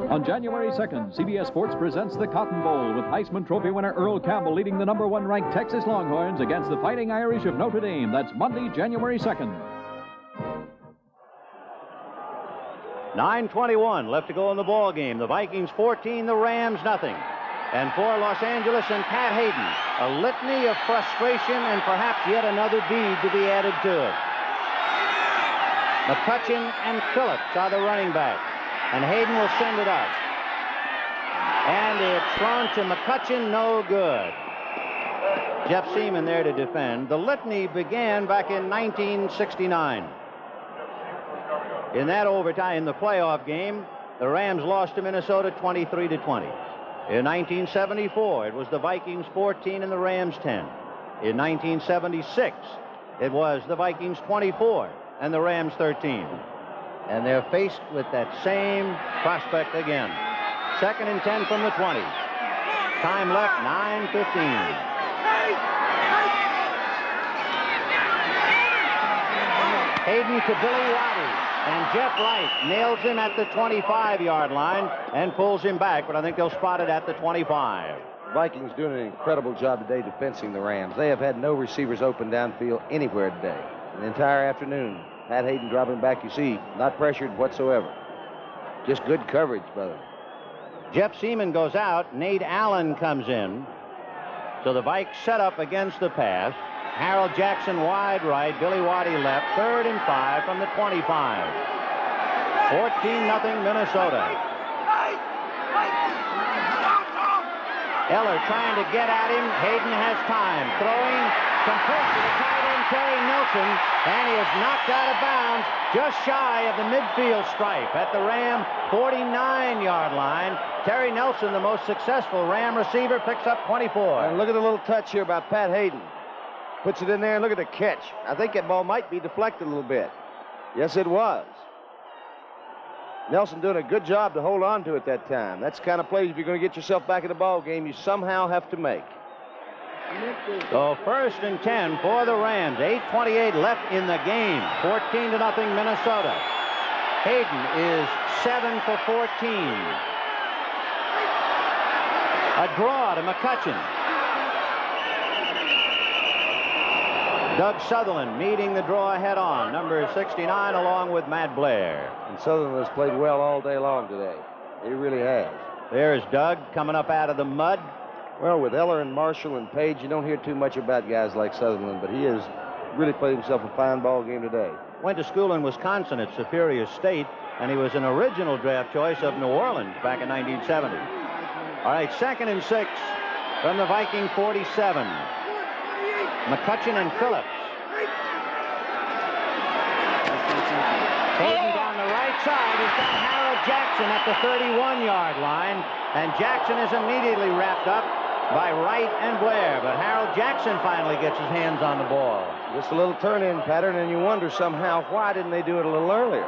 On January 2nd, CBS Sports presents the Cotton Bowl with Heisman Trophy winner Earl Campbell leading the #1 ranked Texas Longhorns against the Fighting Irish of Notre Dame. That's Monday, January 2nd. 9:21 left to go in the ball game. The Vikings 14, the Rams nothing. And for Los Angeles and Pat Hayden, a litany of frustration and perhaps yet another deed to be added to it. McCutcheon and Phillips are the running backs. And Hayden will send it up. And it's thrown to McCutcheon, no good. Jeff Seaman there to defend. The litany began back in 1969. In that overtime, in the playoff game, the Rams lost to Minnesota 23-20. In 1974, it was the Vikings 14 and the Rams 10. In 1976, it was the Vikings 24 and the Rams 13. And they're faced with that same prospect again. 2nd and 10 from the 20. Time left, 9:15. Hayden to Billy Waddy. And Jeff Wright nails him at the 25-yard line and pulls him back, but I think they'll spot it at the 25. Vikings doing an incredible job today defending the Rams. They have had no receivers open downfield anywhere today. The entire afternoon. Pat Hayden dropping back, you see, not pressured whatsoever. Just good coverage, brother. Jeff Seaman goes out. Nate Allen comes in. So the Vikes set up against the pass. Harold Jackson wide right. Billy Waddy left. 3rd and 5 from the 25. 14-0 Minnesota. Eller trying to get at him. Hayden has time. Throwing complete to the tight end, Terry Nelson, and he is knocked out of bounds just shy of the midfield stripe at the Ram 49-yard line. Terry Nelson, the most successful Ram receiver, picks up 24. And look at the little touch here by Pat Hayden. Puts it in there, and look at the catch. I think that ball might be deflected a little bit. Yes, it was. Nelson doing a good job to hold on to it that time. That's the kind of plays, if you're going to get yourself back in the ball game, you somehow have to make. So 1st and 10 for the Rams. 8:28 left in the game. 14-0 Minnesota. Hayden is 7 for 14. A draw to McCutcheon. Doug Sutherland meeting the draw head-on, number 69, along with Matt Blair. And Sutherland has played well all day long today. He really has. There's Doug coming up out of the mud. Well, with Eller and Marshall and Page, you don't hear too much about guys like Sutherland, but he has really played himself a fine ball game today. Went to school in Wisconsin at Superior State, and he was an original draft choice of New Orleans back in 1970. All right, 2nd and 6 from the Viking 47. McCutcheon and Phillips. Hayden down the right side. He's got Harold Jackson at the 31-yard line, and Jackson is immediately wrapped up by Wright and Blair, but Harold Jackson finally gets his hands on the ball. Just a little turn-in pattern, and you wonder somehow why didn't they do it a little earlier?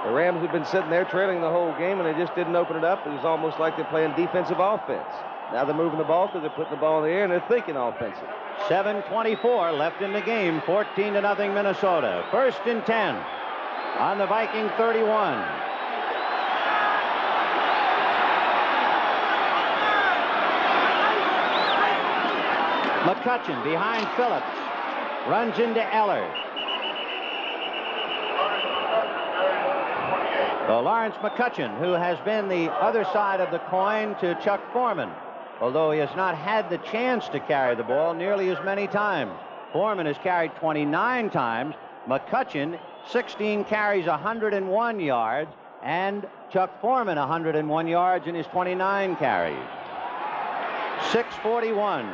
The Rams have been sitting there trailing the whole game, and they just didn't open it up. It was almost like they're playing defensive offense. Now they're moving the ball because they're putting the ball in the air, and they're thinking offensive. 7:24 left in the game. 14-0 Minnesota. 1st and 10 on the Viking 31. McCutcheon behind Phillips. Runs into Eller. So Lawrence McCutcheon, who has been the other side of the coin to Chuck Foreman, although he has not had the chance to carry the ball nearly as many times. Foreman has carried 29 times. McCutcheon, 16 carries, 101 yards, and Chuck Foreman, 101 yards in his 29 carries. 6:41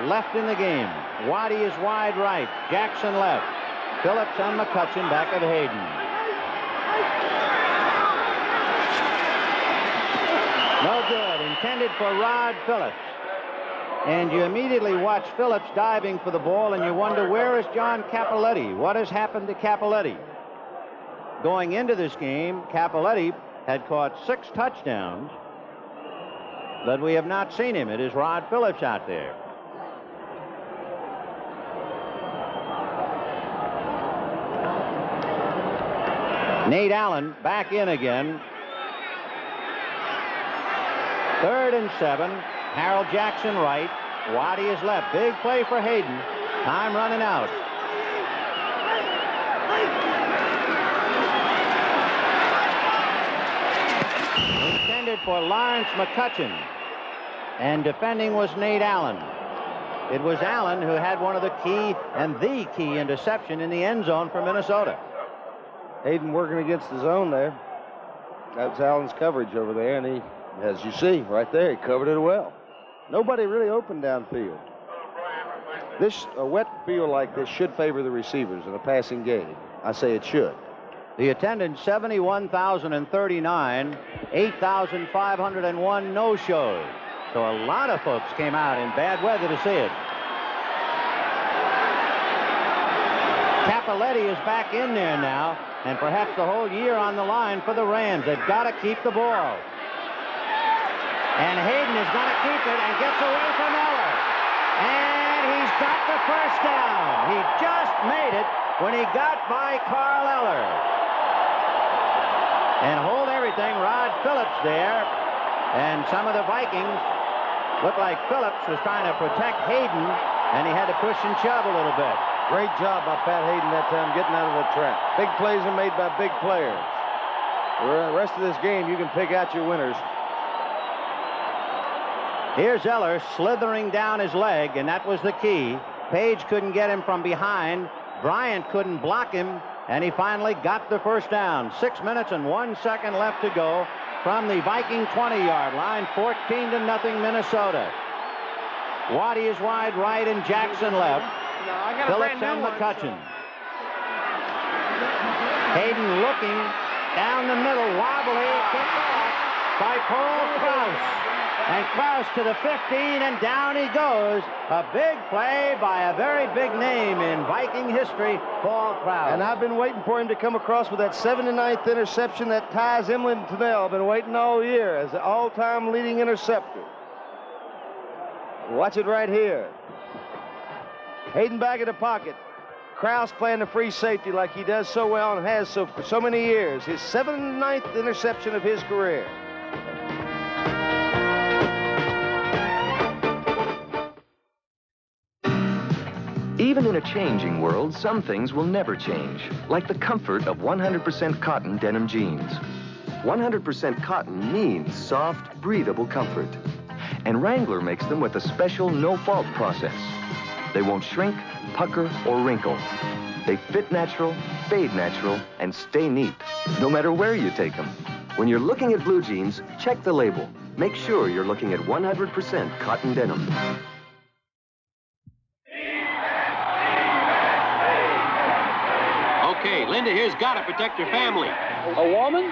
left in the game. Waddy is wide right. Jackson left. Phillips and McCutcheon back of Hayden. No good. Intended for Rod Phillips. And you immediately watch Phillips diving for the ball, and you wonder, where is John Cappelletti? What has happened to Cappelletti? Going into this game, Cappelletti had caught 6 touchdowns, but we have not seen him. It is Rod Phillips out there. Nate Allen back in again. 3rd and 7. Harold Jackson right. Waddy is left. Big play for Hayden. Time running out. Intended for Lawrence McCutcheon. And defending was Nate Allen. It was Allen who had one of the key and the key interception in the end zone for Minnesota. Hayden working against the zone there. That's Allen's coverage over there, and he, as you see right there, he covered it well. Nobody really open downfield. A wet field like this should favor the receivers in a passing game. I say it should. The attendance, 71,039, 8,501 no-shows. So a lot of folks came out in bad weather to see it. Cappelletti is back in there now, and perhaps the whole year on the line for the Rams. They've got to keep the ball. And Hayden is going to keep it and gets away from Eller. And he's got the first down. He just made it when he got by Carl Eller. And hold everything, Rod Phillips there. And some of the Vikings looked like Phillips was trying to protect Hayden, and he had to push and shove a little bit. Great job by Pat Hayden that time getting out of the trap. Big plays are made by big players. The rest of this game, you can pick out your winners. Here's Eller slithering down his leg, and that was the key. Page couldn't get him from behind. Bryant couldn't block him, and he finally got the first down. 6 minutes and 1 second left to go from the Viking 20-yard line. 14-0 Minnesota. Waddy is wide right and Jackson left. Phillips and McCutcheon. Hayden looking down the middle, wobbly, kicked off by Paul Krause. And Krause to the 15, and down he goes. A big play by a very big name in Viking history, Paul Krause. And I've been waiting for him to come across with that 79th interception that ties Emily Tunnell. I've been waiting all year as the all-time leading interceptor. Watch it right here. Hayden back in the pocket. Krause playing the free safety like he does so well and has so for so many years. His 9th interception of his career. Even in a changing world, some things will never change, like the comfort of 100% cotton denim jeans. 100% cotton means soft, breathable comfort. And Wrangler makes them with a special no-fault process. They won't shrink, pucker, or wrinkle. They fit natural, fade natural, and stay neat, no matter where you take them. When you're looking at blue jeans, check the label. Make sure you're looking at 100% cotton denim. Okay, Linda here's got to protect her family. A woman?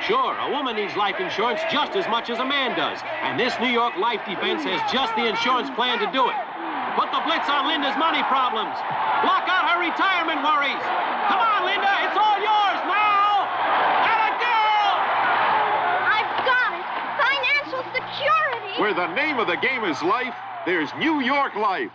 Sure, a woman needs life insurance just as much as a man does. And this New York Life Defense has just the insurance plan to do it. Put the blitz on Linda's money problems. Block out her retirement worries. Come on, Linda, it's all yours now. And a girl! I've got it. Financial security. Where the name of the game is life, there's New York Life.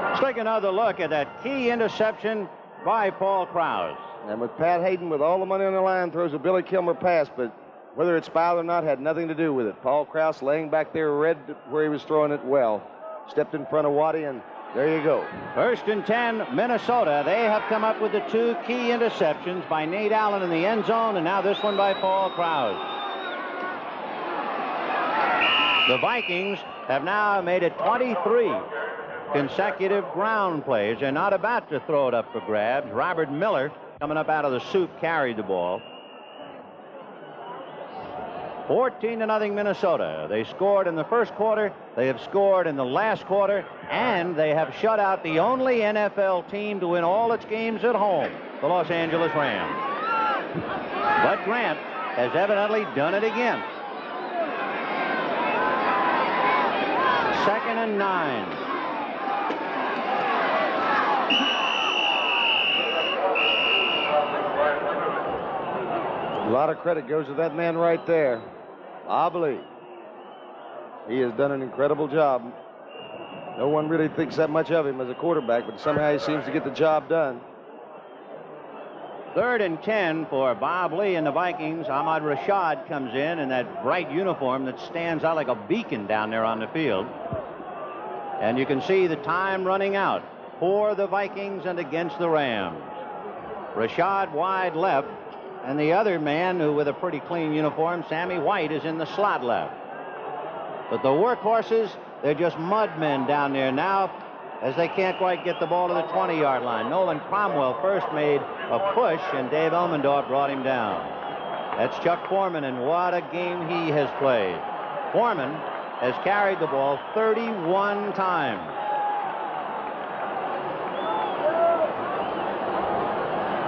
Let's take another look at that key interception by Paul Krause. And with Pat Hayden, with all the money on the line, throws a Billy Kilmer pass, but whether it's fouled or not had nothing to do with it. Paul Krause laying back there, read where he was throwing it well. Stepped in front of Waddy, and there you go. 1st and 10, Minnesota. They have come up with the 2 key interceptions by Nate Allen in the end zone, and now this one by Paul Krause. The Vikings have now made it 23 consecutive ground plays. They're not about to throw it up for grabs. Robert Miller, coming up out of the soup, carried the ball. 14-0 Minnesota. They scored in the first quarter. They have scored in the last quarter, and they have shut out the only NFL team to win all its games at home, the Los Angeles Rams. But Grant has evidently done it again. 2nd and 9. A lot of credit goes to that man right there. I believe he has done an incredible job. No one really thinks that much of him as a quarterback, but somehow he seems to get the job done. 3rd and 10 for Bob Lee and the Vikings. Ahmad Rashad comes in that bright uniform that stands out like a beacon down there on the field. And you can see the time running out for the Vikings and against the Rams. Rashad wide left, and the other man, who with a pretty clean uniform, Sammy White, is in the slot left. But the workhorses, they're just mud men down there now, as they can't quite get the ball to the 20-yard line. Nolan Cromwell first made a push, and Dave Elmendorf brought him down. That's Chuck Foreman, and what a game he has played. Foreman has carried the ball 31 times.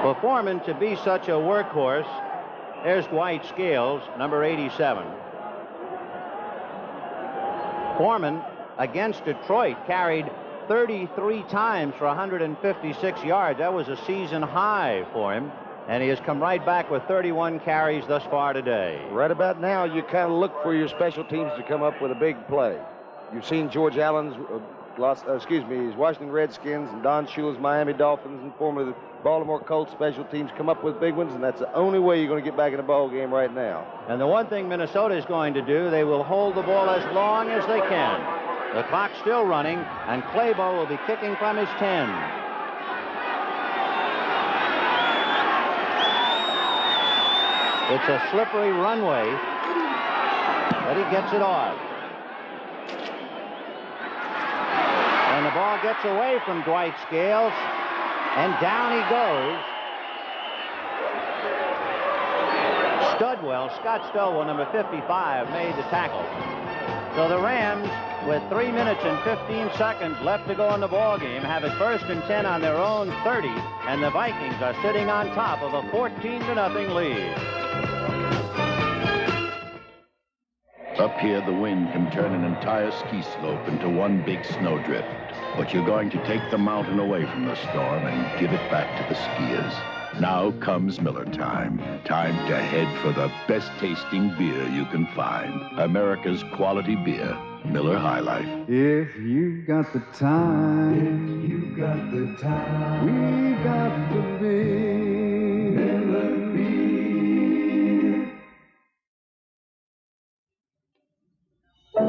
For Foreman to be such a workhorse, there's Dwight Scales, number 87. Foreman, against Detroit, carried 33 times for 156 yards. That was a season high for him, and he has come right back with 31 carries thus far today. Right about now, you kind of look for your special teams to come up with a big play. You've seen George Allen's, his Washington Redskins and Don Shula's Miami Dolphins and former Baltimore Colts special teams come up with big ones, and that's the only way you're going to get back in the ball game right now. And the one thing Minnesota is going to do, they will hold the ball as long as they can. The clock's still running, and Claybo will be kicking from his 10. It's a slippery runway, but he gets it off. And the ball gets away from Dwight Scales, and down he goes. Scott Studwell, number 55, made the tackle. So the Rams, with 3 minutes and 15 seconds left to go in the ball game, have it 1st and 10 on their own 30, and the Vikings are sitting on top of a 14-0 lead. Up here, the wind can turn an entire ski slope into one big snowdrift. But you're going to take the mountain away from the storm and give it back to the skiers. Now comes Miller time. Time to head for the best tasting beer you can find. America's quality beer, Miller High Life. If you got the time, if you got the time, we got the beer. Miller beer.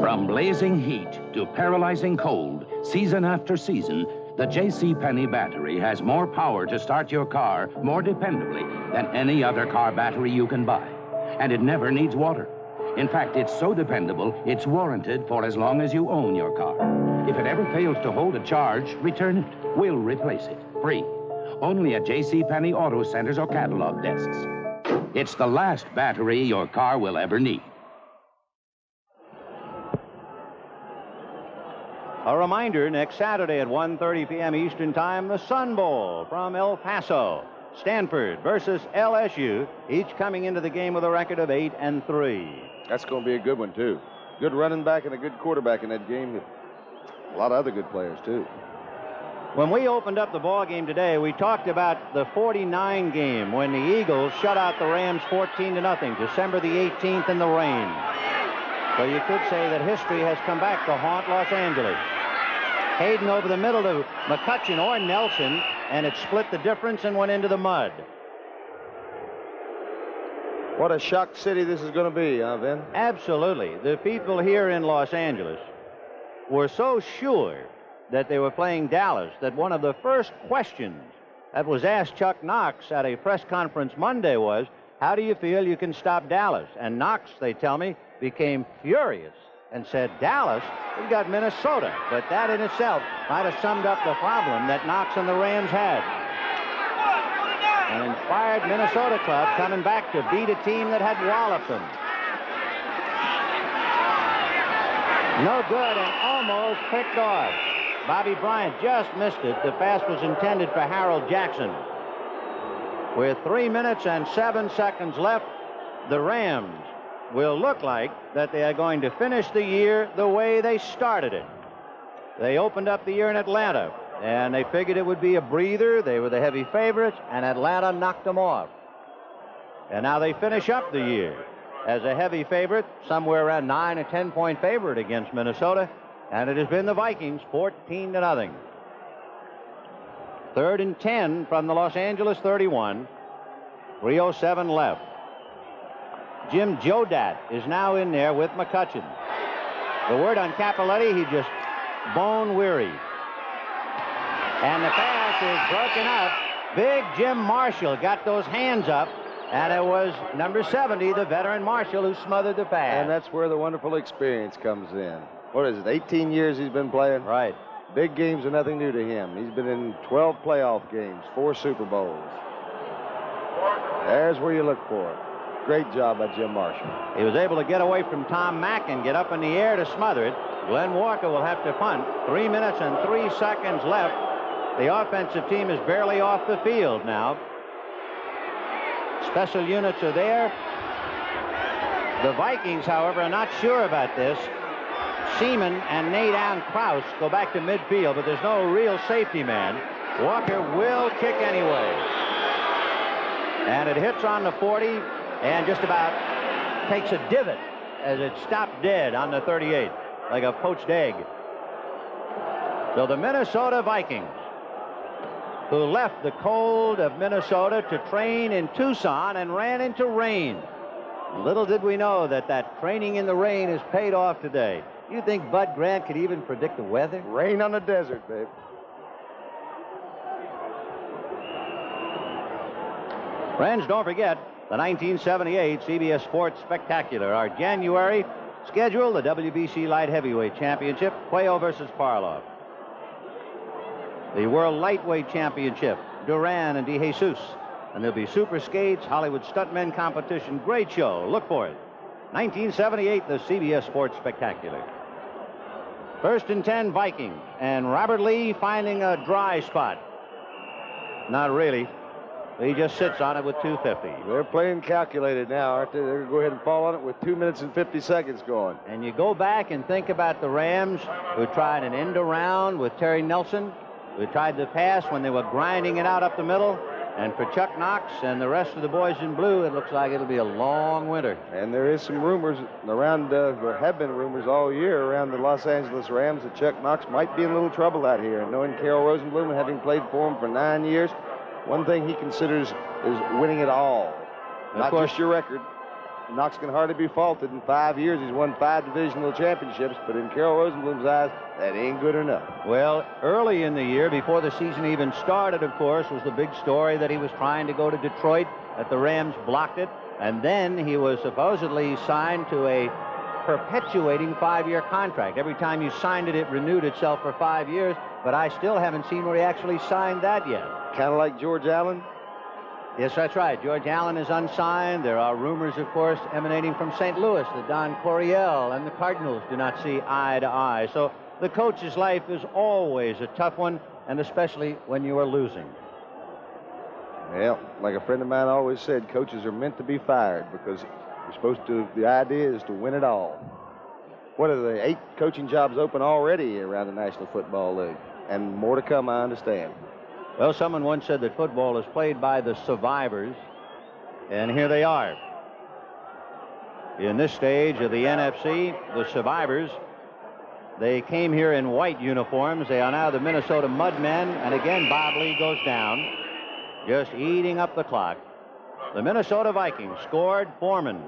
From blazing heat to paralyzing cold, season after season, the JCPenney battery has more power to start your car more dependably than any other car battery you can buy. And it never needs water. In fact, it's so dependable, it's warranted for as long as you own your car. If it ever fails to hold a charge, return it. We'll replace it, free. Only at JCPenney Auto Centers or catalog desks. It's the last battery your car will ever need. A reminder, next Saturday at 1:30 p.m. Eastern Time, the Sun Bowl from El Paso. Stanford versus LSU, each coming into the game with a record of 8-3. That's going to be a good one, too. Good running back and a good quarterback in that game. A lot of other good players, too. When we opened up the ball game today, we talked about the 49 game when the Eagles shut out the Rams 14-0, December the 18th in the rain. So you could say that history has come back to haunt Los Angeles. Hayden over the middle to McCutcheon or Nelson, and it split the difference and went into the mud. What a shock city this is going to be, huh, Vin? Absolutely. The people here in Los Angeles were so sure that they were playing Dallas that one of the first questions that was asked Chuck Knox at a press conference Monday was, how do you feel you can stop Dallas? And Knox, they tell me, became furious and said, Dallas, we've got Minnesota. But that in itself might have summed up the problem that Knox and the Rams had. An inspired Minnesota club coming back to beat a team that had walloped them. No good and almost picked off. Bobby Bryant just missed it. The pass was intended for Harold Jackson. With 3 minutes and 7 seconds left, the Rams will look like that they are going to finish the year the way they started it. They opened up the year in Atlanta, and they figured it would be a breather. They were the heavy favorites, and Atlanta knocked them off. And now they finish up the year as a heavy favorite, somewhere around 9 or 10-point favorite against Minnesota, and it has been the Vikings 14-0. 3rd and 10 from the Los Angeles 31. 3:07 left. Jim Jodat is now in there with McCutcheon. The word on Cappelletti, he just bone weary. And the pass is broken up. Big Jim Marshall got those hands up, and it was number 70, the veteran Marshall, who smothered the pass. And that's where the wonderful experience comes in. What is it, 18 years he's been playing? Right. Big games are nothing new to him. He's been in 12 playoff games, 4 Super Bowls. There's where you look for it. Great job by Jim Marshall. He was able to get away from Tom Mack and get up in the air to smother it. Glenn Walker will have to punt. 3 minutes and 3 seconds left. The offensive team is barely off the field now. Special units are there. The Vikings, however, are not sure about this. Seaman and Nadine Krause go back to midfield, but there's no real safety man. Walker will kick anyway. And it hits on the 40 and just about takes a divot as it stopped dead on the 38, like a poached egg. So the Minnesota Vikings, who left the cold of Minnesota to train in Tucson and ran into rain. Little did we know that that training in the rain has paid off today. You think Bud Grant could even predict the weather? Rain on the desert, babe. Friends, don't forget the 1978 CBS Sports Spectacular. Our January schedule, the WBC Light Heavyweight Championship, Cuello versus Parlov. The World Lightweight Championship, Duran and DeJesus. And there'll be super skates, Hollywood stuntmen competition. Great show. Look for it. 1978, the CBS Sports Spectacular. 1st and 10 Vikings. And Robert Lee finding a dry spot. Not really. He just sits on it with 2:50. They're playing calculated now, aren't they? They're going to go ahead and fall on it with 2 minutes and 50 seconds going. And you go back and think about the Rams, who tried an end around with Terry Nelson, who tried the pass when they were grinding it out up the middle. And for Chuck Knox and the rest of the boys in blue, it looks like it'll be a long winter. And there is some rumors around, there have been rumors all year around the Los Angeles Rams that Chuck Knox might be in a little trouble out here. And knowing Carroll Rosenblum, having played for him for 9 years, one thing he considers is winning it all. Not just your record. Knox can hardly be faulted. In 5 years, he's won 5 divisional championships, but in Carroll Rosenblum's eyes, that ain't good enough. Well, early in the year, before the season even started, of course, was the big story that he was trying to go to Detroit, that the Rams blocked it, and then he was supposedly signed to a perpetuating 5-year contract. Every time you signed it, it renewed itself for 5 years, but I still haven't seen where he actually signed that yet. Kind of like George Allen? Yes, that's right. George Allen is unsigned. There are rumors, of course, emanating from St. Louis that Don Coryell and the Cardinals do not see eye to eye. So the coach's life is always a tough one, and especially when you are losing. Well, like a friend of mine always said, coaches are meant to be fired because you're supposed to, the idea is to win it all. What are the 8 coaching jobs open already around the National Football League? And more to come, I understand. Well, someone once said that football is played by the survivors, and here they are. In this stage of the NFC, the survivors, they came here in white uniforms. They are now the Minnesota Mudmen, and again, Bob Lee goes down, just eating up the clock. The Minnesota Vikings scored. Foreman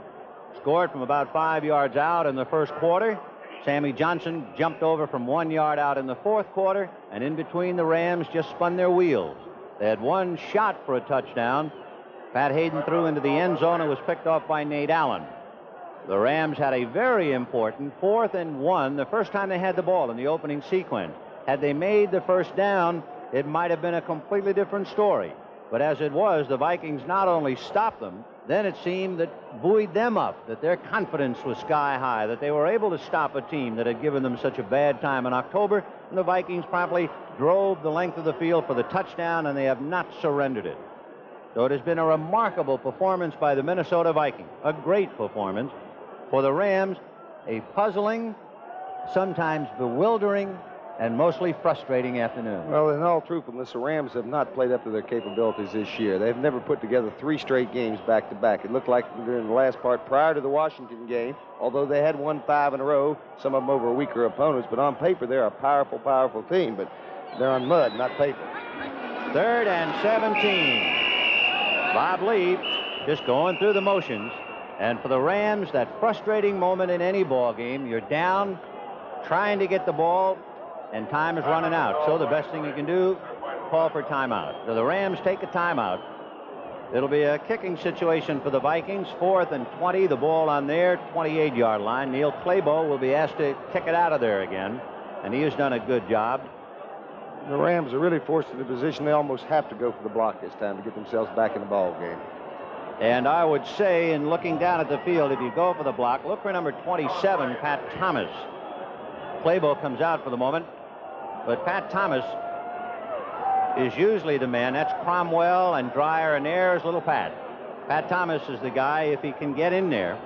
scored from about 5 yards out in the first quarter. Sammy Johnson jumped over from 1 yard out in the fourth quarter, and in between the Rams just spun their wheels. They had one shot for a touchdown. Pat Hayden threw into the end zone and was picked off by Nate Allen. The Rams had a very important 4th and 1, the first time they had the ball in the opening sequence. Had they made the first down, it might have been a completely different story. But as it was, the Vikings not only stopped them, then it seemed that buoyed them up, that their confidence was sky high, that they were able to stop a team that had given them such a bad time in October, and the Vikings promptly drove the length of the field for the touchdown, and they have not surrendered it. So it has been a remarkable performance by the Minnesota Vikings, a great performance. For the Rams, a puzzling, sometimes bewildering, and mostly frustrating afternoon. Well, in all truthfulness, the Rams have not played up to their capabilities this year. They've never put together 3 straight games back-to-back. It looked like during the last part prior to the Washington game, although they had won 5 in a row, some of them over weaker opponents, but on paper they're a powerful, powerful team, but they're on mud, not paper. 3rd and 17. Bob Lee just going through the motions. And for the Rams, that frustrating moment in any ball game, you're down, trying to get the ball, and time is running out. So the best thing you can do, call for timeout. So the Rams take a timeout. It'll be a kicking situation for the Vikings. 4th and 20, the ball on their 28-yard line. Neil Clabo will be asked to kick it out of there again, and he has done a good job. The Rams are really forced into a position they almost have to go for the block this time to get themselves back in the ball game. And I would say, in looking down at the field, if you go for the block, look for number 27, Pat Thomas. Clabo comes out for the moment. But Pat Thomas is usually the man. That's Cromwell and Dreyer, and there's little Pat. Pat Thomas is the guy, if he can get in there,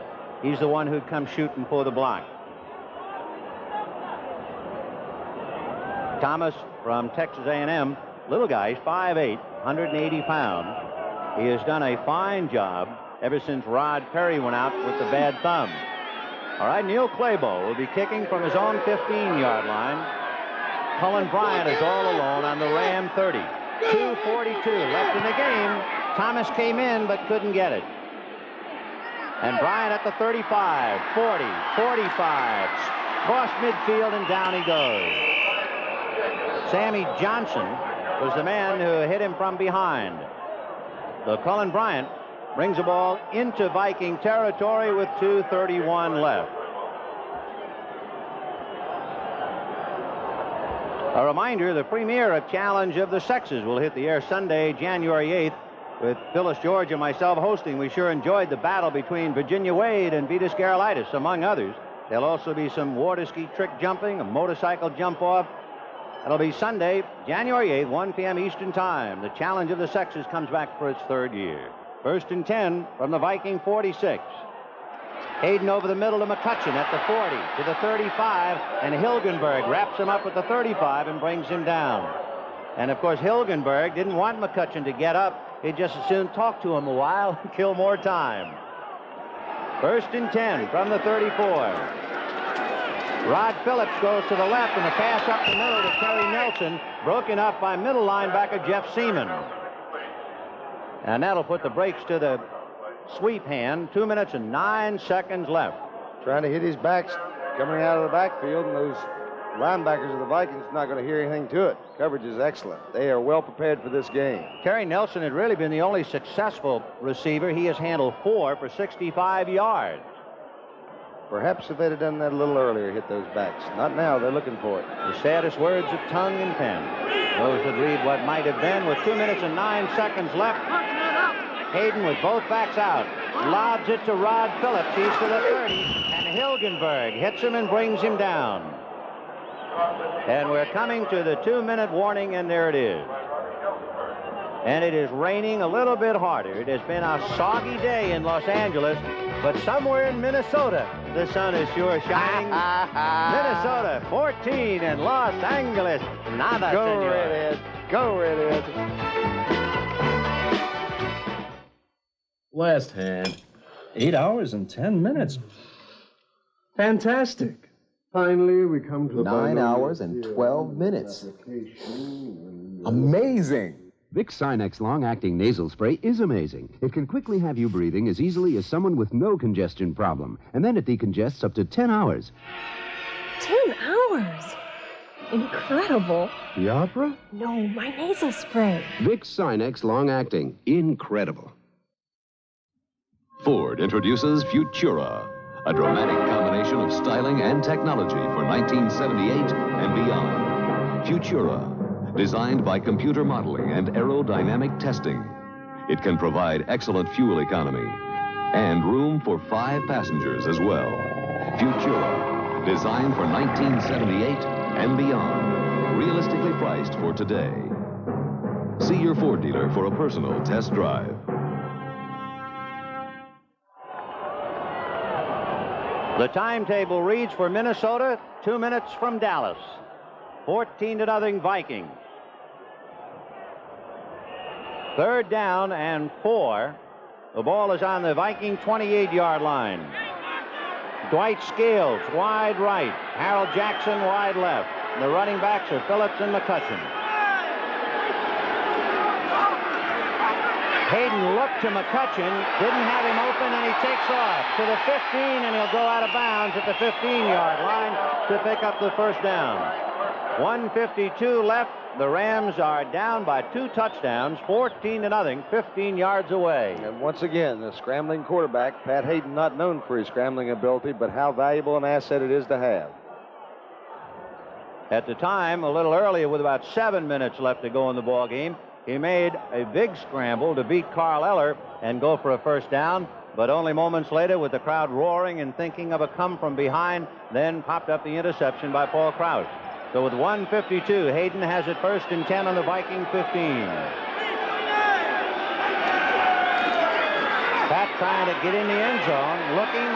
he's the one who'd come shooting for the block. Thomas from Texas A&M, little guy, he's 5'8", 180 pounds. He has done a fine job ever since Rod Perry went out with the bad thumb. All right, Neil Clabo will be kicking from his own 15-yard line. Cullen Bryant is all alone on the Ram 30. 2:42 left in the game. Thomas came in but couldn't get it. And Bryant at the 35, 40, 45. Cross midfield and down he goes. Sammy Johnson was the man who hit him from behind. So Cullen Bryant brings the ball into Viking territory with 2:31 left. A reminder, the premiere of Challenge of the Sexes will hit the air Sunday, January 8th, with Phyllis George and myself hosting. We sure enjoyed the battle between Virginia Wade and Vita Scarlaitis, among others. There'll also be some water ski trick jumping, a motorcycle jump off. It'll be Sunday, January 8th, 1 p.m. Eastern Time. The Challenge of the Sexes comes back for its 3rd year. 1st and 10 from the Viking 46. Hayden over the middle to McCutcheon at the 40 to the 35, and Hilgenberg wraps him up at the 35 and brings him down. And of course, Hilgenberg didn't want McCutcheon to get up he'd just as soon talk to him a while and kill more time. 1st and 10 from the 34. Rod Phillips goes to the left, and the pass up the middle to Kerry Nelson, broken up by middle linebacker Jeff Seaman. And that'll put the brakes to the sweep hand. 2 minutes and 9 seconds left. Trying to hit his backs coming out of the backfield, and those linebackers of the Vikings are not going to hear anything to it. Coverage is excellent. They are well prepared for this game. Kerry Nelson had really been the only successful receiver. He has handled 4 for 65 yards. Perhaps if they'd have done that a little earlier, hit those backs. Not now. They're looking for it. The saddest words of tongue and pen. Those that read what might have been. With 2 minutes and 9 seconds left, Hayden with both backs out. Lobs it to Rod Phillips. He's to the 30. And Hilgenberg hits him and brings him down. And we're coming to the 2-minute warning, and there it is. And it is raining a little bit harder. It has been a soggy day in Los Angeles, but somewhere in Minnesota, the sun is sure shining. Minnesota 14 and Los Angeles nada, Go senor. Redhead. Go Redhead. Last hand. 8 hours and 10 minutes. Fantastic. Finally, we come to the 9 hours and 12 minutes. Amazing. Vicks Sinex long-acting nasal spray is amazing. It can quickly have you breathing as easily as someone with no congestion problem. And then it decongests up to 10 hours. 10 hours? Incredible. The opera? No, my nasal spray. Vicks Sinex long-acting. Incredible. Ford introduces Futura, a dramatic combination of styling and technology for 1978 and beyond. Futura, designed by computer modeling and aerodynamic testing. It can provide excellent fuel economy and room for 5 passengers as well. Futura, designed for 1978 and beyond. Realistically priced for today. See your Ford dealer for a personal test drive. The timetable reads for Minnesota, 2 minutes from Dallas. 14-0 Vikings. 3rd down and 4. The ball is on the Viking 28-yard line. Dwight Scales, wide right. Harold Jackson, wide left. The running backs are Phillips and McCutcheon. Hayden looked to McCutcheon, didn't have him open, and he takes off to the 15, and he'll go out of bounds at the 15-yard line to pick up the 1st down. 1:52 left. The Rams are down by 2 touchdowns, 14-0, 15 yards away. And once again, the scrambling quarterback, Pat Hayden, not known for his scrambling ability, but how valuable an asset it is to have. At the time, a little earlier, with about 7 minutes left to go in the ball game, he made a big scramble to beat Carl Eller and go for a 1st down, but only moments later, with the crowd roaring and thinking of a come from behind, then popped up the interception by Paul Krause. So with 1:52, Hayden has it 1st and 10 on the Viking 15. Pat trying to get in the end zone, looking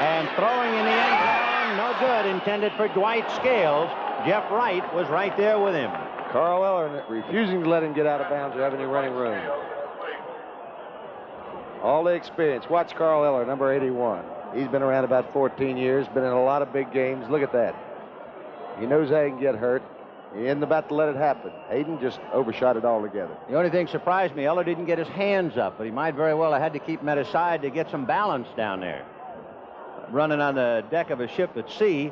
and throwing in the end zone. No good, intended for Dwight Scales. Jeff Wright was right there with him. Carl Eller refusing to let him get out of bounds or have any running room. All the experience. Watch Carl Eller, number 81. He's been around about 14 years, been in a lot of big games. Look at that. He knows how he can get hurt. He isn't about to let it happen. Hayden just overshot it altogether. The only thing surprised me, Eller didn't get his hands up, but he might very well have had to keep him at his side to get some balance down there. Running on the deck of a ship at sea.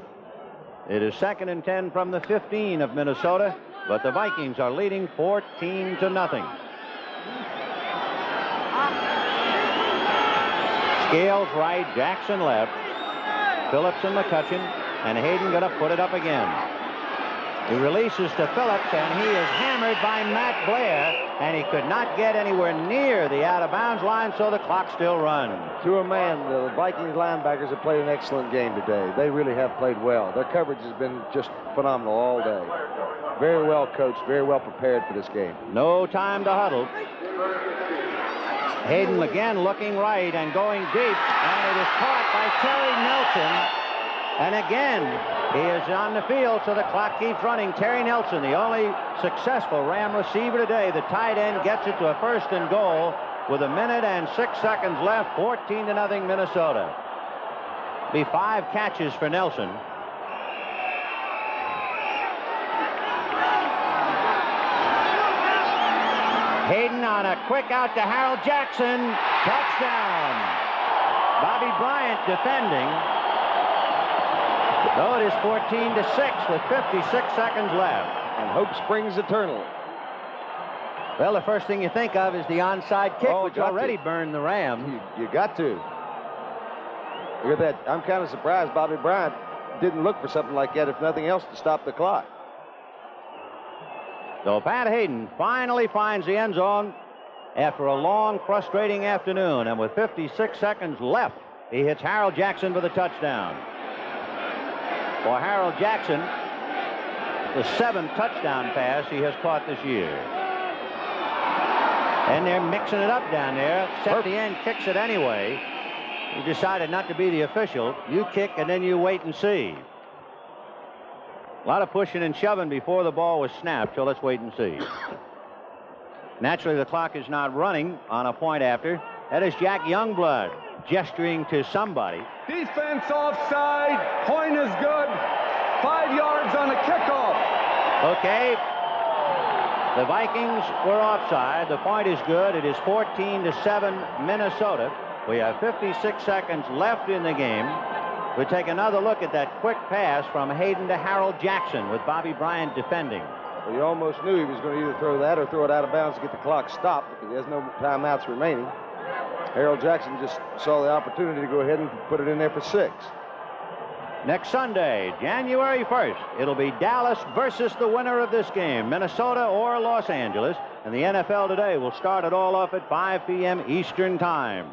It is 2nd and 10 from the 15 of Minnesota. But the Vikings are leading 14-0. Scales right, Jackson left. Phillips and McCutcheon, and Hayden going to put it up again. He releases to Phillips, and he is hammered by Matt Blair, and he could not get anywhere near the out-of-bounds line, so the clock still runs. To a man, the Vikings linebackers have played an excellent game today. They really have played well. Their coverage has been just phenomenal all day. Very well coached, very well prepared for this game. No time to huddle. Hayden again looking right and going deep, and it is caught by Terry Nelson. And again, he is on the field, so the clock keeps running. Terry Nelson, the only successful Ram receiver today. The tight end gets it to a 1st and goal with 1 minute and 6 seconds left. 14-0 Minnesota. Be 5 catches for Nelson. Hayden on a quick out to Harold Jackson. Touchdown. Bobby Bryant defending. So it is 14-6 with 56 seconds left. And hope springs eternal. Well, the first thing you think of is the onside kick, which already to. burned the Rams. You got to. Look at that. I'm kind of surprised Bobby Bryant didn't look for something like that, if nothing else, to stop the clock. So Pat Hayden finally finds the end zone after a long, frustrating afternoon. And with 56 seconds left, he hits Harold Jackson for the touchdown. For Harold Jackson, the 7th touchdown pass he has caught this year. And they're mixing it up down there. Septien kicks it anyway. He decided not to be the official. You kick and then you wait and see. A lot of pushing and shoving before the ball was snapped, so let's wait and see. Naturally, the clock is not running on a point after. That is Jack Youngblood gesturing to somebody. Defense offside. Point is good. 5 yards on the kickoff. Okay. The Vikings were offside. The point is good. It is 14-7 Minnesota. We have 56 seconds left in the game. We take another look at that quick pass from Hayden to Harold Jackson with Bobby Bryant defending. Well, you almost knew he was going to either throw that or throw it out of bounds to get the clock stopped, because he has no timeouts remaining. Harold Jackson just saw the opportunity to go ahead and put it in there for 6. Next Sunday, January 1st, it'll be Dallas versus the winner of this game, Minnesota or Los Angeles. And the NFL today will start it all off at 5 p.m. Eastern Time.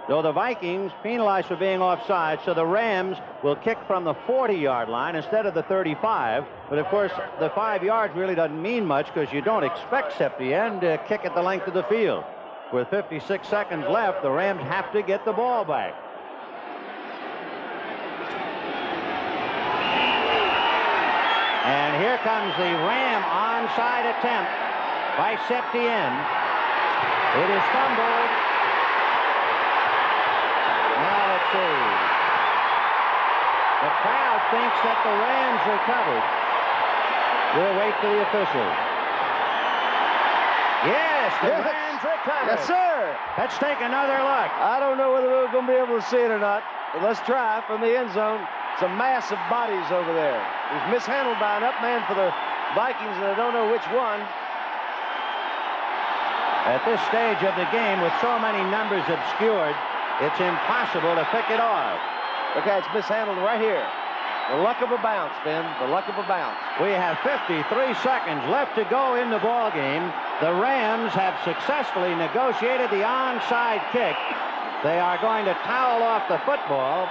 So the Vikings penalized for being offside, so the Rams will kick from the 40-yard line instead of the 35. But, of course, the 5 yards really doesn't mean much because you don't expect Septien to kick at the length of the field. With 56 seconds left, the Rams have to get the ball back. And here comes the Ram onside attempt by Septien. It is fumbled. Now let's see. The crowd thinks that the Rams recovered. We'll wait for the officials. Yes, the Rams recovered. Yes, sir. Let's take another look. I don't know whether we're going to be able to see it or not, but let's try from the end zone. Some massive bodies over there. He's mishandled by an up man for the Vikings, and I don't know which one. At this stage of the game, with so many numbers obscured, it's impossible to pick it off. Okay, it's mishandled right here. The luck of a bounce, Ben. The luck of a bounce. We have 53 seconds left to go in the ball game. The Rams have successfully negotiated the onside kick. They are going to towel off the football,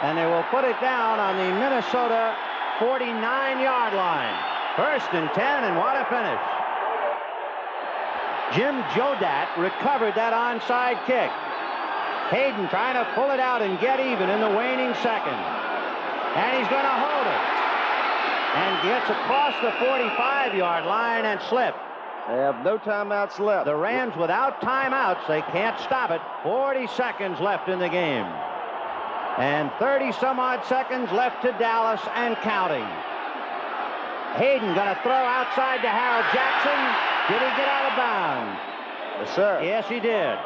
and they will put it down on the Minnesota 49-yard line. 1st and 10, and what a finish. Jim Jodat recovered that onside kick. Hayden trying to pull it out and get even in the waning seconds. And he's going to hold it. And gets across the 45-yard line and slip. They have no timeouts left. The Rams without timeouts. They can't stop it. 40 seconds left in the game. And 30-some-odd seconds left to Dallas and counting. Hayden going to throw outside to Harold Jackson. Did he get out of bounds? Yes, sir. Yes, he did.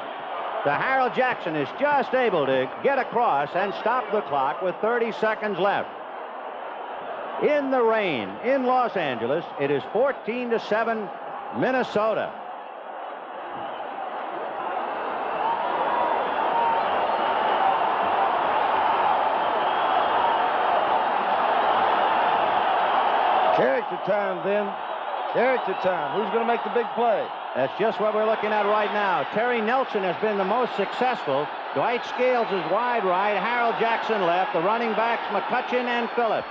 The Harold Jackson is just able to get across and stop the clock with 30 seconds left. In the rain in Los Angeles, it is 14-7 Minnesota. Character time, Ben. Character time. Who's going to make the big play? That's just what we're looking at right now. Terry Nelson has been the most successful. Dwight Scales is wide right. Harold Jackson left. The running backs, McCutcheon and Phillips.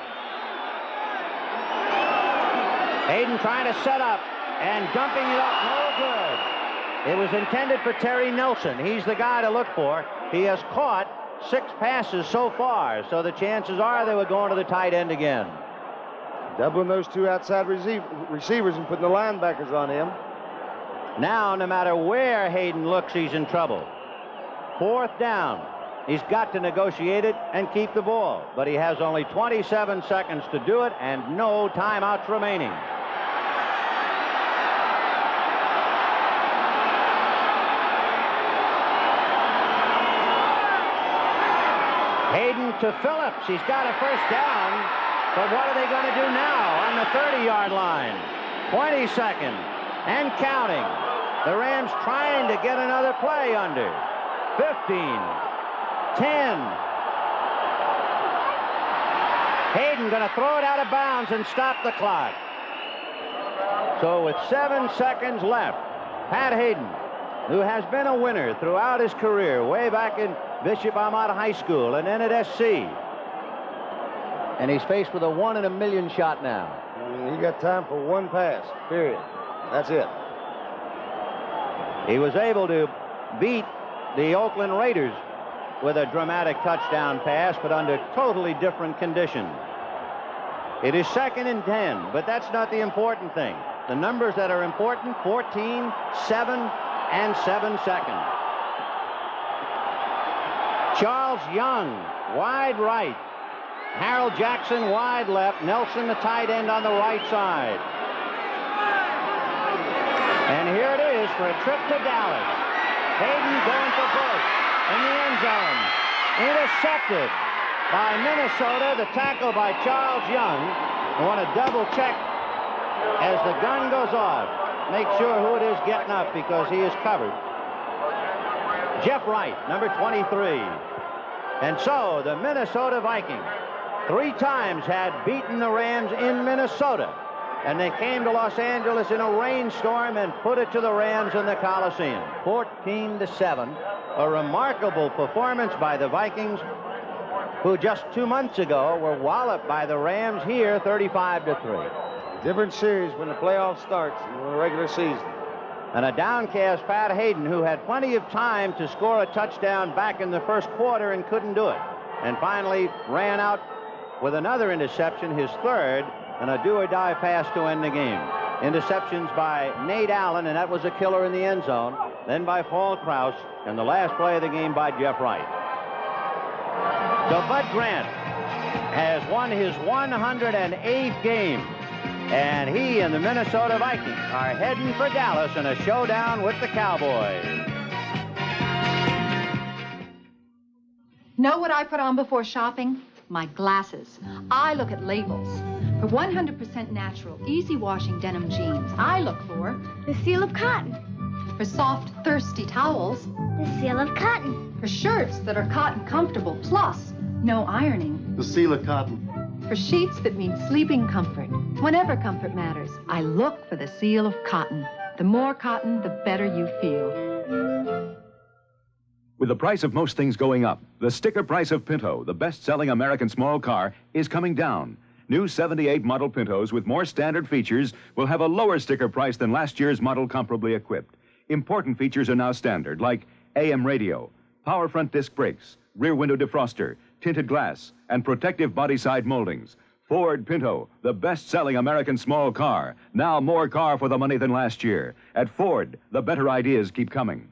Hayden trying to set up and dumping it up. No good. It was intended for Terry Nelson. He's the guy to look for. He has caught 6 passes so far, so the chances are they were going to the tight end again. Doubling those 2 outside receivers and putting the linebackers on him. Now, no matter where Hayden looks, he's in trouble. 4th down. He's got to negotiate it and keep the ball, but he has only 27 seconds to do it and no timeouts remaining. Hayden to Phillips. He's got a first down, but what are they going to do now on the 30-yard line? 20 seconds and counting. The Rams trying to get another play under. 15, 10. Hayden going to throw it out of bounds and stop the clock. So with 7 seconds left, Pat Hayden, who has been a winner throughout his career, way back in Bishop Ahmad High School and then at SC. And he's faced with a 1 in a million shot now. He got time for 1 pass, period. That's it. He was able to beat the Oakland Raiders with a dramatic touchdown pass, but under totally different conditions. It is 2nd and 10, but that's not the important thing. The numbers that are important, 14, 7, and 7 seconds. Charles Young, wide right. Harold Jackson, wide left. Nelson, the tight end, on the right side. And here it is for a trip to Dallas. Hayden going for Bush in the end zone. Intercepted by Minnesota. The tackle by Charles Young. I want to double check as the gun goes off. Make sure who it is getting up because he is covered. Jeff Wright, number 23. And so the Minnesota Vikings 3 times had beaten the Rams in Minnesota. And they came to Los Angeles in a rainstorm and put it to the Rams in the Coliseum. 14-7. A remarkable performance by the Vikings, who just 2 months ago were walloped by the Rams here 35-3. Different series when the playoff starts in the regular season. And a downcast Pat Hayden, who had plenty of time to score a touchdown back in the first quarter and couldn't do it. And finally ran out with another interception, his 3rd, and a do-or-die pass to end the game. Interceptions by Nate Allen, and that was a killer in the end zone. Then by Paul Krause, and the last play of the game by Jeff Wright. So Bud Grant has won his 108th game. And he and the Minnesota Vikings are heading for Dallas in a showdown with the Cowboys. Know what I put on before shopping? My glasses. I look at labels. For 100% natural, easy washing denim jeans, I look for the seal of cotton. For soft, thirsty towels, the seal of cotton. For shirts that are cotton comfortable, plus no ironing, the seal of cotton. For sheets that mean sleeping comfort, whenever comfort matters, I look for the seal of cotton. The more cotton, the better you feel. With the price of most things going up, the sticker price of Pinto, the best-selling American small car, is coming down. New 78 model Pintos with more standard features will have a lower sticker price than last year's model comparably equipped. Important features are now standard, like AM radio, power front disc brakes, rear window defroster, tinted glass, and protective body side moldings. Ford Pinto, the best-selling American small car. Now more car for the money than last year. At Ford, the better ideas keep coming.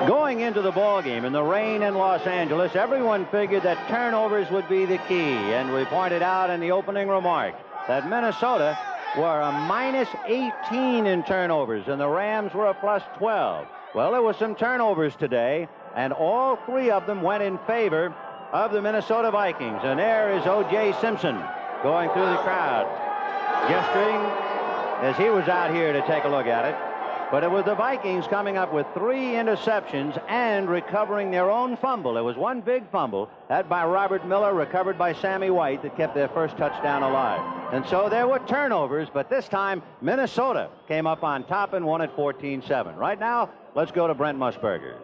Going into the ball game in the rain in Los Angeles, everyone figured that turnovers would be the key. And we pointed out in the opening remark that Minnesota were a -18 in turnovers, and the Rams were a +12. Well, there were some turnovers today, and all 3 of them went in favor of the Minnesota Vikings. And there is O.J. Simpson going through the crowd, gesturing as he was out here to take a look at it. But it was the Vikings coming up with 3 interceptions and recovering their own fumble. There was one big fumble, that by Robert Miller, recovered by Sammy White, that kept their first touchdown alive. And so there were turnovers, but this time Minnesota came up on top and won at 14-7. Right now, let's go to Brent Musburger.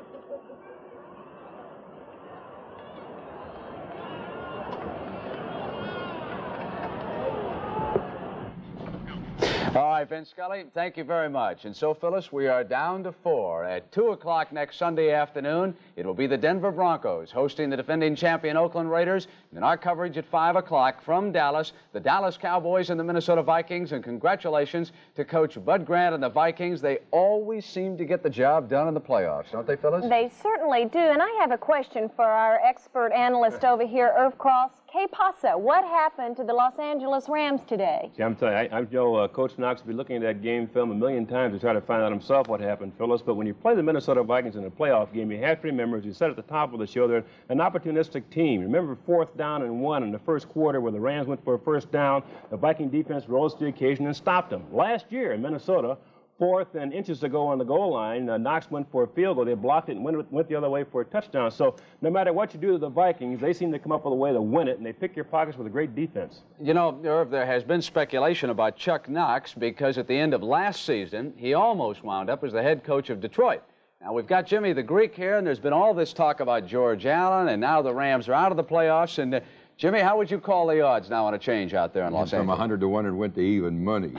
All right. right, Vince Scully, thank you very much. And so, Phyllis, we are down to 4. At 2 o'clock next Sunday afternoon, it will be the Denver Broncos hosting the defending champion Oakland Raiders. And in our coverage at 5 o'clock from Dallas, the Dallas Cowboys and the Minnesota Vikings. And congratulations to Coach Bud Grant and the Vikings. They always seem to get the job done in the playoffs, don't they, Phyllis? They certainly do. And I have a question for our expert analyst over here, Irv Cross. Que pasa? What happened to the Los Angeles Rams today? See, I'm telling you, I know Coach Knox will be looking at that game film a million times to try to find out himself what happened, Phyllis. But when you play the Minnesota Vikings in a playoff game, you have to remember, as you said at the top of the show, they're an opportunistic team. Remember 4th down and 1 in the first quarter where the Rams went for a first down. The Viking defense rose to the occasion and stopped them. Last year in Minnesota, 4th and inches to go on the goal line, Knox went for a field goal. They blocked it and went the other way for a touchdown. So no matter what you do to the Vikings, they seem to come up with a way to win it, and they pick your pockets with a great defense. You know, Irv, there has been speculation about Chuck Knox because at the end of last season, he almost wound up as the head coach of Detroit. Now, we've got Jimmy the Greek here, and there's been all this talk about George Allen, and now the Rams are out of the playoffs. And Jimmy, how would you call the odds now on a change out there in Los Angeles? From 100 to 1, it went to even money.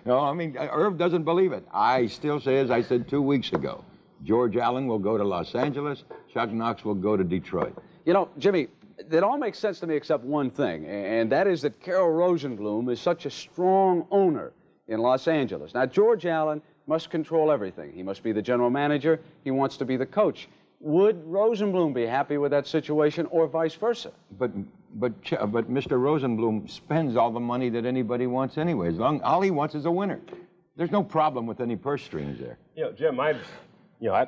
Irv doesn't believe it. I still say, as I said 2 weeks ago, George Allen will go to Los Angeles, Chuck Knox will go to Detroit. You know, Jimmy, it all makes sense to me except one thing, and that is that Carroll Rosenblum is such a strong owner in Los Angeles. Now, George Allen must control everything. He must be the general manager. He wants to be the coach. Would Rosenblum be happy with that situation, or vice versa? But Mr. Rosenblum spends all the money that anybody wants anyway. All he wants is a winner. There's no problem with any purse strings there. You know, Jim, I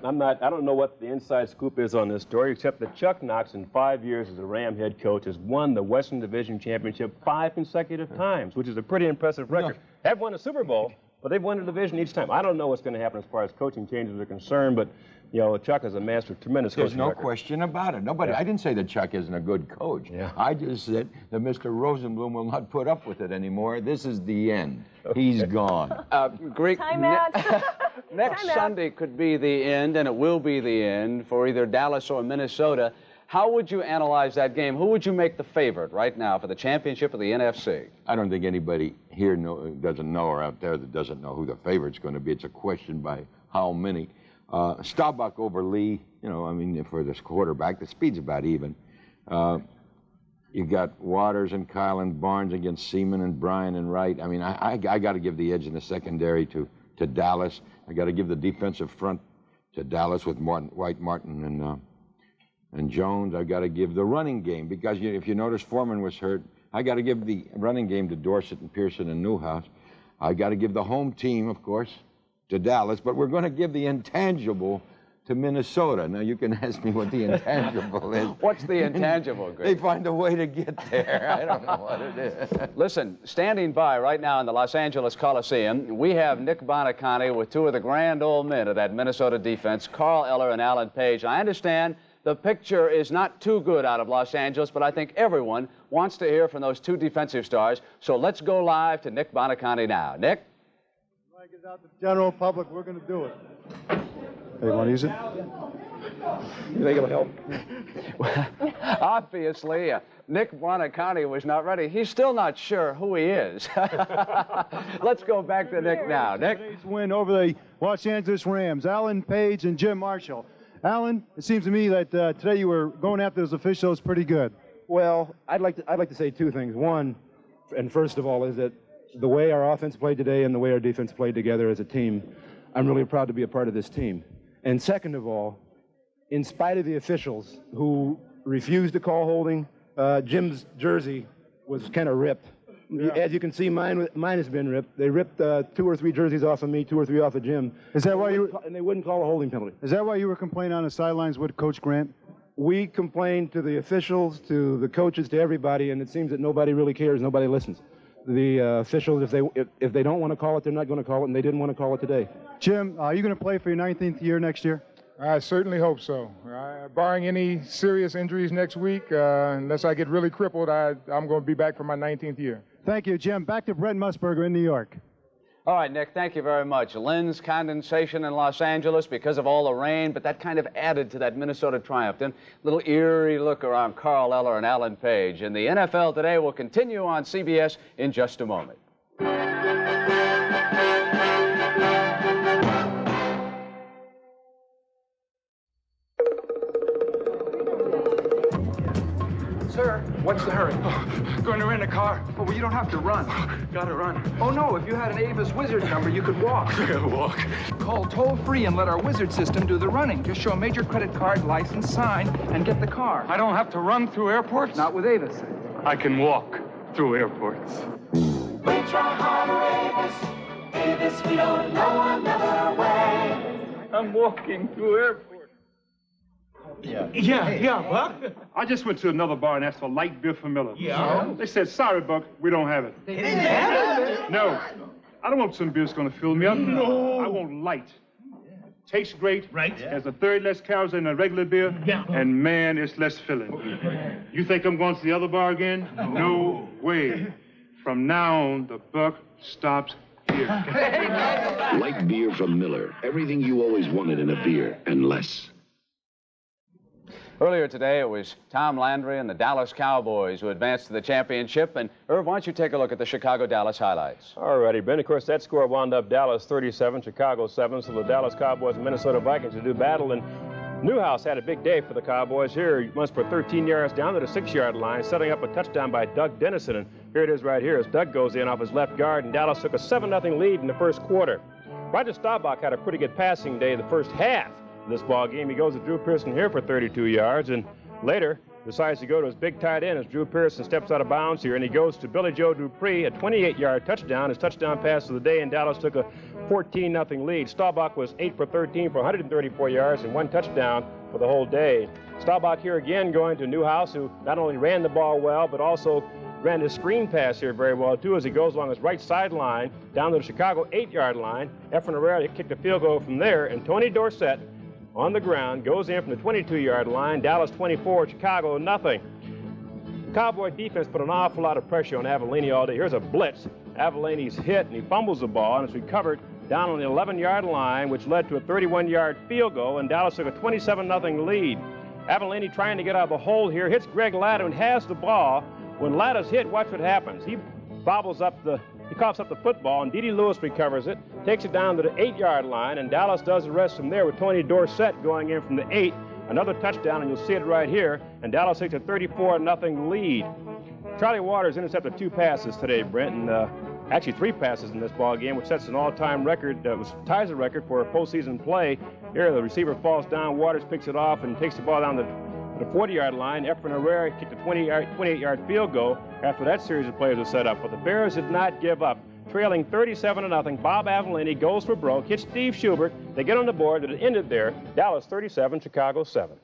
don't know what the inside scoop is on this story, except that Chuck Knox, in 5 years as a Ram head coach, has won the Western Division Championship 5 consecutive times, which is a pretty impressive record. Have won a Super Bowl, but they've won the division each time. I don't know what's going to happen as far as coaching changes are concerned, but you know, Chuck is a master of tremendous coaching. There's no question about it. I didn't say that Chuck isn't a good coach. Yeah. I just said that Mr. Rosenblum will not put up with it anymore. This is the end. Okay. He's gone. Greek. Time out. Next Sunday could be the end, and it will be the end for either Dallas or Minnesota. How would you analyze that game? Who would you make the favorite right now for the championship of the NFC? I don't think anybody here doesn't know, or out there that doesn't know who the favorite's going to be. It's a question by how many. Staubach over Lee, for this quarterback, the speed's about even. You've got Waters and Kyle and Barnes against Seaman and Bryan and Wright. I got to give the edge in the secondary to Dallas. I got to give the defensive front to Dallas with White, Martin, and Jones. I got to give the running game, because if you notice Foreman was hurt. I got to give the running game to Dorsett and Pearson and Newhouse. I got to give the home team, of course, to Dallas, but we're going to give the intangible to Minnesota. Now, you can ask me what the intangible is. What's the intangible, Greg? They find a way to get there. I don't know what it is. Listen, standing by right now in the Los Angeles Coliseum, we have Nick Bonacani with two of the grand old men of that Minnesota defense, Carl Eller and Alan Page. I understand the picture is not too good out of Los Angeles, but I think everyone wants to hear from those two defensive stars. So let's go live to Nick Bonacani now. Nick? Get out to the general public, we're going to do it. Hey, you want to use it? You think it'll help? Obviously, Nick Bonacani was not ready. He's still not sure who he is. Let's go back to Nick now. Nick? Today's win over the Los Angeles Rams, Alan Page and Jim Marshall. Alan, it seems to me that today you were going after those officials pretty good. Well, I'd like to say two things. One, and first of all, is that the way our offense played today and the way our defense played together as a team, I'm really proud to be a part of this team. And second of all, in spite of the officials who refused to call holding, Jim's jersey was kind of ripped. Yeah. As you can see, mine has been ripped. They ripped 2 or 3 jerseys off of me, 2 or 3 off of Jim. Is that why you? And they wouldn't call a holding penalty. Is that why you were complaining on the sidelines with Coach Grant? We complained to the officials, to the coaches, to everybody, and it seems that nobody really cares. Nobody listens. The officials, if they don't want to call it, they're not going to call it, and they didn't want to call it today. Jim, are you going to play for your 19th year next year? I certainly hope so. Barring any serious injuries next week, unless I get really crippled, I'm going to be back for my 19th year. Thank you, Jim. Back to Brent Musburger in New York. All right, Nick, thank you very much. Lens condensation in Los Angeles because of all the rain, but that kind of added to that Minnesota triumph. Then a little eerie look around Carl Eller and Alan Page. And the NFL Today will continue on CBS in just a moment. sir. What's the hurry? Going to rent a car. Oh, well, you don't have to run. Gotta run. Oh, no, if you had an Avis Wizard number, you could walk. Walk. Call toll-free and let our Wizard system do the running. Just show a major credit card, license, sign, and get the car. I don't have to run through airports? Not with Avis. I can walk through airports. We try harder, Avis. Avis, we don't know another way. I'm walking through airports. Yeah, Buck. I just went to another bar and asked for light beer for Miller. Yeah? They said, sorry, Buck, we don't have it. They didn't have it? No. I don't want some beer that's going to fill me up. No. I want light. Tastes great. Right. Has a third less calories than a regular beer. Yeah. And, man, it's less filling. You think I'm going to the other bar again? No way. From now on, the buck stops here. Light beer from Miller. Everything you always wanted in a beer, and less. Earlier today, it was Tom Landry and the Dallas Cowboys who advanced to the championship. And, Irv, why don't you take a look at the Chicago-Dallas highlights? All righty, Ben. Of course, that score wound up Dallas 37, Chicago 7. So the Dallas Cowboys and Minnesota Vikings to do battle. And Newhouse had a big day for the Cowboys here. He runs for 13 yards down to the 6-yard line, setting up a touchdown by Doug Dennison. And here it is right here as Doug goes in off his left guard, and Dallas took a 7-0 lead in the first quarter. Roger Staubach had a pretty good passing day the first half of this ball game. He goes to Drew Pearson here for 32 yards, and later decides to go to his big tight end as Drew Pearson steps out of bounds here, and he goes to Billy Joe Dupree, a 28-yard touchdown, his touchdown pass of the day, and Dallas took a 14-0 lead. Staubach was 8 for 13 for 134 yards and 1 touchdown for the whole day. Staubach here again going to Newhouse, who not only ran the ball well, but also ran his screen pass here very well, too, as he goes along his right sideline down to the Chicago 8-yard line. Efren Herrera kicked a field goal from there, and Tony Dorsett on the ground goes in from the 22-yard line. Dallas 24, Chicago nothing. The Cowboy defense put an awful lot of pressure on Avellini all day. Here's a blitz. Avellini's hit, and he fumbles the ball, and it's recovered down on the 11-yard line, which led to a 31-yard field goal, and Dallas took a 27-0 lead. Avellini trying to get out of the hole here, hits Greg Latta and has the ball. When Latta's hit, watch what happens. He coughs up the football, and Dede Lewis recovers it, takes it down to the 8-yard line, and Dallas does the rest from there with Tony Dorsett going in from the 8. Another touchdown, and you'll see it right here, and Dallas takes a 34-0 lead. Charlie Waters intercepted 2 passes today, Brent, and actually 3 passes in this ball game, which sets an all-time record, ties the record for postseason play. Here, the receiver falls down, Waters picks it off and takes the ball down the 40-yard line. Efren Herrera kicked a 28-yard field goal after that series of plays was set up. But the Bears did not give up. Trailing 37-0, Bob Avellini goes for broke, hits Steve Schubert. They get on the board, and it ended there. Dallas 37, Chicago 7.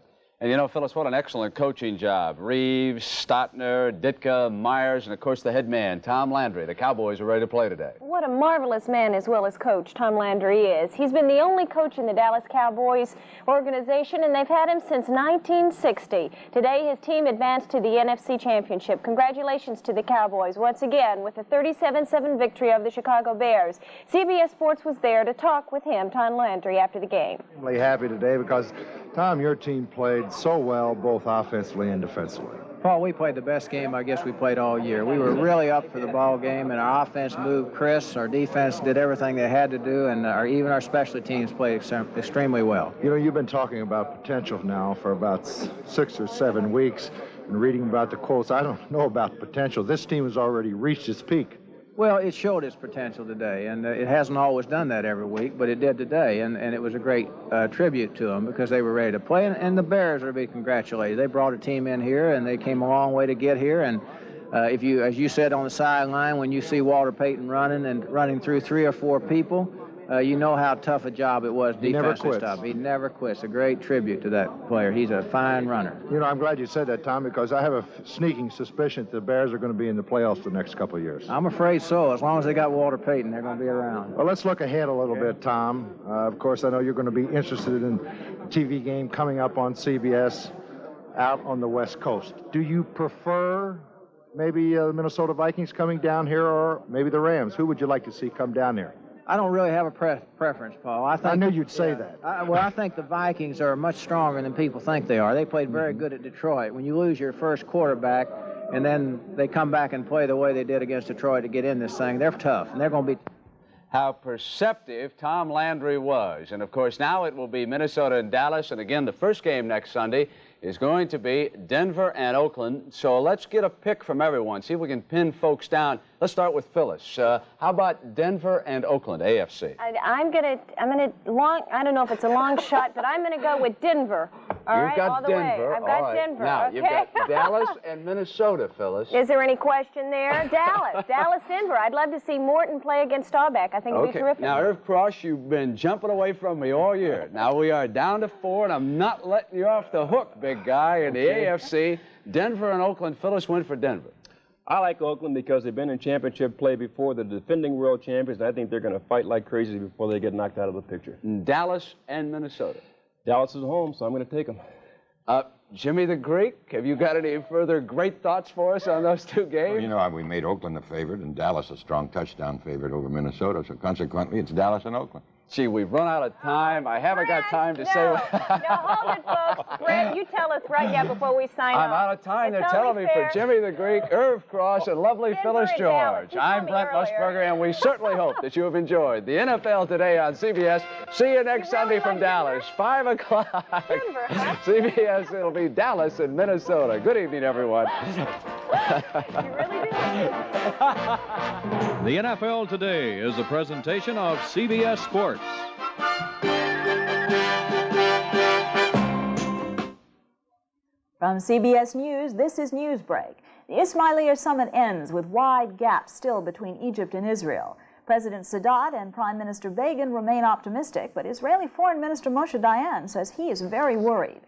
And you know, Phyllis, what an excellent coaching job. Reeves, Stotner, Ditka, Myers, and of course the head man, Tom Landry. The Cowboys are ready to play today. What a marvelous man as well as coach Tom Landry is. He's been the only coach in the Dallas Cowboys organization, and they've had him since 1960. Today his team advanced to the NFC Championship. Congratulations to the Cowboys once again with the 37-7 victory of the Chicago Bears. CBS Sports was there to talk with him, Tom Landry, after the game. I'm really happy today because, Tom, your team played so well both offensively and defensively. Paul, we played the best game I guess we played all year. We were really up for the ball game, and our offense moved crisp. Our defense did everything they had to do, and even our special teams played extremely well. You know, you've been talking about potential now for about 6 or 7 weeks and reading about the quotes. I don't know about potential. This team has already reached its peak. Well, it showed its potential today, and it hasn't always done that every week, but it did today, and it was a great tribute to them because they were ready to play, and the Bears are to be congratulated. They brought a team in here, and they came a long way to get here, and if you, as you said on the sideline, when you see Walter Payton running through 3 or 4 people, you know how tough a job it was defensive stuff. He never quits. A great tribute to that player. He's a fine runner. You know, I'm glad you said that, Tom, because I have a sneaking suspicion that the Bears are going to be in the playoffs the next couple of years. I'm afraid so. As long as they got Walter Payton, they're going to be around. Well, let's look ahead a little bit, Tom. Of course, I know you're going to be interested in the TV game coming up on CBS out on the West Coast. Do you prefer maybe the Minnesota Vikings coming down here or maybe the Rams? Who would you like to see come down here? I don't really have a preference, Paul. I knew you'd say that. I think the Vikings are much stronger than people think they are. They played very good at Detroit. When you lose your first quarterback and then they come back and play the way they did against Detroit to get in this thing, they're tough, and they're going to be... How perceptive Tom Landry was. And, of course, now it will be Minnesota and Dallas. And, again, the first game next Sunday is going to be Denver and Oakland. So let's get a pick from everyone, see if we can pin folks down. Let's start with Phyllis. How about Denver and Oakland, AFC? I don't know if it's a long shot, but I'm gonna go with Denver. All right, all the way. I've got Denver. Now, okay. you've got Dallas and Minnesota, Phyllis. Is there any question there? Dallas, Denver. I'd love to see Morton play against Staubach. I think it'd be terrific. Now, Irv Cross, you've been jumping away from me all year. Now we are down to 4, and I'm not letting you off the hook, big guy. In the AFC, Denver and Oakland. Phyllis went for Denver. I like Oakland because they've been in championship play before. The defending world champions. I think they're going to fight like crazy before they get knocked out of the picture. Dallas and Minnesota. Dallas is home, so I'm going to take them. Jimmy the Greek, have you got any further great thoughts for us on those two games? Well, you know, we made Oakland the favorite and Dallas a strong touchdown favorite over Minnesota, so consequently it's Dallas and Oakland. Gee, we've run out of time. I haven't got time to say... No, hold it, folks. Brent, you tell us before we sign off. I'm out of time. They're telling me for Jimmy the Greek, Irv Cross, and lovely Phyllis George. I'm Brent Musburger, and we certainly hope that you have enjoyed the NFL Today on CBS. See you next Sunday from Dallas, 5 o'clock. CBS, it'll be Dallas and Minnesota. Good evening, everyone. You really do. The NFL Today is a presentation of CBS Sports. From CBS News, this is Newsbreak. The Ismailia summit ends with wide gaps still between Egypt and Israel. President Sadat and Prime Minister Begin remain optimistic, but Israeli Foreign Minister Moshe Dayan says he is very worried.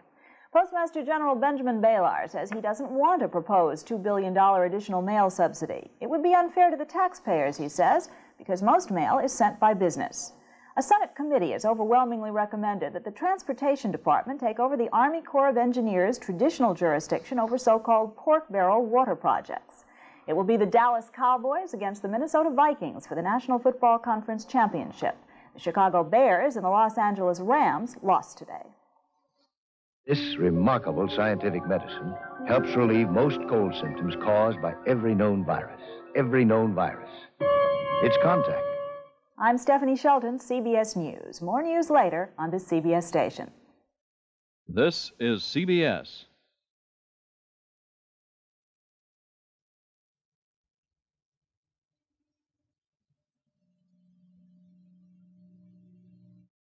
Postmaster General Benjamin Baylar says he doesn't want to propose $2 billion additional mail subsidy. It would be unfair to the taxpayers, he says, because most mail is sent by business. A Senate committee has overwhelmingly recommended that the Transportation Department take over the Army Corps of Engineers' traditional jurisdiction over so-called pork barrel water projects. It will be the Dallas Cowboys against the Minnesota Vikings for the National Football Conference Championship. The Chicago Bears and the Los Angeles Rams lost today. This remarkable scientific medicine helps relieve most cold symptoms caused by every known virus. Every known virus. It's Contact. I'm Stephanie Shelton, CBS News. More news later on this CBS station. This is CBS.